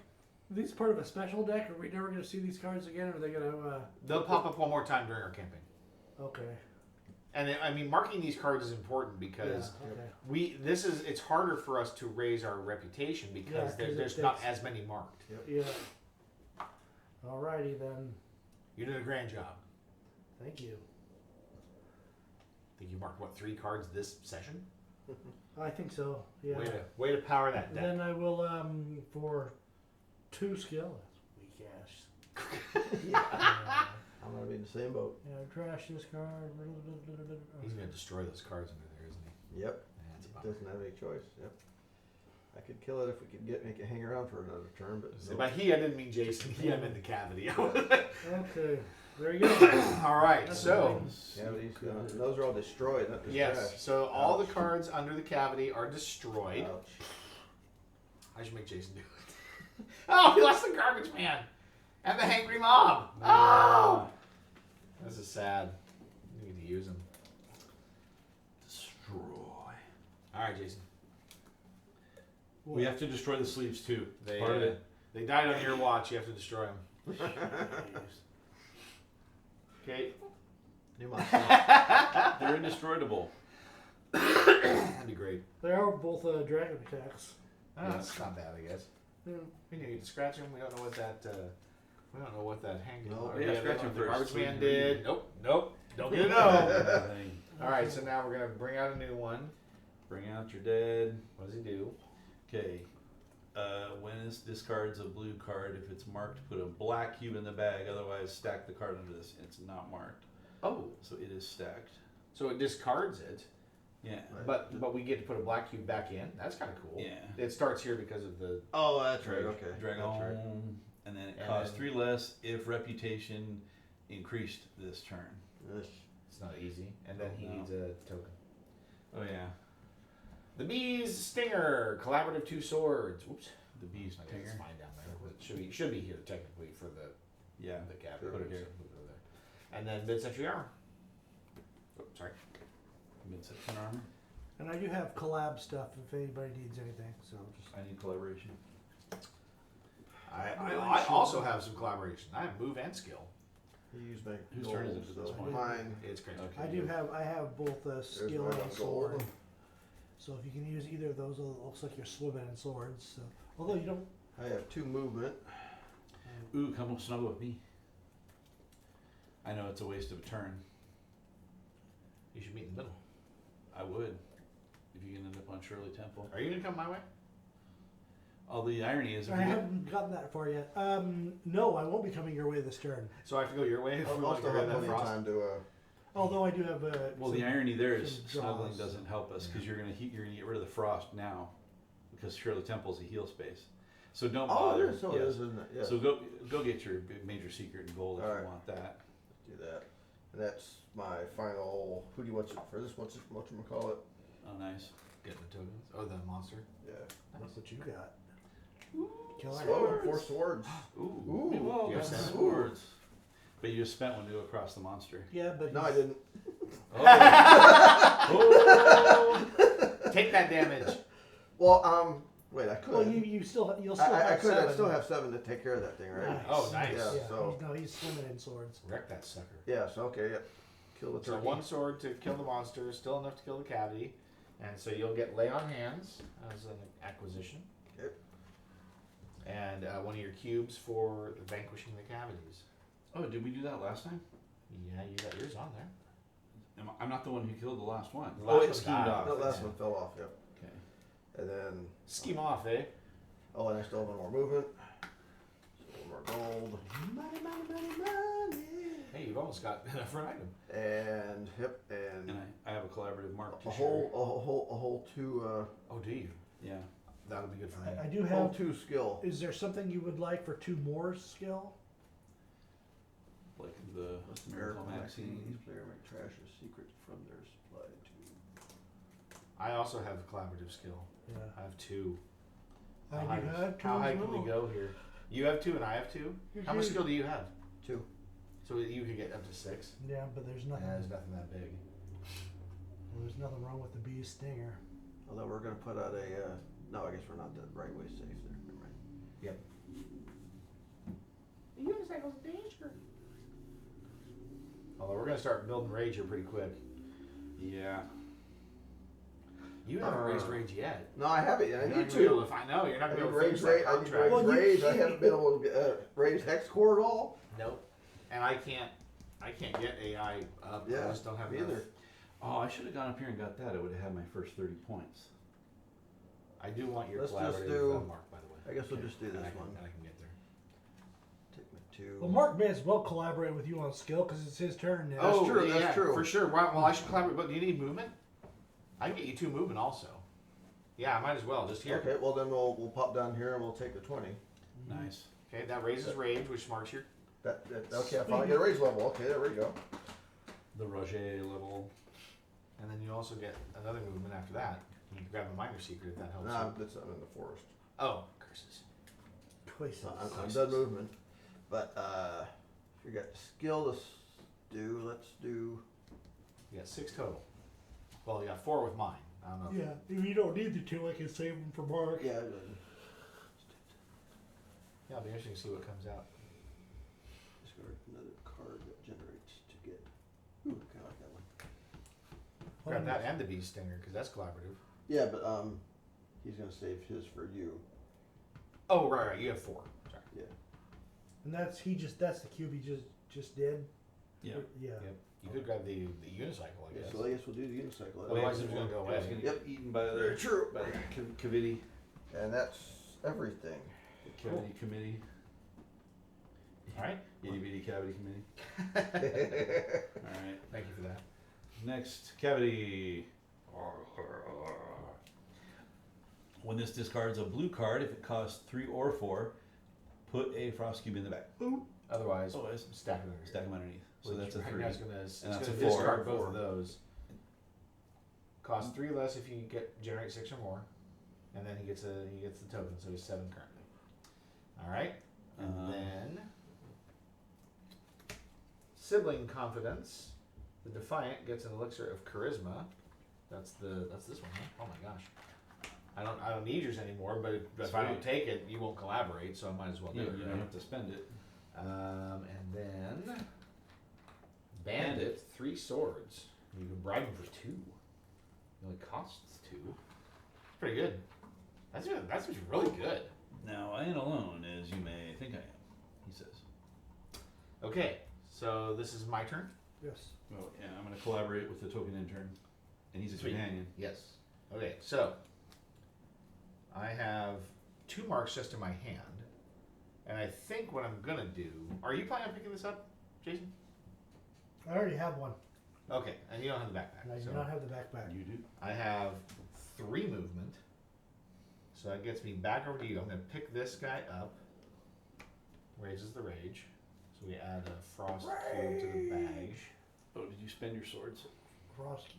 Speaker 2: These part of a special deck? Are we never gonna see these cards again? Or are they gonna?
Speaker 1: They'll pop up one more time during our campaign.
Speaker 2: Okay.
Speaker 1: And I mean, marking these cards is important because
Speaker 2: Yeah. Okay.
Speaker 1: it's harder for us to raise our reputation because
Speaker 2: Yeah, 'cause
Speaker 1: there's
Speaker 2: it
Speaker 1: not
Speaker 2: takes-
Speaker 1: as many marked.
Speaker 2: Yeah. Alrighty then.
Speaker 1: You did a grand job.
Speaker 2: Thank you.
Speaker 1: I think you marked what 3 cards this session?
Speaker 2: I think so. Yeah.
Speaker 1: Way to power that
Speaker 2: And
Speaker 1: deck.
Speaker 2: then I will for 2 skill. That's weak ass.
Speaker 7: I'm gonna be in the same boat.
Speaker 2: Yeah, trash this card.
Speaker 1: He's gonna destroy those cards under there, isn't he?
Speaker 7: Yep.
Speaker 1: Yeah, that's a bummer.
Speaker 7: Doesn't have any choice. Yep. I could kill it if we could make it hang around for another turn, but
Speaker 1: So by he, I didn't mean Jason. He, I meant the cavity.
Speaker 2: Okay. There you go.
Speaker 1: All right,
Speaker 2: That's
Speaker 1: so
Speaker 7: cavities, those are all destroyed, not just
Speaker 1: yes,
Speaker 7: trash.
Speaker 1: so all the
Speaker 7: Ouch.
Speaker 1: cards under the cavity are destroyed.
Speaker 7: Ouch.
Speaker 1: I should make Jason do it. Oh, he lost the garbage man and the hangry mob. Oh, this is sad. We need to use him.
Speaker 3: Destroy.
Speaker 1: All right, Jason.
Speaker 3: We have to destroy the sleeves too.
Speaker 1: They,
Speaker 3: Part of it.
Speaker 1: they died on your watch. You have to destroy them. Okay.
Speaker 7: New monster.
Speaker 3: They're indestructible.
Speaker 1: That'd be great.
Speaker 2: They are both dragon attacks.
Speaker 1: Oh, that's not bad, I guess.
Speaker 2: Yeah.
Speaker 1: We need to scratch them. We don't know what that. We don't know what that hanging.
Speaker 7: No,
Speaker 3: yeah, scratch them
Speaker 1: The
Speaker 3: first.
Speaker 1: garbage
Speaker 3: so we
Speaker 1: man
Speaker 3: can
Speaker 1: did.
Speaker 3: read.
Speaker 1: Nope. Don't get a no. All right, so now we're gonna bring out a new one.
Speaker 3: Bring out your dead.
Speaker 1: What does he do?
Speaker 3: Okay. When it discards a blue card, if it's marked, put a black cube in the bag. Otherwise, stack the card under this. It's not marked,
Speaker 1: Oh,
Speaker 3: so it is stacked.
Speaker 1: so it discards it,
Speaker 3: Yeah.
Speaker 1: but we get to put a black cube back in. That's kind of cool.
Speaker 3: Yeah.
Speaker 1: It starts here because of the.
Speaker 7: Oh, that's right. Okay.
Speaker 3: Drag
Speaker 7: That's right.
Speaker 3: on, and then it
Speaker 1: And
Speaker 3: costs
Speaker 1: then-
Speaker 3: 3 less if reputation increased this turn.
Speaker 7: Yes.
Speaker 1: It's not easy, and then he
Speaker 3: No.
Speaker 1: needs a token.
Speaker 3: Oh yeah,
Speaker 1: The Bee's Stinger, collaborative 2 swords. Oops.
Speaker 3: the bee's
Speaker 1: I guess it's
Speaker 3: tinger.
Speaker 1: mine down there. But it should be here technically for the
Speaker 3: Yeah,
Speaker 1: cab.
Speaker 7: Sure.
Speaker 3: put it here.
Speaker 1: So move it over there. And then mid-century armor. Oh, sorry.
Speaker 3: Mid-section armor.
Speaker 2: And I do have collab stuff if anybody needs anything. So just
Speaker 3: I need collaboration.
Speaker 1: I also have some collaboration. I have move and skill.
Speaker 7: He used my
Speaker 3: Whose
Speaker 7: gold,
Speaker 3: turn is it at this
Speaker 7: so
Speaker 3: point?
Speaker 7: Mine.
Speaker 1: It's crazy.
Speaker 3: Okay.
Speaker 2: I have both skill
Speaker 7: my
Speaker 2: and
Speaker 7: one
Speaker 2: sword.
Speaker 7: gold.
Speaker 2: So if you can use either of those, it looks like you're swimming in swords. So although you don't.
Speaker 7: I have 2 movement.
Speaker 3: Ooh, come snuggle with me. I know it's a waste of a turn.
Speaker 1: You should meet in the middle.
Speaker 3: I would, if you can end up on Shirley Temple.
Speaker 1: Are you gonna come my way?
Speaker 3: All the irony is, if
Speaker 2: I
Speaker 3: we get,
Speaker 2: haven't gotten that far yet. No, I won't be coming your way this turn.
Speaker 1: So I have to go your way if we
Speaker 7: I'll
Speaker 1: want to
Speaker 7: still
Speaker 1: go
Speaker 7: have
Speaker 1: that
Speaker 7: plenty of
Speaker 1: frost.
Speaker 7: time to.
Speaker 2: Although I do have
Speaker 3: well,
Speaker 2: some-
Speaker 3: the irony there is
Speaker 2: some
Speaker 3: snuggling
Speaker 2: draws.
Speaker 3: doesn't help us because you're gonna get rid of the frost now, because Shirley Temple's a heal space. So don't
Speaker 7: Oh,
Speaker 3: bother.
Speaker 7: it is. So
Speaker 3: Yes.
Speaker 7: it is, isn't it? Yeah.
Speaker 3: So go get your major secret and gold if
Speaker 7: All
Speaker 3: you
Speaker 7: right.
Speaker 3: want that.
Speaker 7: do that. And that's my final. Who do you want for this? What's you call it?
Speaker 3: Oh, nice.
Speaker 1: Getting the tokens. Oh, the monster.
Speaker 7: Yeah.
Speaker 2: That's what you got. Killer.
Speaker 7: Whoa, 4 swords.
Speaker 3: Ooh,
Speaker 7: Ooh,
Speaker 3: whoa,
Speaker 1: you have
Speaker 3: that's
Speaker 1: 7.
Speaker 3: swords. But you just spent one to go across the monster.
Speaker 2: Yeah, but
Speaker 7: No, I didn't.
Speaker 1: Oh. Take that damage.
Speaker 7: Well, wait, I could.
Speaker 2: Well, you'll still
Speaker 7: I
Speaker 2: have
Speaker 7: could.
Speaker 2: 7.
Speaker 7: I still have 7 to take care of that thing, right?
Speaker 2: Nice.
Speaker 1: Oh, nice.
Speaker 7: Yeah.
Speaker 2: Yeah,
Speaker 7: so-
Speaker 2: he's swimming in swords.
Speaker 1: Wreck that sucker.
Speaker 7: Yeah. So okay. Yeah. Kill the
Speaker 1: So
Speaker 7: turkey.
Speaker 1: 1 sword to kill the monster, still enough to kill the cavity, and so you'll get lay on hands as an acquisition.
Speaker 7: Okay.
Speaker 1: And 1 of your cubes for vanquishing the cavities.
Speaker 3: Oh, did we do that last time?
Speaker 1: Yeah, you got yours on there.
Speaker 3: I'm not the one who killed the last one.
Speaker 1: The
Speaker 3: Oh,
Speaker 1: last
Speaker 3: it
Speaker 1: one
Speaker 3: schemed
Speaker 1: died.
Speaker 3: off.
Speaker 7: That last
Speaker 1: Yeah.
Speaker 7: one fell off. Yep.
Speaker 3: Okay.
Speaker 7: And then.
Speaker 1: Scheme off, eh?
Speaker 7: Oh, and I still have 1 more movement. So 1 more gold. Money, money, money, money.
Speaker 1: Hey, you've almost got enough for an item.
Speaker 7: And hip and
Speaker 3: And I have a collaborative mark
Speaker 7: a
Speaker 3: to
Speaker 7: whole 2
Speaker 1: Oh, do you?
Speaker 3: Yeah.
Speaker 1: That'll be good for me.
Speaker 2: I do
Speaker 7: whole
Speaker 2: have.
Speaker 7: 2 skill.
Speaker 2: Is there something you would like for 2 more skill?
Speaker 3: Like the miracle vaccine.
Speaker 7: Each player may trash a secret from their supply tube.
Speaker 1: I also have collaborative skill.
Speaker 2: Yeah.
Speaker 1: I have 2.
Speaker 2: I
Speaker 1: How
Speaker 2: do
Speaker 1: high,
Speaker 2: have 2
Speaker 1: how high
Speaker 2: as
Speaker 1: can we
Speaker 2: well.
Speaker 1: go here? You have 2 and I have 2? How much skill do you have?
Speaker 7: 2.
Speaker 1: So you could get up to 6?
Speaker 2: Yeah, but there's nothing.
Speaker 1: Yeah, there's nothing that big.
Speaker 2: There's nothing wrong with the bee's stinger.
Speaker 7: Although we're gonna put out a. No, I guess we're not the right way safe there. Never mind.
Speaker 1: Yep. The unicycle's a danger. Although we're gonna start building rage here pretty quick.
Speaker 3: Yeah.
Speaker 1: You haven't raised rage yet.
Speaker 7: No, I haven't. I
Speaker 1: You're
Speaker 7: need
Speaker 1: not gonna be able
Speaker 7: to.
Speaker 1: to find. No, you're not
Speaker 7: I
Speaker 1: gonna
Speaker 7: need
Speaker 1: be able to
Speaker 7: rage
Speaker 1: finish
Speaker 7: rage.
Speaker 1: that
Speaker 7: I need
Speaker 1: contract.
Speaker 7: rage
Speaker 2: Well, you-
Speaker 7: rage. I haven't been able to raise hex core at all.
Speaker 1: Nope. And I can't get AI up. I
Speaker 7: Yeah,
Speaker 1: just don't have
Speaker 7: me
Speaker 1: enough.
Speaker 7: either.
Speaker 3: Oh, I should have gone up here and got that. I would have had my first 30 points.
Speaker 1: I do want your
Speaker 7: Let's just
Speaker 1: collaborative
Speaker 7: do-
Speaker 1: mark, by the way.
Speaker 7: I guess we'll just do
Speaker 1: And
Speaker 7: this
Speaker 1: I can,
Speaker 7: one.
Speaker 1: and I can get there.
Speaker 7: Take my 2.
Speaker 2: Well, Mark may as well collaborate with you on skill because it's his turn now.
Speaker 7: That's true, that's
Speaker 1: yeah,
Speaker 7: true.
Speaker 1: For sure. Well, I should collaborate. But do you need movement? I can get you 2 movement also. Yeah, I might as well. Just here.
Speaker 7: Okay, well then we'll pop down here and we'll take the 20.
Speaker 3: Nice.
Speaker 1: Okay, that raises rage, which marks your.
Speaker 7: Okay, I finally get a raise level. Okay, there we go.
Speaker 3: The Roger level.
Speaker 1: And then you also get another movement after that. You can grab a minor secret if that helps.
Speaker 7: Nah,
Speaker 1: you.
Speaker 7: I'm in the forest.
Speaker 1: Oh, curses.
Speaker 2: Choices.
Speaker 7: I'm done movement. But if you got skill to do, let's do.
Speaker 1: You got 6 total. Well, you got 4 with mine. I don't know.
Speaker 2: Yeah, if you don't need the 2, I can save them for Mark.
Speaker 7: Yeah.
Speaker 1: Yeah, it'll be interesting to see what comes out.
Speaker 7: Discard another card that generates to get. Ooh, I kind of like that one.
Speaker 1: Grab that and the bee stinger because that's collaborative.
Speaker 7: Yeah, but he's gonna save his for you.
Speaker 1: Oh right, you have 4. Sorry.
Speaker 7: Yeah.
Speaker 2: And that's the cube he just did.
Speaker 3: Yeah.
Speaker 2: Yeah.
Speaker 1: Yep. You could grab the unicycle, I
Speaker 7: Yeah,
Speaker 1: guess.
Speaker 7: so I guess we'll do the unicycle.
Speaker 1: Otherwise, it's gonna go away.
Speaker 3: It's gonna get eaten by the
Speaker 7: Very true.
Speaker 3: by the committee.
Speaker 7: And that's everything.
Speaker 3: The cavity committee.
Speaker 1: All right.
Speaker 3: Itty bitty cavity committee. All right.
Speaker 1: Thank you for that.
Speaker 3: Next cavity. When this discards a blue card, if it costs 3 or 4, put a frost cube in the back.
Speaker 1: Otherwise,
Speaker 3: Otherwise,
Speaker 1: stack them
Speaker 3: stack them underneath. So
Speaker 1: Which
Speaker 3: that's a
Speaker 1: right
Speaker 3: 3.
Speaker 1: now it's gonna
Speaker 3: that's a
Speaker 1: discard
Speaker 3: 4.
Speaker 1: both of those. Costs 3 less if you generate 6 or more, and then he gets the token, so he's 7 currently. All right, and then sibling confidence. The defiant gets an elixir of charisma. That's this one, huh? Oh my gosh. I don't need yours anymore, but if I don't take it, you won't collaborate, so I might as well do
Speaker 3: You
Speaker 1: it.
Speaker 3: don't
Speaker 1: Right?
Speaker 3: have to spend it.
Speaker 1: And then bandit, 3 swords. You can bribe him for 2. It only costs 2. Pretty good. That's really good.
Speaker 3: Now, I ain't alone, as you may think I am, he says.
Speaker 1: Okay, so this is my turn.
Speaker 2: Yes.
Speaker 3: Well, yeah, I'm going to collaborate with the token intern, and he's a
Speaker 1: Sweet.
Speaker 3: companion.
Speaker 1: Yes. Okay, so I have 2 marks just in my hand, and I think what I'm gonna do. Are you planning on picking this up, Jason?
Speaker 2: I already have one.
Speaker 1: Okay, and you don't have the backpack.
Speaker 2: And I do
Speaker 1: so
Speaker 2: not have the backpack.
Speaker 3: You do?
Speaker 1: I have 3 movement, so that gets me back over to you. I'm gonna pick this guy up. Raises the rage, so we add a frost cube to the bag.
Speaker 3: Oh, did you spend your swords?
Speaker 2: Frost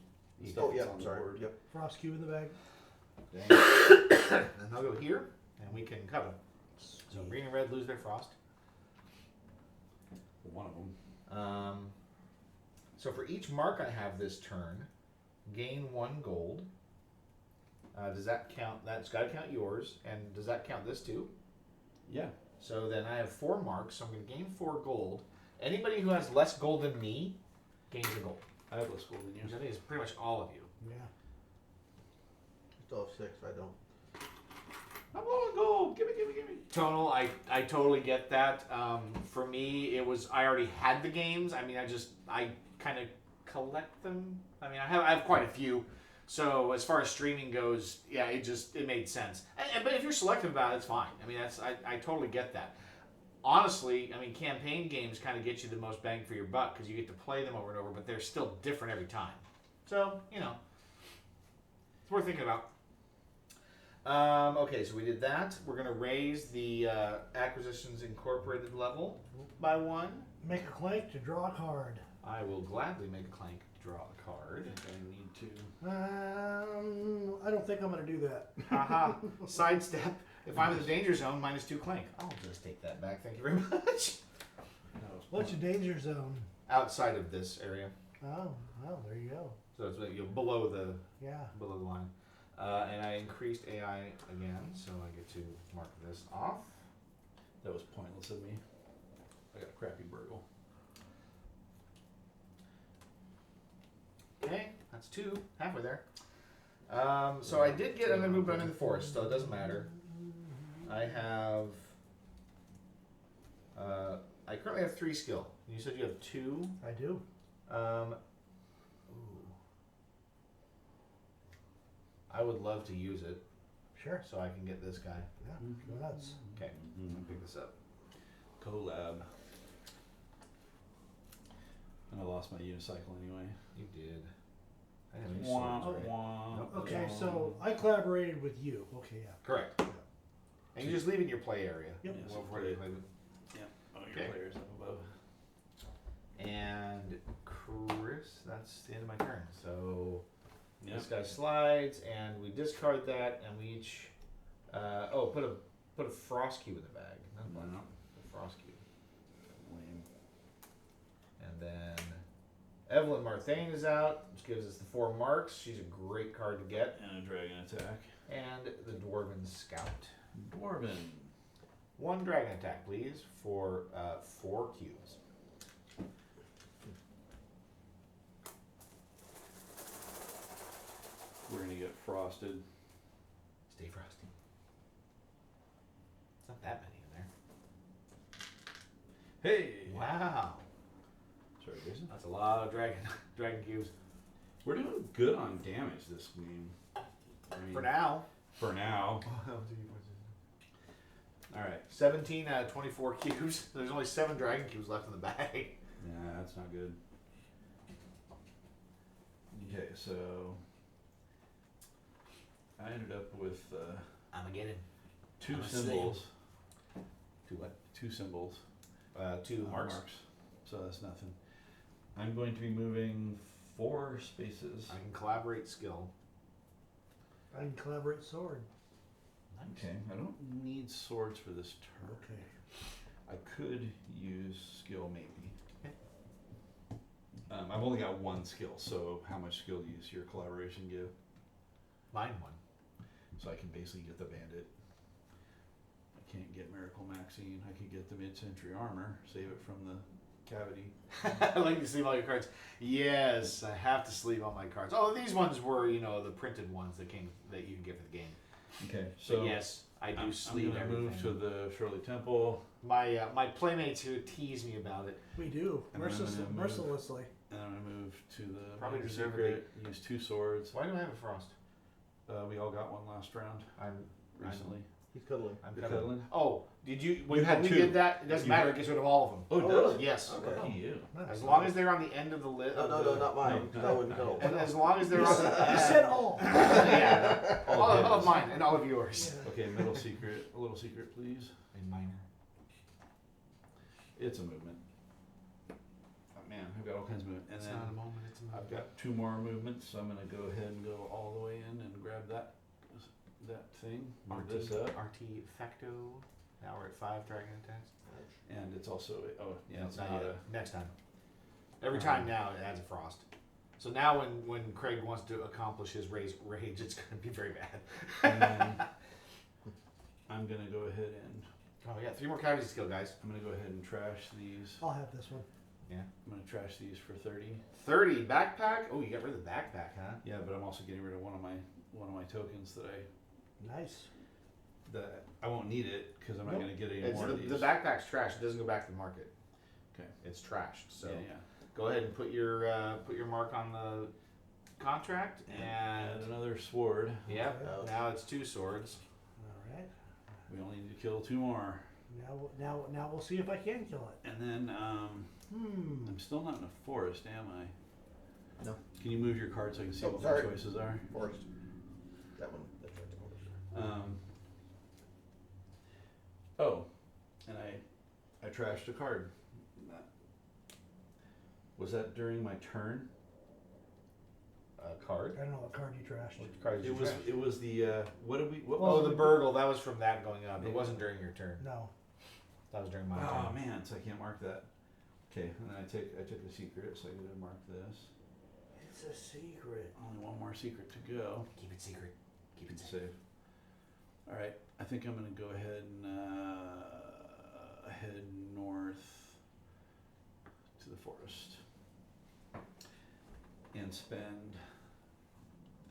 Speaker 7: Oh yeah,
Speaker 3: It's on
Speaker 7: I'm
Speaker 3: the
Speaker 7: sorry.
Speaker 3: board.
Speaker 7: Yep.
Speaker 2: Frost cube in the bag.
Speaker 1: And I'll go here, and we can cut them. So green and red lose their frost.
Speaker 3: One of them.
Speaker 1: So for each mark I have this turn, gain 1 gold. Does that count? That's got to count yours. And does that count this too?
Speaker 3: Yeah.
Speaker 1: So then I have 4 marks, so I'm going to gain 4 gold. Anybody who has less gold than me gains a gold.
Speaker 3: I have less gold than
Speaker 1: Which
Speaker 3: you.
Speaker 1: I think is pretty much all of you.
Speaker 2: Yeah.
Speaker 7: I still have 6. I don't.
Speaker 3: I'm low on gold. Gimme.
Speaker 1: Tonal, I totally get that. For me, it was I already had the games. I mean, I kind of collect them. I mean, I have quite a few. So as far as streaming goes, yeah, it made sense. But if you're selective about it, it's fine. I mean, I totally get that. Honestly, I mean, campaign games kind of get you the most bang for your buck because you get to play them over and over, but they're still different every time. So it's worth thinking about. Okay, so we did that. We're going to raise the Acquisitions Incorporated level by 1.
Speaker 2: Make a Clank to draw a card.
Speaker 1: I will gladly make a Clank draw a card.
Speaker 3: I need to.
Speaker 2: I don't think I'm going to do that.
Speaker 1: Haha. Sidestep. If I'm in the danger zone, -2 Clank. I'll just take that back. Thank you very much.
Speaker 2: What's your danger zone?
Speaker 1: Outside of this area.
Speaker 2: Oh, there you go.
Speaker 1: So it's below the
Speaker 2: Yeah.
Speaker 1: line. And I increased AI again, so I get to mark this off.
Speaker 3: That was pointless of me. I got a crappy burgle.
Speaker 1: Okay, that's 2, halfway there. So I did get another movement in the forest, so it doesn't matter. I have. I currently have 3 skill. You said you have 2.
Speaker 2: I do.
Speaker 1: I would love to use it
Speaker 2: Sure.
Speaker 1: so I can get this guy.
Speaker 2: Yeah. Go nuts.
Speaker 1: Okay, I'll pick this up.
Speaker 3: Collab. And I lost my unicycle anyway.
Speaker 1: You did. I didn't have any
Speaker 3: Wah,
Speaker 1: swords, right?
Speaker 3: wah,
Speaker 1: Nope.
Speaker 2: Okay,
Speaker 3: wah.
Speaker 2: so I collaborated with you. Okay, yeah.
Speaker 1: Correct. And you just leave it in your play area.
Speaker 2: Yep.
Speaker 3: Yes,
Speaker 1: Well,
Speaker 3: play
Speaker 1: where you
Speaker 3: it.
Speaker 1: play it.
Speaker 3: Oh, your
Speaker 1: Okay.
Speaker 3: player's up above.
Speaker 1: And Chris, that's the end of my turn. So
Speaker 3: Yep.
Speaker 1: this guy slides, and we discard that, and we each put a frost cube in the bag. Not a black
Speaker 3: No.
Speaker 1: cube, a frost cube.
Speaker 3: Lame.
Speaker 1: And then Evelyn Marthane is out, which gives us the 4 marks. She's a great card to get.
Speaker 3: And a dragon attack.
Speaker 1: And the Dwarven Scout.
Speaker 3: Dwarven.
Speaker 1: 1 dragon attack, please, for 4 cubes.
Speaker 3: We're gonna get frosted.
Speaker 1: Stay frosty. It's not that many in there.
Speaker 3: Hey!
Speaker 1: Wow.
Speaker 3: Sorry, Jason.
Speaker 1: That's a lot of dragon cubes.
Speaker 3: We're doing good on damage this game. I mean,
Speaker 1: For now.
Speaker 3: For now. Alright.
Speaker 1: 17 out of 24 cubes. There's only 7 dragon cubes left in the bag.
Speaker 3: Yeah, that's not good. Okay, so I ended up with
Speaker 1: Armageddon.
Speaker 3: 2
Speaker 1: I'm a
Speaker 3: symbols.
Speaker 1: 2 what?
Speaker 3: 2 symbols.
Speaker 1: 2 marks.
Speaker 3: So that's nothing. I'm going to be moving 4 spaces.
Speaker 1: I can collaborate skill.
Speaker 2: I can collaborate sword.
Speaker 3: Okay, I don't need swords for this turn.
Speaker 2: Okay.
Speaker 3: I could use skill maybe. I've only got 1 skill, so how much skill does your collaboration give?
Speaker 1: Mine 1.
Speaker 3: So I can basically get the bandit. I can't get Miracle Maxine. I could get the mid-century armor, save it from the cavity.
Speaker 1: I like to sleeve all your cards. Yes, I have to sleeve all my cards. Oh, these ones were, the printed ones that you can get for the game.
Speaker 3: Okay,
Speaker 1: So
Speaker 3: so
Speaker 1: yes, I do
Speaker 3: I'm
Speaker 1: sleeve
Speaker 3: gonna
Speaker 1: everything.
Speaker 3: move to the Shirley Temple,
Speaker 1: My playmates who tease me about it.
Speaker 2: We do.
Speaker 3: And then I'm gonna move-
Speaker 2: Mercilessly.
Speaker 3: and I'm gonna move to the
Speaker 1: Probably
Speaker 3: Magic
Speaker 1: deserve
Speaker 3: Secret, use 2 swords.
Speaker 1: Why do I have a frost?
Speaker 3: We all got one last round recently.
Speaker 7: He's cuddling.
Speaker 1: I'm
Speaker 3: The
Speaker 1: cuddling.
Speaker 3: cuddling?
Speaker 1: Oh, did you? When
Speaker 3: You had
Speaker 1: we
Speaker 3: 2.
Speaker 1: did that, it doesn't
Speaker 3: You
Speaker 1: matter.
Speaker 3: had-
Speaker 1: It gets rid of all of them.
Speaker 3: Oh,
Speaker 7: Oh,
Speaker 3: does?
Speaker 7: really?
Speaker 1: Yes.
Speaker 7: Okay.
Speaker 3: Lucky you.
Speaker 1: As long as they're on the end of the list.
Speaker 7: No, not mine.
Speaker 3: No,
Speaker 7: No.
Speaker 1: And as long as they're on the
Speaker 2: You said all.
Speaker 1: yeah,
Speaker 3: All
Speaker 1: all
Speaker 3: of
Speaker 1: of
Speaker 3: his.
Speaker 1: mine and all of yours.
Speaker 2: Yeah.
Speaker 3: Okay, middle secret, a little secret, please.
Speaker 1: And minor.
Speaker 3: It's a movement. Oh, man, I've got all kinds of movement. And
Speaker 1: It's
Speaker 3: then
Speaker 1: not a moment. It's a moment.
Speaker 3: I've got 2 more movements, so I'm gonna go ahead and go all the way in and grab that thing. Move this up.
Speaker 1: Artifacto. Now we're at 5 dragon attacks.
Speaker 3: And it's also
Speaker 1: Yeah,
Speaker 3: it's not a
Speaker 1: next time. Every time now it adds a frost. So now when Craig wants to accomplish his rage, it's going to be very bad.
Speaker 3: and then I'm gonna go ahead and
Speaker 1: Oh yeah, 3 more cavity skill, guys.
Speaker 3: I'm gonna go ahead and trash these.
Speaker 2: I'll have this one.
Speaker 1: Yeah.
Speaker 3: I'm gonna trash these for 30.
Speaker 1: 30 backpack. Oh, you got rid of the backpack, huh?
Speaker 3: Yeah, but I'm also getting rid of one of my tokens
Speaker 2: Nice.
Speaker 3: that I won't need it because I'm not
Speaker 2: Nope.
Speaker 3: gonna get any
Speaker 1: It's
Speaker 3: more
Speaker 1: the,
Speaker 3: of these.
Speaker 1: the backpack's trash. It doesn't go back to the market.
Speaker 3: Okay.
Speaker 1: It's trashed. So
Speaker 3: Yeah.
Speaker 1: go ahead and put your mark on the contract
Speaker 3: And
Speaker 1: and
Speaker 3: another sword.
Speaker 1: yep.
Speaker 7: Okay.
Speaker 1: Now it's 2 swords.
Speaker 2: All right.
Speaker 3: We only need to kill 2 more.
Speaker 2: Now we'll see if I can kill it.
Speaker 3: And then I'm still not in a forest, am I?
Speaker 7: No.
Speaker 3: Can you move your card so I can see
Speaker 7: Oh,
Speaker 3: what
Speaker 7: sorry.
Speaker 3: my choices are?
Speaker 7: Forest. That one. That's right.
Speaker 3: And I trashed a card. Was that during my turn?
Speaker 1: Card.
Speaker 2: I don't know what card you trashed.
Speaker 1: What card did you
Speaker 3: It was
Speaker 1: trash?
Speaker 3: it was the what did we what
Speaker 1: Oh,
Speaker 3: was
Speaker 1: the burgle. That was from that going up. It wasn't during your turn.
Speaker 2: No.
Speaker 1: That was during my
Speaker 3: Oh
Speaker 1: turn.
Speaker 3: man, so I can't mark that. Okay, and then I took the secret, so I get to mark this.
Speaker 2: It's a secret.
Speaker 3: Only 1 more secret to go.
Speaker 1: Keep it secret. Keep it
Speaker 3: It's
Speaker 1: safe.
Speaker 3: safe. All right, I think I'm gonna go ahead and head north to the forest and spend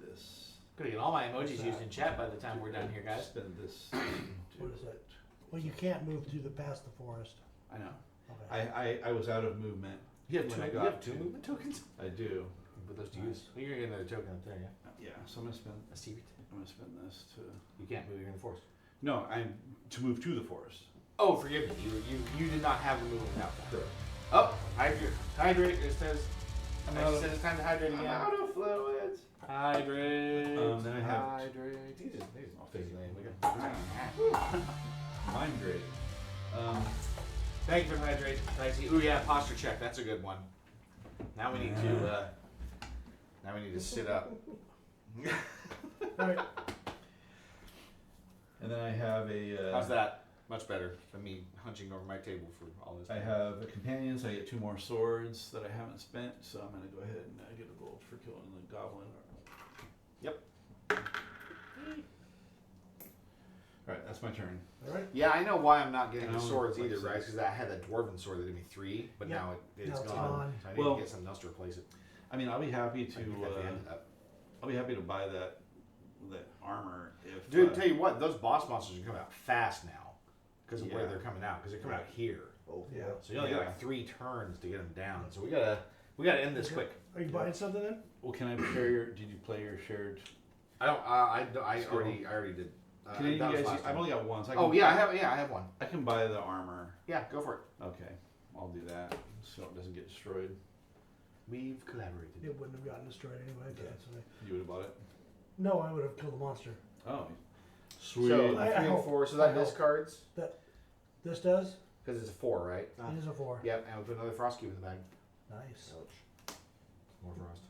Speaker 3: this.
Speaker 1: Gonna get all my emojis used in chat by the time we're done here, guys.
Speaker 3: Spend this.
Speaker 2: What is that? Well, you can't move through past the forest.
Speaker 3: I know.
Speaker 2: Okay.
Speaker 3: I was out of movement.
Speaker 1: You have
Speaker 3: when
Speaker 1: two,
Speaker 3: I
Speaker 1: you
Speaker 3: got
Speaker 1: have 2
Speaker 3: to-
Speaker 1: movement tokens?
Speaker 3: I do.
Speaker 1: You put those to use. Well, you're gonna get another token up there, yeah?
Speaker 3: Yeah, so I'm gonna spend.
Speaker 1: A secret.
Speaker 3: I'm gonna spend this to.
Speaker 1: You can't move, you're in the forest.
Speaker 3: No, I'm to move to the forest.
Speaker 1: Oh, forgive me. You did not have the movement without that.
Speaker 3: Correct.
Speaker 1: Oh, hydrate. It says. It says it's time to hydrate again.
Speaker 3: of fluids.
Speaker 1: Hydrate.
Speaker 3: Then I have-
Speaker 1: hydrate. Jesus,
Speaker 3: I'll
Speaker 1: face
Speaker 3: fix it.
Speaker 1: name. Look at
Speaker 3: Mind grade.
Speaker 1: Thank you for hydrate. Nice. Ooh yeah, posture check. That's a good one. Now we need to. Now we need to sit up.
Speaker 2: All right.
Speaker 3: And then I have a.
Speaker 1: How's that? Much better than me hunching over my table for all this.
Speaker 3: I have a companion, so I get 2 more swords that I haven't spent. So I'm gonna go ahead and get a gold for killing the goblin.
Speaker 1: Yep.
Speaker 3: All right, that's my turn.
Speaker 2: All right.
Speaker 1: Yeah, I know why I'm not getting
Speaker 3: I
Speaker 1: the
Speaker 3: don't
Speaker 1: swords
Speaker 3: like
Speaker 1: either, right?
Speaker 3: six.
Speaker 1: Because I had that dwarven sword that did me 3, but
Speaker 2: Yeah.
Speaker 1: now it's
Speaker 2: Now it's
Speaker 1: gone.
Speaker 2: gone.
Speaker 1: So I need
Speaker 3: Well-
Speaker 1: to get something else to replace it.
Speaker 3: I mean, I'll be happy
Speaker 1: I think
Speaker 3: to.
Speaker 1: that's the end of that.
Speaker 3: I'll be happy to buy that armor if.
Speaker 1: Dude, tell you what, those boss monsters are coming out fast now because of where
Speaker 3: Yeah.
Speaker 1: they're coming out. Because they're coming out here,
Speaker 7: Oh,
Speaker 2: Yeah.
Speaker 1: so you only got
Speaker 3: Yeah.
Speaker 1: like 3 turns to get them down. So we gotta end this quick.
Speaker 2: Are you buying something then?
Speaker 3: Well, can I share your? Did you play your shared?
Speaker 1: I don't. I
Speaker 3: Skill.
Speaker 1: already did.
Speaker 3: Can any
Speaker 1: that
Speaker 3: of
Speaker 1: was
Speaker 3: you guys?
Speaker 1: last
Speaker 3: I've
Speaker 1: time.
Speaker 3: only got one. So I
Speaker 1: Oh
Speaker 3: can,
Speaker 1: yeah, I have one.
Speaker 3: I can buy the armor.
Speaker 1: Yeah, go for it.
Speaker 3: Okay, I'll do that so it doesn't get destroyed.
Speaker 1: We've collaborated.
Speaker 2: It wouldn't have gotten destroyed anyway.
Speaker 3: Yeah.
Speaker 2: So
Speaker 3: You would have bought it.
Speaker 2: no, I would have killed the monster.
Speaker 3: Oh, sweet.
Speaker 1: So
Speaker 2: I
Speaker 1: 3 and
Speaker 2: hope-
Speaker 1: 4. So
Speaker 2: I
Speaker 1: that
Speaker 2: hope.
Speaker 1: discards
Speaker 2: This does?
Speaker 1: because it's a 4, right?
Speaker 2: It is a 4.
Speaker 1: Yep, and we put another frost cube in the bag.
Speaker 2: Nice.
Speaker 1: More frost.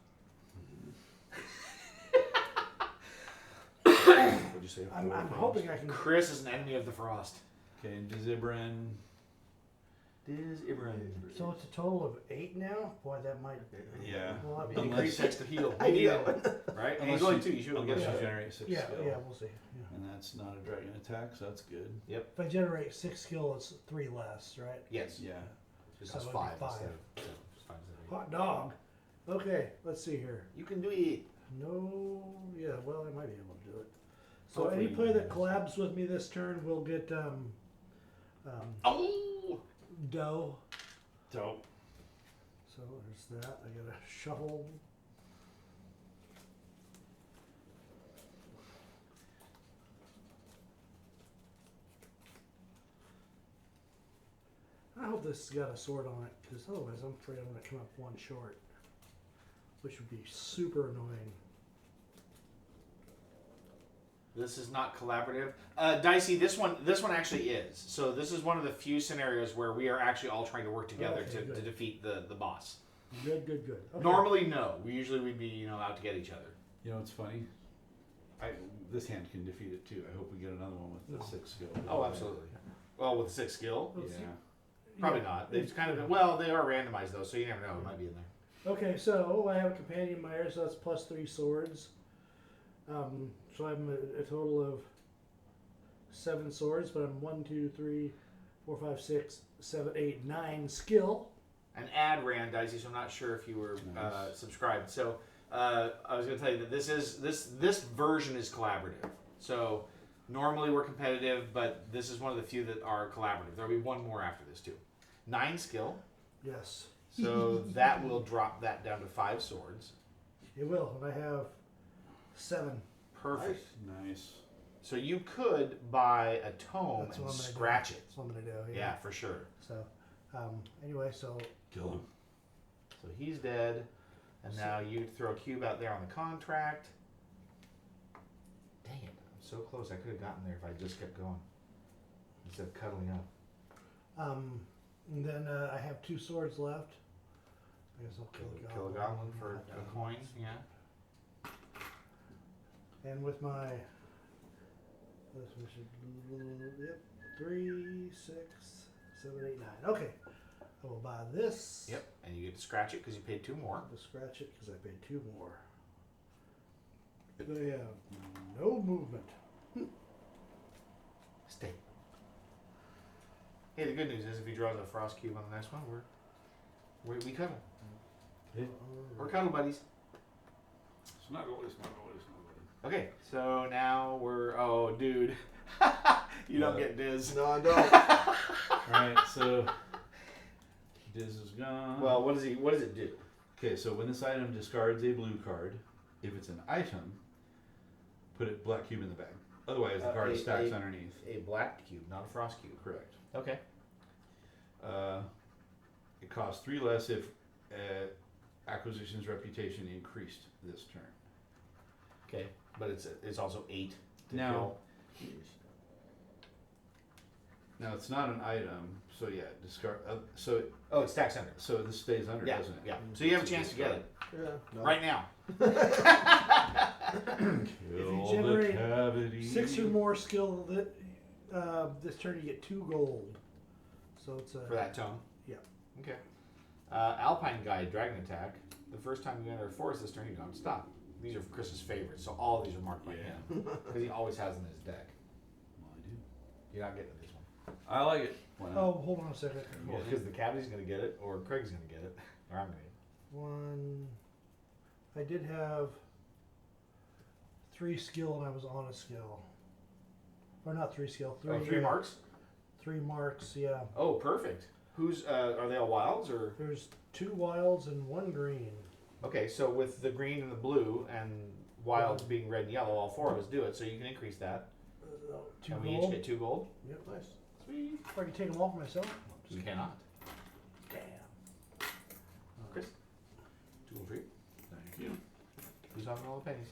Speaker 1: What'd you say?
Speaker 2: I'm
Speaker 1: 4 frost?
Speaker 2: hoping I can.
Speaker 1: Chris is an enemy of the frost.
Speaker 3: Okay, Dizibrin.
Speaker 2: So it's a total of 8 now? Boy, that might.
Speaker 3: Yeah.
Speaker 2: Well,
Speaker 1: He
Speaker 3: Unless-
Speaker 1: increased next to heal.
Speaker 2: I need
Speaker 1: Heal. Right? And he's only 2. You should
Speaker 3: unless
Speaker 1: get
Speaker 3: you
Speaker 1: it.
Speaker 3: generate 6
Speaker 2: Yeah,
Speaker 3: skill.
Speaker 2: yeah, we'll see. Yeah.
Speaker 3: And that's not a dragon attack, so that's good.
Speaker 2: If I generate 6 skill, it's 3 less, right?
Speaker 1: Yes.
Speaker 3: Yeah.
Speaker 1: Just
Speaker 2: So
Speaker 1: has
Speaker 2: it'd be
Speaker 1: 5
Speaker 2: 5.
Speaker 1: instead of 7. Just 5 instead of 8.
Speaker 2: Hot dog. Okay, let's see here.
Speaker 1: You can do it.
Speaker 2: No, yeah, well, I might be able to do it. So
Speaker 1: Hopefully
Speaker 2: any
Speaker 1: you
Speaker 2: player
Speaker 1: can.
Speaker 2: that collabs with me this turn will get
Speaker 1: Oh!
Speaker 2: dough.
Speaker 3: Dope.
Speaker 2: So there's that. I gotta shuffle. I hope this has got a sword on it, because otherwise I'm afraid I'm gonna come up 1 short, which would be super annoying.
Speaker 1: This is not collaborative. Dicey, this one actually is. So this is one of the few scenarios where we are actually all trying to work together
Speaker 2: Okay,
Speaker 1: to
Speaker 2: good.
Speaker 1: defeat the boss.
Speaker 2: Good, good, good. Okay.
Speaker 1: Normally, no. We'd be out to get each other.
Speaker 3: You know what's funny? This hand can defeat it too. I hope we get another one with the
Speaker 2: No.
Speaker 3: 6 skill.
Speaker 1: Oh, absolutely. Well, with 6 skill,
Speaker 2: Let's see.
Speaker 3: Yeah.
Speaker 1: probably not. They've kind of they are randomized though, so you never know. It might be in there.
Speaker 2: Okay, so I have a companion Meyer, so that's plus 3 swords. So I'm a total of 7 swords, but I'm 1, 2, 3, 4, 5, 6, 7, 8, 9 skill.
Speaker 1: An ad ran Dicey, so I'm not sure if you were
Speaker 3: Nice.
Speaker 1: subscribed. So I was going to tell you that this version is collaborative. So normally we're competitive, but this is one of the few that are collaborative. There'll be one more after this too. 9 skill,
Speaker 2: Yes,
Speaker 1: so that will drop that down to 5 swords.
Speaker 2: it will, and I have 7.
Speaker 1: Perfect.
Speaker 3: Nice.
Speaker 1: So you could buy a tome
Speaker 2: That's
Speaker 1: and
Speaker 2: what I'm gonna
Speaker 1: scratch
Speaker 2: do.
Speaker 1: it.
Speaker 2: That's what I'm gonna do.
Speaker 1: Yeah, for sure.
Speaker 2: So, anyway, so
Speaker 3: Kill him.
Speaker 1: So he's dead, and now you throw a cube out there on the contract. Dang it! I'm so close. I could have gotten there if I just kept going instead of cuddling up.
Speaker 2: and then I have 2 swords left. I guess I'll
Speaker 1: Kill a goblin for a coin. Yeah.
Speaker 2: And with my, this one should, yep, 3, 6, 7, 8, 9. Okay, I will buy this.
Speaker 1: Yep. And you get to scratch it because you paid 2 more.
Speaker 2: To scratch it because I paid 2 more. They have no movement.
Speaker 1: Stay. Hey, the good news is if he draws a frost cube on the next one, we cuddle. We're cuddle buddies.
Speaker 3: Snuggle, snuggle, snuggle.
Speaker 1: Okay, so now we're. Oh, dude, you don't get Diz.
Speaker 7: No, I don't.
Speaker 3: Alright, so Diz is gone.
Speaker 1: Well, what does it do?
Speaker 3: Okay, so when this item discards a blue card, if it's an item, put a black cube in the bag. Otherwise, the card stacks underneath.
Speaker 1: A black cube, not a frost cube.
Speaker 3: Correct.
Speaker 1: Okay.
Speaker 3: It costs 3 less if acquisition's reputation increased this turn.
Speaker 1: Okay, but it's also 8. to
Speaker 3: Now,
Speaker 1: kill.
Speaker 3: now it's not an item, so yeah, discard. So
Speaker 1: Oh, it stacks under.
Speaker 3: so this stays under,
Speaker 1: Yeah,
Speaker 3: doesn't it?
Speaker 1: yeah. So you have a chance to get it
Speaker 7: Yeah, no.
Speaker 1: right now.
Speaker 3: Kill
Speaker 2: generate
Speaker 3: the cavity.
Speaker 2: 6 or more skill, that this turn you get 2 gold. So it's a
Speaker 1: For that tone?
Speaker 2: Yeah.
Speaker 1: Okay. Alpine Guide, Dragon Attack. The first time you enter a forest this turn, you don't stop. These are Chris's favorites, so all of these are marked by him. Because he always has them in his deck.
Speaker 3: Well, I do.
Speaker 1: You're not getting this one.
Speaker 3: I like it. Why not?
Speaker 2: Oh, hold on a second.
Speaker 1: Well, because the cavity's going to get it, or Craig's going to get it, or I'm going to get it.
Speaker 2: 1. I did have 3 skill and I was on a skill. Or not 3 skill. 3,
Speaker 1: Oh, 3 marks?
Speaker 2: 3 marks, yeah.
Speaker 1: Oh, perfect. Who's, are they all wilds, or?
Speaker 2: There's 2 wilds and 1 green.
Speaker 1: Okay, so with the green and the blue, and wilds being red and yellow, all 4 of us do it, so you can increase that.
Speaker 2: 2
Speaker 1: And we
Speaker 2: gold.
Speaker 1: each get 2 gold?
Speaker 2: Yep.
Speaker 7: Nice.
Speaker 1: Sweet.
Speaker 2: If I can take them all for myself.
Speaker 1: You cannot.
Speaker 2: Damn.
Speaker 1: Chris? 2 gold for you.
Speaker 3: Thank you.
Speaker 1: Who's having all the pennies?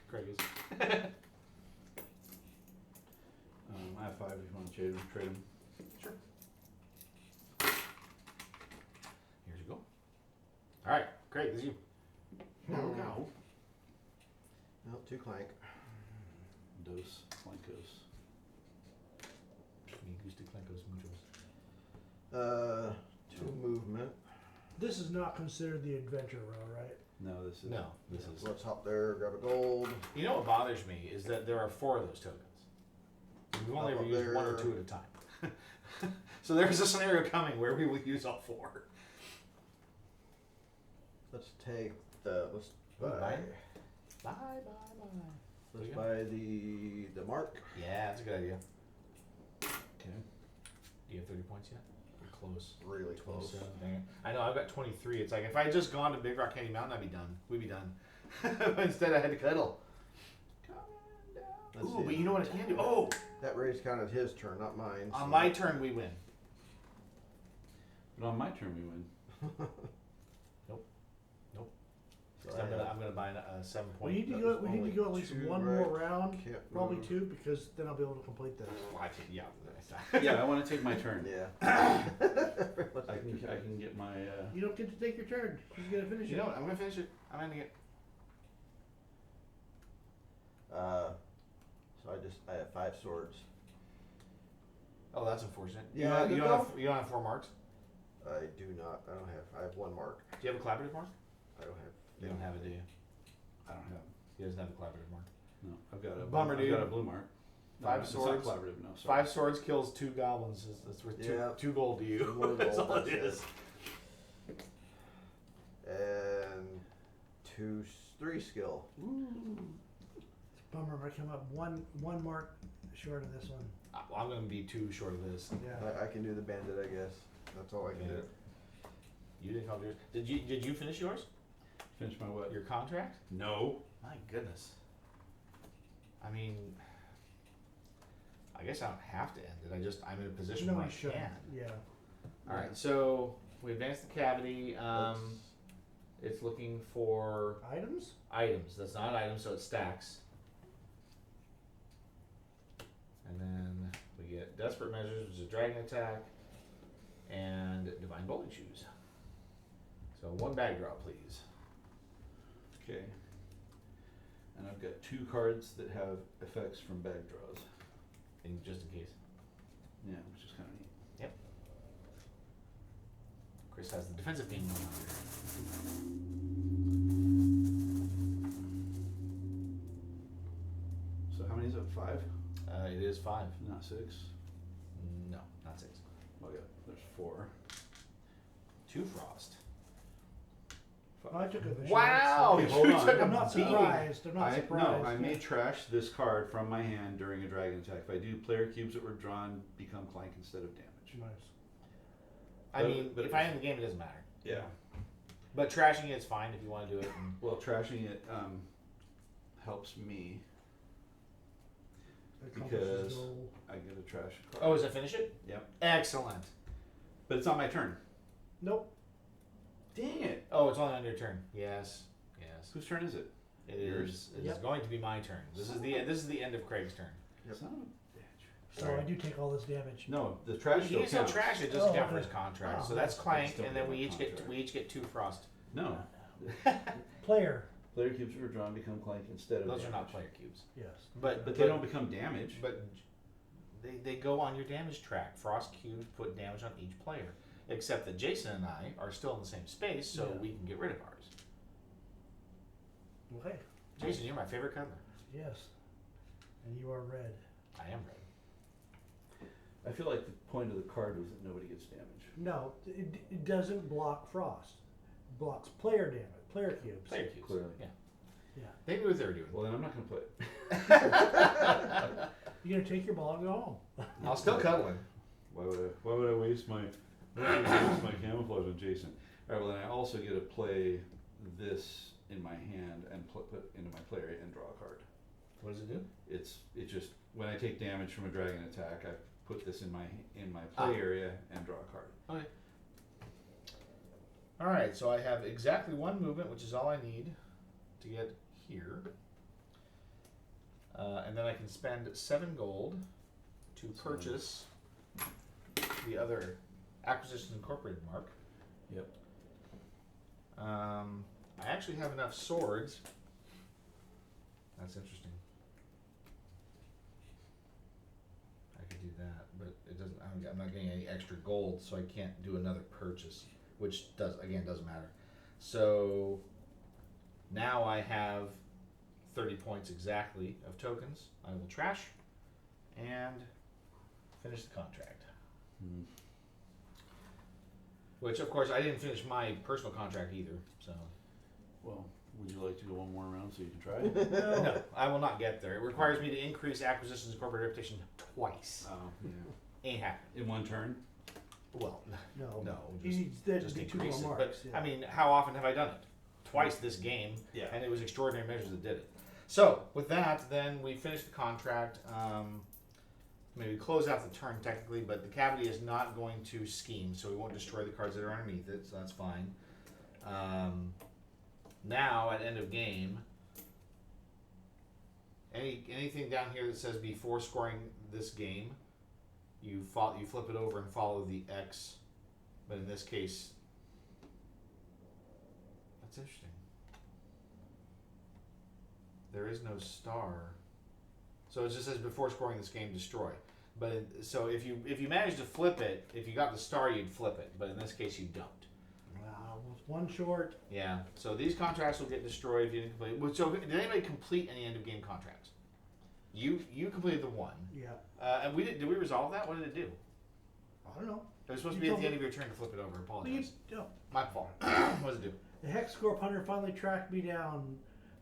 Speaker 1: Craig is.
Speaker 3: I have 5 if you want to trade them.
Speaker 1: Sure. Here you go. Alright, Craig, this is you.
Speaker 7: No. No, 2 Clank.
Speaker 3: Dos Clankos.
Speaker 1: Me gusta Clankos muchos.
Speaker 7: 2 movement.
Speaker 2: This is not considered the adventure row, right?
Speaker 3: No, this is.
Speaker 1: No, this is.
Speaker 7: So let's hop there, grab a gold.
Speaker 1: You know what bothers me is that there are 4 of those tokens. We've only ever
Speaker 7: Up
Speaker 1: used 1 or
Speaker 7: there.
Speaker 1: 2 at a time. So there's a scenario coming where we will use all 4.
Speaker 7: Let's take the. Let's
Speaker 1: Ooh,
Speaker 7: buy.
Speaker 1: bye. Bye, bye, bye.
Speaker 7: Let's
Speaker 1: There you
Speaker 7: buy the mark.
Speaker 1: Yeah, that's a good idea.
Speaker 3: Okay.
Speaker 1: Do you have 30 points yet? You're close.
Speaker 7: Really close.
Speaker 1: 27, dang it. I know, I've got 23. It's like, if I had just gone to Big Rock Candy Mountain, I'd be done. We'd be done. But instead, I had to cuddle.
Speaker 7: Let's
Speaker 1: Ooh,
Speaker 7: see.
Speaker 1: but you know what I can do? Oh!
Speaker 7: That raise counted his turn, not mine.
Speaker 1: On
Speaker 7: so-
Speaker 1: my turn, we win.
Speaker 3: But on my turn, we win.
Speaker 7: So
Speaker 1: So
Speaker 7: I
Speaker 1: I'm gonna buy a 7
Speaker 2: We
Speaker 1: point.
Speaker 2: need to go. We need to go at least
Speaker 7: Only 2,
Speaker 2: 1
Speaker 7: right?
Speaker 2: more round,
Speaker 7: Can't
Speaker 2: probably
Speaker 7: move.
Speaker 2: 2, because then I'll be able to complete this.
Speaker 1: Well, I can, yeah.
Speaker 3: Yeah, I want to take my turn.
Speaker 7: Yeah.
Speaker 3: I can get my.
Speaker 2: You don't get to take your turn. She's gonna finish
Speaker 1: You
Speaker 2: it.
Speaker 1: know what? I'm gonna finish it. I'm ending it.
Speaker 7: So I have 5 swords.
Speaker 1: Oh, that's unfortunate.
Speaker 7: Yeah,
Speaker 1: you
Speaker 7: good
Speaker 1: don't
Speaker 7: though.
Speaker 1: have, you don't have 4 marks.
Speaker 7: I do not. I have 1 mark.
Speaker 1: Do you have a collaborative mark?
Speaker 7: I don't have.
Speaker 1: You don't have it, do you?
Speaker 3: I don't have.
Speaker 1: He doesn't have a collaborative mark.
Speaker 3: No, I've got a.
Speaker 1: Bummer,
Speaker 3: I've
Speaker 1: dude.
Speaker 3: got a blue mark. No,
Speaker 1: 5
Speaker 3: it's
Speaker 1: swords.
Speaker 3: not collaborative. No, sorry.
Speaker 1: 5 swords kills 2 goblins. That's worth
Speaker 7: Yeah.
Speaker 1: 2 gold to you.
Speaker 7: 2 more
Speaker 1: That's
Speaker 7: gold,
Speaker 1: all it
Speaker 7: that's
Speaker 1: is.
Speaker 7: And 3 skill.
Speaker 2: Bummer, I come up one mark short of this one.
Speaker 1: Well, I'm gonna be 2 short of this.
Speaker 2: Yeah.
Speaker 7: I can do the bandit, I guess. That's all I can do.
Speaker 1: You didn't call yours. Did you finish yours?
Speaker 3: Finish my what?
Speaker 1: Your contract?
Speaker 3: No.
Speaker 1: My goodness. I mean, I guess I don't have to end it. I'm in a position
Speaker 2: No,
Speaker 1: where
Speaker 2: you
Speaker 1: I
Speaker 2: should.
Speaker 1: can.
Speaker 2: Yeah.
Speaker 1: All right, so we advanced the cavity. It's looking for
Speaker 2: Items?
Speaker 1: items. That's not items, so it stacks. And then we get desperate measures, which is a dragon attack, and divine bowling shoes. So 1 bag draw, please.
Speaker 3: Okay. And I've got 2 cards that have effects from bag draws.
Speaker 1: Just in case.
Speaker 3: Yeah, which is kind of neat.
Speaker 1: Chris has the defensive game going on.
Speaker 3: So how many is it? 5?
Speaker 1: It is 5.
Speaker 3: Not 6.
Speaker 1: No, not 6.
Speaker 3: Oh yeah, there's 4.
Speaker 1: 2 frost.
Speaker 2: Oh, I took a vicious.
Speaker 1: Wow!
Speaker 3: Okay, hold
Speaker 1: you
Speaker 3: on.
Speaker 1: took a
Speaker 2: I'm not
Speaker 1: beating.
Speaker 2: surprised. I'm not surprised.
Speaker 3: No, I may trash this card from my hand during a dragon attack. If I do, player cubes that were drawn become Clank instead of damage.
Speaker 2: Nice.
Speaker 1: I mean,
Speaker 3: But
Speaker 1: if I end the game, it doesn't matter.
Speaker 3: Yeah.
Speaker 1: But trashing it's fine if you want to do it. And
Speaker 3: Well, trashing it helps me.
Speaker 2: Accomplishes
Speaker 3: Because-
Speaker 2: goal.
Speaker 3: I get a trash card.
Speaker 1: oh, does it finish it?
Speaker 3: Yep.
Speaker 1: Excellent.
Speaker 3: But it's not my turn.
Speaker 2: Nope.
Speaker 3: Dang it.
Speaker 1: Oh, it's only on your turn. Yes. Yes.
Speaker 3: Whose turn is it?
Speaker 1: It
Speaker 3: Yours?
Speaker 1: is. It is
Speaker 2: Yep.
Speaker 1: going to be my turn. This is the end of Craig's turn.
Speaker 7: Yep.
Speaker 3: Son of a bitch.
Speaker 2: So I do take all this damage.
Speaker 3: No, the trash
Speaker 1: He
Speaker 3: still
Speaker 1: can still
Speaker 3: counts.
Speaker 1: trash it. Doesn't
Speaker 2: Oh,
Speaker 1: count for
Speaker 2: okay.
Speaker 1: his contract.
Speaker 2: Oh,
Speaker 1: so that's
Speaker 3: that's
Speaker 1: Clank,
Speaker 3: still
Speaker 1: and then
Speaker 3: my
Speaker 1: we each
Speaker 3: contract.
Speaker 1: get 2 frost.
Speaker 3: No.
Speaker 2: Player.
Speaker 3: Player cubes are drawn become Clank instead of
Speaker 8: Those are not
Speaker 3: damage.
Speaker 8: player cubes.
Speaker 2: Yes.
Speaker 8: But
Speaker 3: But they don't become damage.
Speaker 8: But they go on your damage track. Frost cubes put damage on each player. Except that Jason and I are still in the same space, so
Speaker 2: Yeah.
Speaker 8: we can get rid of ours.
Speaker 2: Okay.
Speaker 8: Jason, you're my favorite color.
Speaker 2: Yes. And you are red.
Speaker 8: I am red.
Speaker 3: I feel like the point of the card was that nobody gets damage.
Speaker 2: No, it doesn't block frost. It blocks player damage, player cubes.
Speaker 8: Player cubes.
Speaker 3: Clearly.
Speaker 8: Yeah.
Speaker 2: Yeah.
Speaker 8: They knew what they were doing.
Speaker 3: Well, then I'm not going to play.
Speaker 2: You're gonna take your ball and go home.
Speaker 8: I'll still cuddle him.
Speaker 3: Why would I waste my camouflage on Jason? All right. Well, then I also get to play this in my hand and put into my play area and draw a card.
Speaker 8: What does it do?
Speaker 3: It just when I take damage from a dragon attack, I put this in my play area and draw a card.
Speaker 8: Okay. All right, so I have exactly one movement, which is all I need to get here. And then I can spend 7 gold to purchase the other Acquisitions Incorporated mark.
Speaker 3: Yep.
Speaker 8: I actually have enough swords. That's interesting. I could do that, but it doesn't. I'm not getting any extra gold, so I can't do another purchase, which doesn't matter. So now I have 30 points exactly of tokens. I will trash and finish the contract.
Speaker 3: Hmm.
Speaker 8: Which, of course, I didn't finish my personal contract either. So
Speaker 3: Well, would you like to go one more round so you can try?
Speaker 8: no, I will not get there. It requires me to increase Acquisitions Incorporated reputation twice.
Speaker 3: Oh, yeah.
Speaker 8: Ain't happening.
Speaker 3: In one turn.
Speaker 8: Well,
Speaker 2: No.
Speaker 8: no,
Speaker 2: He
Speaker 8: just,
Speaker 2: needs that to
Speaker 8: just
Speaker 2: be 2
Speaker 8: increase
Speaker 2: more
Speaker 8: it.
Speaker 2: marks.
Speaker 8: But
Speaker 2: yeah.
Speaker 8: I mean, how often have I done it? Twice this game,
Speaker 3: Yeah.
Speaker 8: and it was extraordinary measures that did it. So with that, then we finish the contract. Maybe close out the turn technically, but the cavity is not going to scheme, so we won't destroy the cards that are underneath it. So that's fine. Now at end of game, anything down here that says before scoring this game, you flip it over and follow the X. But in this case, that's interesting. There is no star, so it just says before scoring this game, destroy. But so if you manage to flip it, if you got the star, you'd flip it. But in this case, you don't.
Speaker 2: With one short.
Speaker 8: Yeah. So these contracts will get destroyed if you didn't complete. So did anybody complete any end of game contracts? You completed the one.
Speaker 2: Yeah.
Speaker 8: And we did. Did we resolve that? What did it do?
Speaker 2: I don't know.
Speaker 8: It was supposed to
Speaker 2: You
Speaker 8: be at
Speaker 2: told
Speaker 8: the end
Speaker 2: me-
Speaker 8: of your turn to flip it over.
Speaker 2: Well, you,
Speaker 8: Apologize.
Speaker 2: no.
Speaker 8: My fault. What does it do?
Speaker 2: The Hexcorp hunter finally tracked me down.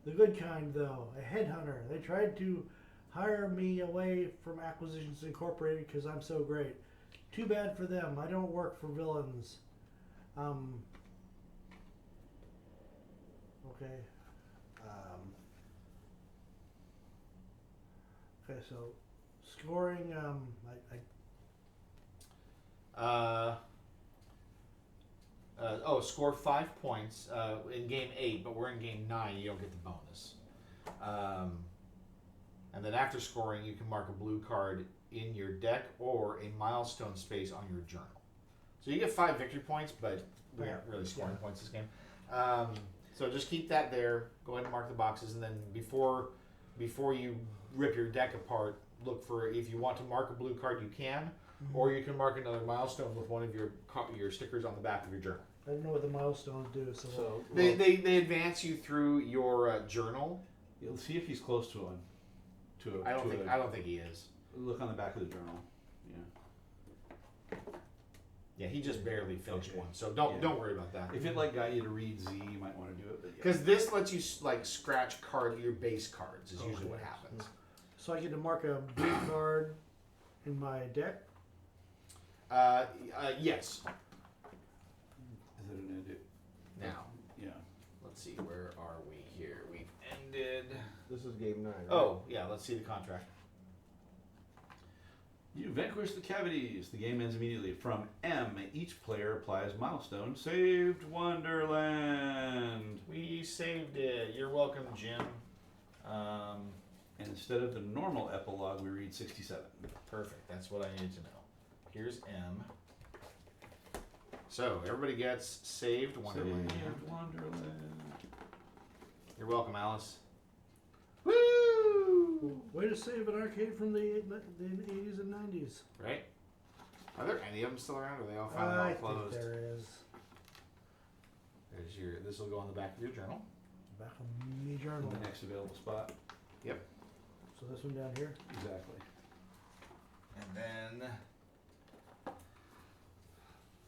Speaker 2: The good kind, though. A headhunter. They tried to hire me away from Acquisitions Incorporated because I'm so great. Too bad for them. I don't work for villains. Okay. Okay, so scoring,
Speaker 8: Score 5 points in game 8, but we're in game 9. You don't get the bonus. And then after scoring, you can mark a blue card in your deck or a milestone space on your journal. So you get 5 victory points, but we aren't really scoring points this game. So just keep that there. Go ahead and mark the boxes, and then before you rip your deck apart, look for, if you want to mark a blue card, you can, or you can mark another milestone with one of your stickers on the back of your journal.
Speaker 2: I don't know what the milestones do, so,
Speaker 8: They advance you through your journal.
Speaker 3: You'll see if he's close to one.
Speaker 8: I don't think he is.
Speaker 3: Look on the back of the journal. Yeah.
Speaker 8: Yeah, he just barely finished one, so don't worry about that.
Speaker 3: If it got you to read Z, you might want to do it. But yeah.
Speaker 8: Because this lets you scratch your base cards is usually what happens.
Speaker 2: so I get to mark a blue card in my deck.
Speaker 8: Yes.
Speaker 3: Is it an edit?
Speaker 8: Now,
Speaker 3: Yeah.
Speaker 8: let's see, where are we here? We've ended.
Speaker 7: This is game 9. Right?
Speaker 8: Oh, yeah, let's see the contract.
Speaker 3: You vanquish the cavities. The game ends immediately. From M, each player applies milestone. Saved Wonderland.
Speaker 8: We saved it. You're welcome, Jim.
Speaker 3: And instead of the normal epilogue, we read 67.
Speaker 8: Perfect. That's what I needed to know. Here's M. So everybody gets saved Wonderland.
Speaker 3: Saved Wonderland.
Speaker 8: You're welcome, Alice. Woo!
Speaker 2: Way to save an arcade from the 80s and 90s.
Speaker 8: Right? Are there any of them still around, or are they all
Speaker 2: I
Speaker 8: finally all
Speaker 2: think
Speaker 8: closed?
Speaker 2: there is.
Speaker 8: There's your. This will go on the back of your journal.
Speaker 2: Back on me journal.
Speaker 3: The next available spot.
Speaker 8: Yep.
Speaker 2: So this one down here.
Speaker 3: Exactly.
Speaker 8: And then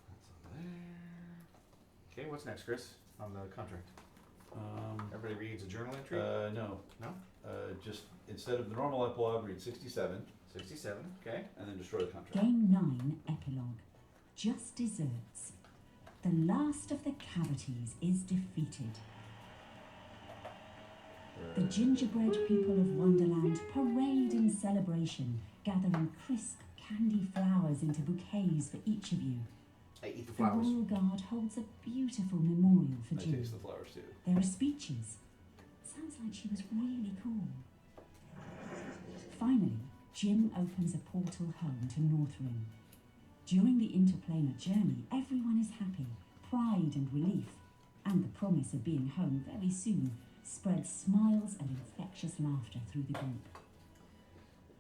Speaker 8: that's on there. Okay, what's next, Chris? On the contract. Everybody reads a journal entry.
Speaker 3: No.
Speaker 8: No.
Speaker 3: Just instead of the normal epilogue, read 67,
Speaker 8: 67. Okay.
Speaker 3: and then destroy the contract.
Speaker 4: Game 9 Epilogue. Just desserts. The last of the cavities is defeated. The gingerbread people of Wonderland parade in celebration, gathering crisp candy flowers into bouquets for each of you.
Speaker 8: I eat the
Speaker 4: The
Speaker 8: flowers.
Speaker 4: Royal Guard holds a beautiful memorial for
Speaker 3: I
Speaker 4: Jim.
Speaker 3: taste the flowers too.
Speaker 4: There are speeches. Sounds like she was really cool. Finally, Jim opens a portal home to Northrym. During the interplanar journey, everyone is happy. Pride and relief, and the promise of being home very soon, spreads smiles and infectious laughter through the group.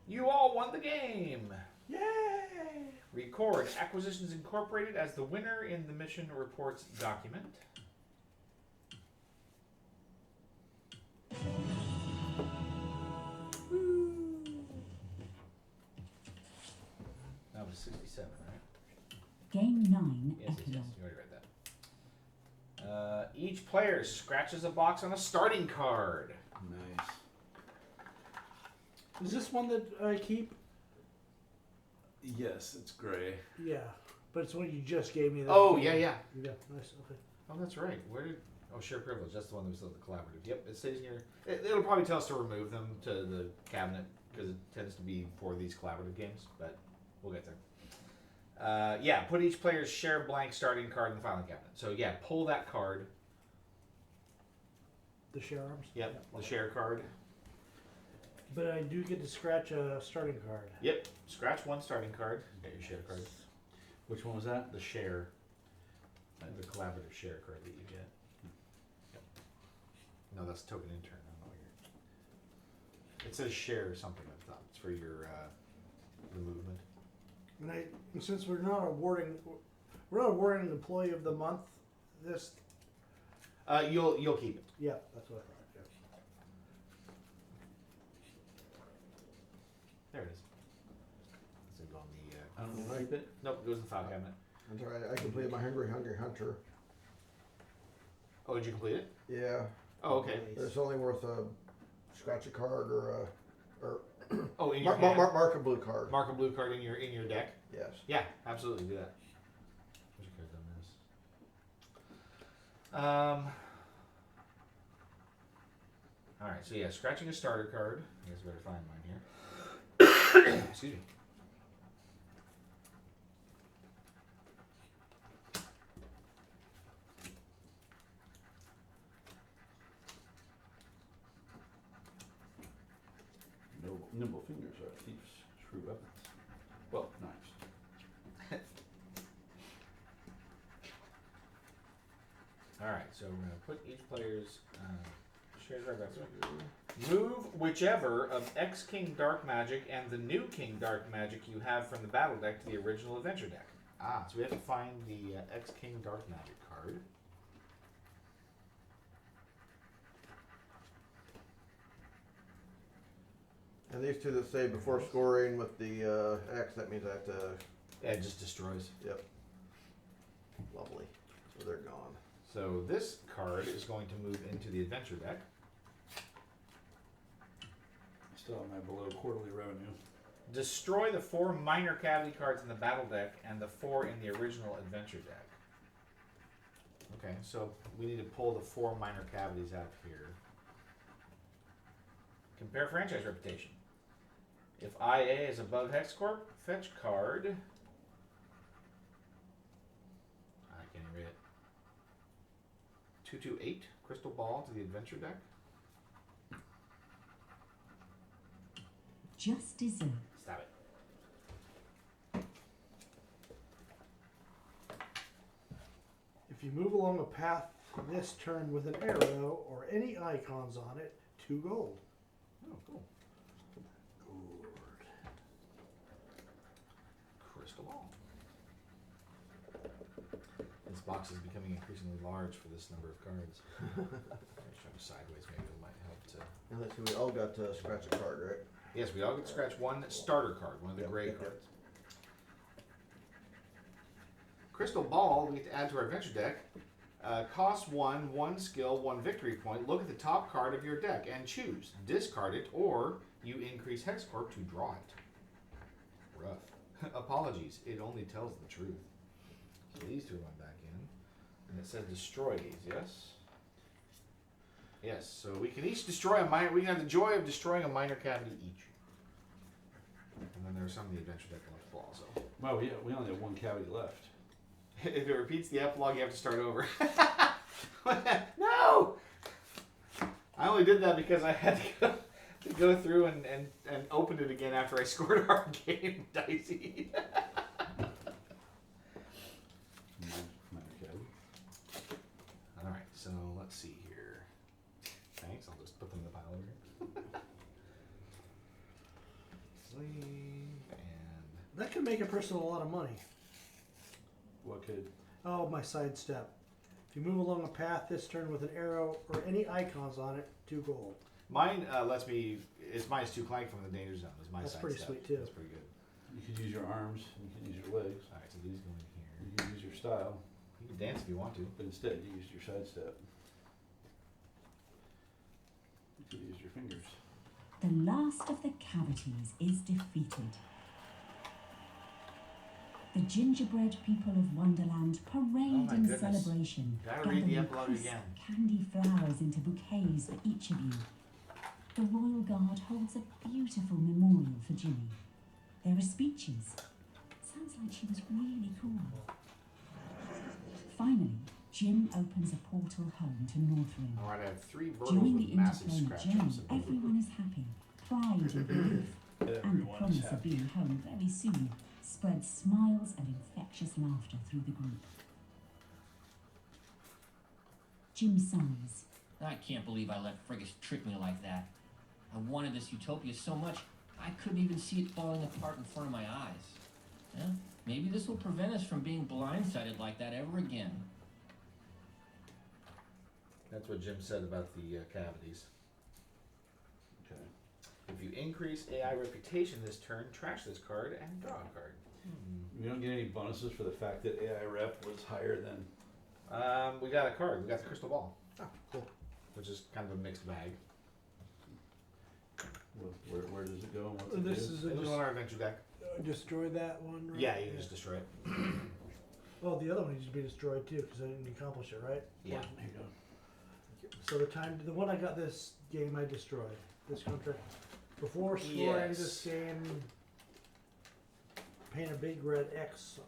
Speaker 8: You all won the game.
Speaker 2: Yay!
Speaker 8: Record Acquisitions Incorporated as the winner in the mission reports document. That was 67, right?
Speaker 4: Game 9
Speaker 8: Yes, yes, yes.
Speaker 4: Epilogue.
Speaker 8: You already read that. Each player scratches a box on a starting card.
Speaker 3: Nice.
Speaker 2: Is this one that I keep?
Speaker 3: Yes, it's gray.
Speaker 2: Yeah, but it's one you just gave me.
Speaker 8: Oh, yeah, yeah.
Speaker 2: Yeah, nice. Okay.
Speaker 8: Oh, that's right. Where did... Oh, share privilege. That's the one that was on the collaborative. Yep, it stays in your... It'll probably tell us to remove them to the cabinet, because it tends to be for these collaborative games, but we'll get there. Yeah, put each player's share blank starting card in the filing cabinet. So, yeah, pull that card.
Speaker 2: The share arms.
Speaker 8: Yep, the share card.
Speaker 2: But I do get to scratch a starting card.
Speaker 8: Yep, scratch one starting card. Get your share card.
Speaker 3: Which one was that?
Speaker 8: The share. The collaborative share card that you get. Yep. No, that's token intern. I don't know what you're... It says share or something at the top. It's for your the movement.
Speaker 2: And since we're not awarding an employee of the month. This.
Speaker 8: You'll keep it.
Speaker 2: Yeah, that's what I thought. Yeah.
Speaker 8: There it is. Let's go on the.
Speaker 3: I don't know. Keep it.
Speaker 8: Nope, it goes in the file cabinet.
Speaker 7: That's all right. I completed my Hungry Hunter.
Speaker 8: Oh, did you complete it?
Speaker 7: Yeah.
Speaker 8: Oh, okay.
Speaker 7: It's only worth a scratch a card or
Speaker 8: Oh, in your
Speaker 7: mark a blue card.
Speaker 8: mark a blue card in your deck.
Speaker 7: Yes.
Speaker 8: Yeah, absolutely do that. There's a card on this. All right, so yeah, scratching a starter card. I guess I better find mine here. Excuse me.
Speaker 3: No, nimble fingers are thieves' shrewd weapons. Well, knives.
Speaker 8: All right, so we're gonna put each player's shares right back there. Move whichever of X King Dark Magic and the new King Dark Magic you have from the battle deck to the original adventure deck. So we have to find the X King Dark Magic card.
Speaker 7: And these two that say before scoring with the X, that means I have to.
Speaker 8: Yeah, it just destroys.
Speaker 7: Yep. Lovely. So they're gone.
Speaker 8: So this card is going to move into the adventure deck.
Speaker 3: Still on my below quarterly revenue.
Speaker 8: Destroy the 4 minor cavity cards in the battle deck and the 4 in the original adventure deck. Okay, so we need to pull the 4 minor cavities out here. Compare franchise reputation. If IA is above Hex Corp, fetch card. I can't even read it. 228, Crystal Ball to the adventure deck.
Speaker 4: Just dessert.
Speaker 8: Stop it.
Speaker 2: If you move along a path this turn with an arrow or any icons on it, 2 gold.
Speaker 8: Oh, cool.
Speaker 2: Good.
Speaker 8: Crystal ball. This box is becoming increasingly large for this number of cards. I'm just trying to sideways, maybe it might help to.
Speaker 7: And let's see, we all got to scratch a card, right?
Speaker 8: Yes, we all get to scratch one starter card, one of the
Speaker 7: Yep,
Speaker 8: gray
Speaker 7: yep, yep.
Speaker 8: cards. Crystal ball, we get to add to our adventure deck. Cost 1 skill, 1 victory point. Look at the top card of your deck and choose. Discard it, or you increase Hexcorp to draw it. Rough. Apologies, it only tells the truth. So these two are going back in. And it says destroy these, yes? Yes, so we can each destroy a minor. We can have the joy of destroying a minor cavity each. And then there's some of the adventure deck left also.
Speaker 3: Well, we only have 1 cavity left.
Speaker 8: If it repeats the epilogue, you have to start over. No! I only did that because I had to go through and open it again after I scored our game, Dicey. Alright, so let's see here. Thanks, I'll just put them in the pile over here. Sleeve and...
Speaker 2: That could make a person a lot of money.
Speaker 3: What could?
Speaker 2: Oh, my sidestep. If you move along a path this turn with an arrow or any icons on it, 2 gold.
Speaker 8: Mine lets me, it's -2 Clank from the danger zone. Is my
Speaker 2: That's
Speaker 8: side
Speaker 2: pretty
Speaker 8: step.
Speaker 2: sweet, too.
Speaker 8: That's pretty good.
Speaker 3: You could use your arms, you could use your legs,
Speaker 8: Alright, so these go in here.
Speaker 3: you could use your style,
Speaker 8: You can dance if you want to.
Speaker 3: but instead you used your sidestep. You could use your fingers.
Speaker 4: The last of the cavities is defeated. The gingerbread people of Wonderland parade
Speaker 8: my
Speaker 4: in
Speaker 8: goodness.
Speaker 4: celebration,
Speaker 8: Gotta read the
Speaker 4: gathering
Speaker 8: epilogue
Speaker 4: crisp
Speaker 8: again.
Speaker 4: candy flowers into bouquets for each of you. The Royal Guard holds a beautiful memorial for Ginny. There are speeches. Sounds like she was really cool. Finally, Jim opens a portal home to Northrend.
Speaker 8: Alright, I have 3
Speaker 4: During
Speaker 8: Virgils
Speaker 4: the
Speaker 8: with massive
Speaker 4: interplay of
Speaker 8: scratch
Speaker 4: Jim,
Speaker 8: ups.
Speaker 4: everyone is happy, pride and relief, and the
Speaker 3: Everyone's
Speaker 4: promise of
Speaker 3: happy.
Speaker 4: being home very soon spreads smiles and infectious laughter through the group. Jim sighs.
Speaker 5: I can't believe I let Friggis trick me like that. I wanted this utopia so much, I couldn't even see it falling apart in front of my eyes. Yeah, maybe this will prevent us from being blindsided like that ever again.
Speaker 8: That's what Jim said about the cavities.
Speaker 3: Okay.
Speaker 8: If you increase AI reputation this turn, trash this card and draw a card.
Speaker 3: We don't get any bonuses for the fact that AI rep was higher than.
Speaker 8: We got a card. We got the crystal ball,
Speaker 2: Oh, cool.
Speaker 8: which is kind of a mixed bag.
Speaker 3: Where does it go? And what's
Speaker 2: And
Speaker 3: it
Speaker 2: this
Speaker 3: do?
Speaker 2: is
Speaker 8: It was on our adventure deck.
Speaker 2: destroy that one, right?
Speaker 8: Yeah, you can just destroy it.
Speaker 2: Well, the other one needs to be destroyed too, because I didn't accomplish it, right?
Speaker 8: Yeah.
Speaker 3: Here you go.
Speaker 2: So the one I got this game, I destroyed. This contract. Before scoring
Speaker 8: Yes.
Speaker 2: this game, paint a big red X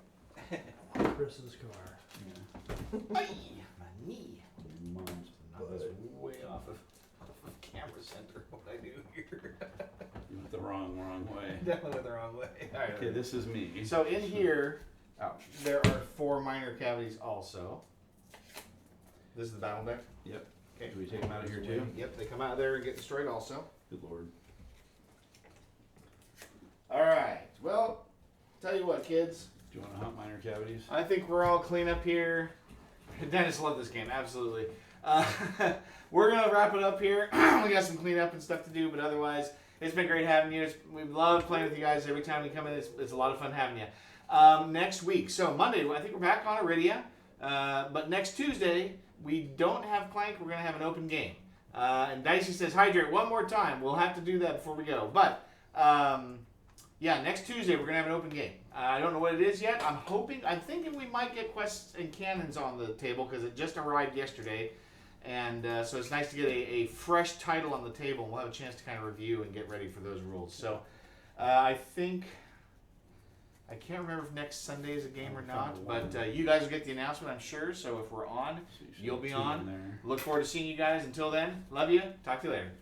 Speaker 2: on Chris's car.
Speaker 3: Yeah.
Speaker 8: Ay, my knee.
Speaker 3: Mom's.
Speaker 8: Now that's way off of camera center. What I do here.
Speaker 3: You went the wrong way.
Speaker 8: Definitely went the wrong way. All right.
Speaker 3: Okay, this is me.
Speaker 8: So in here,
Speaker 3: Ouch.
Speaker 8: there are 4 minor cavities also. This is the battle deck.
Speaker 3: Yep.
Speaker 8: Okay.
Speaker 3: Do we take them out of here too?
Speaker 8: Yep, they come out of there and get destroyed also.
Speaker 3: Good lord.
Speaker 8: All right. Well, tell you what, kids.
Speaker 3: Do you want to hunt minor cavities?
Speaker 8: I think we're all clean up here. Dennis loved this game, absolutely. We're gonna wrap it up here. We got some cleanup and stuff to do, but otherwise, it's been great having you. We've loved playing with you guys every time we come in. It's a lot of fun having you. Next week, so Monday, I think we're back on Iridia. But next Tuesday, we don't have Clank. We're gonna have an open game. And Dicey says, hydrate one more time. We'll have to do that before we go. But yeah, next Tuesday we're gonna have an open game. I don't know what it is yet. I'm thinking we might get quests and cannons on the table because it just arrived yesterday, and so it's nice to get a fresh title on the table. And we'll have a chance to kind of review and get ready for those rules. So I think I can't remember if next Sunday is a game or not, but you guys will get the announcement, I'm sure. So if we're on,
Speaker 3: So you should
Speaker 8: you'll
Speaker 3: have
Speaker 8: be
Speaker 3: 2
Speaker 8: on.
Speaker 3: in there.
Speaker 8: Look forward to seeing you guys. Until then, love you. Talk to you later.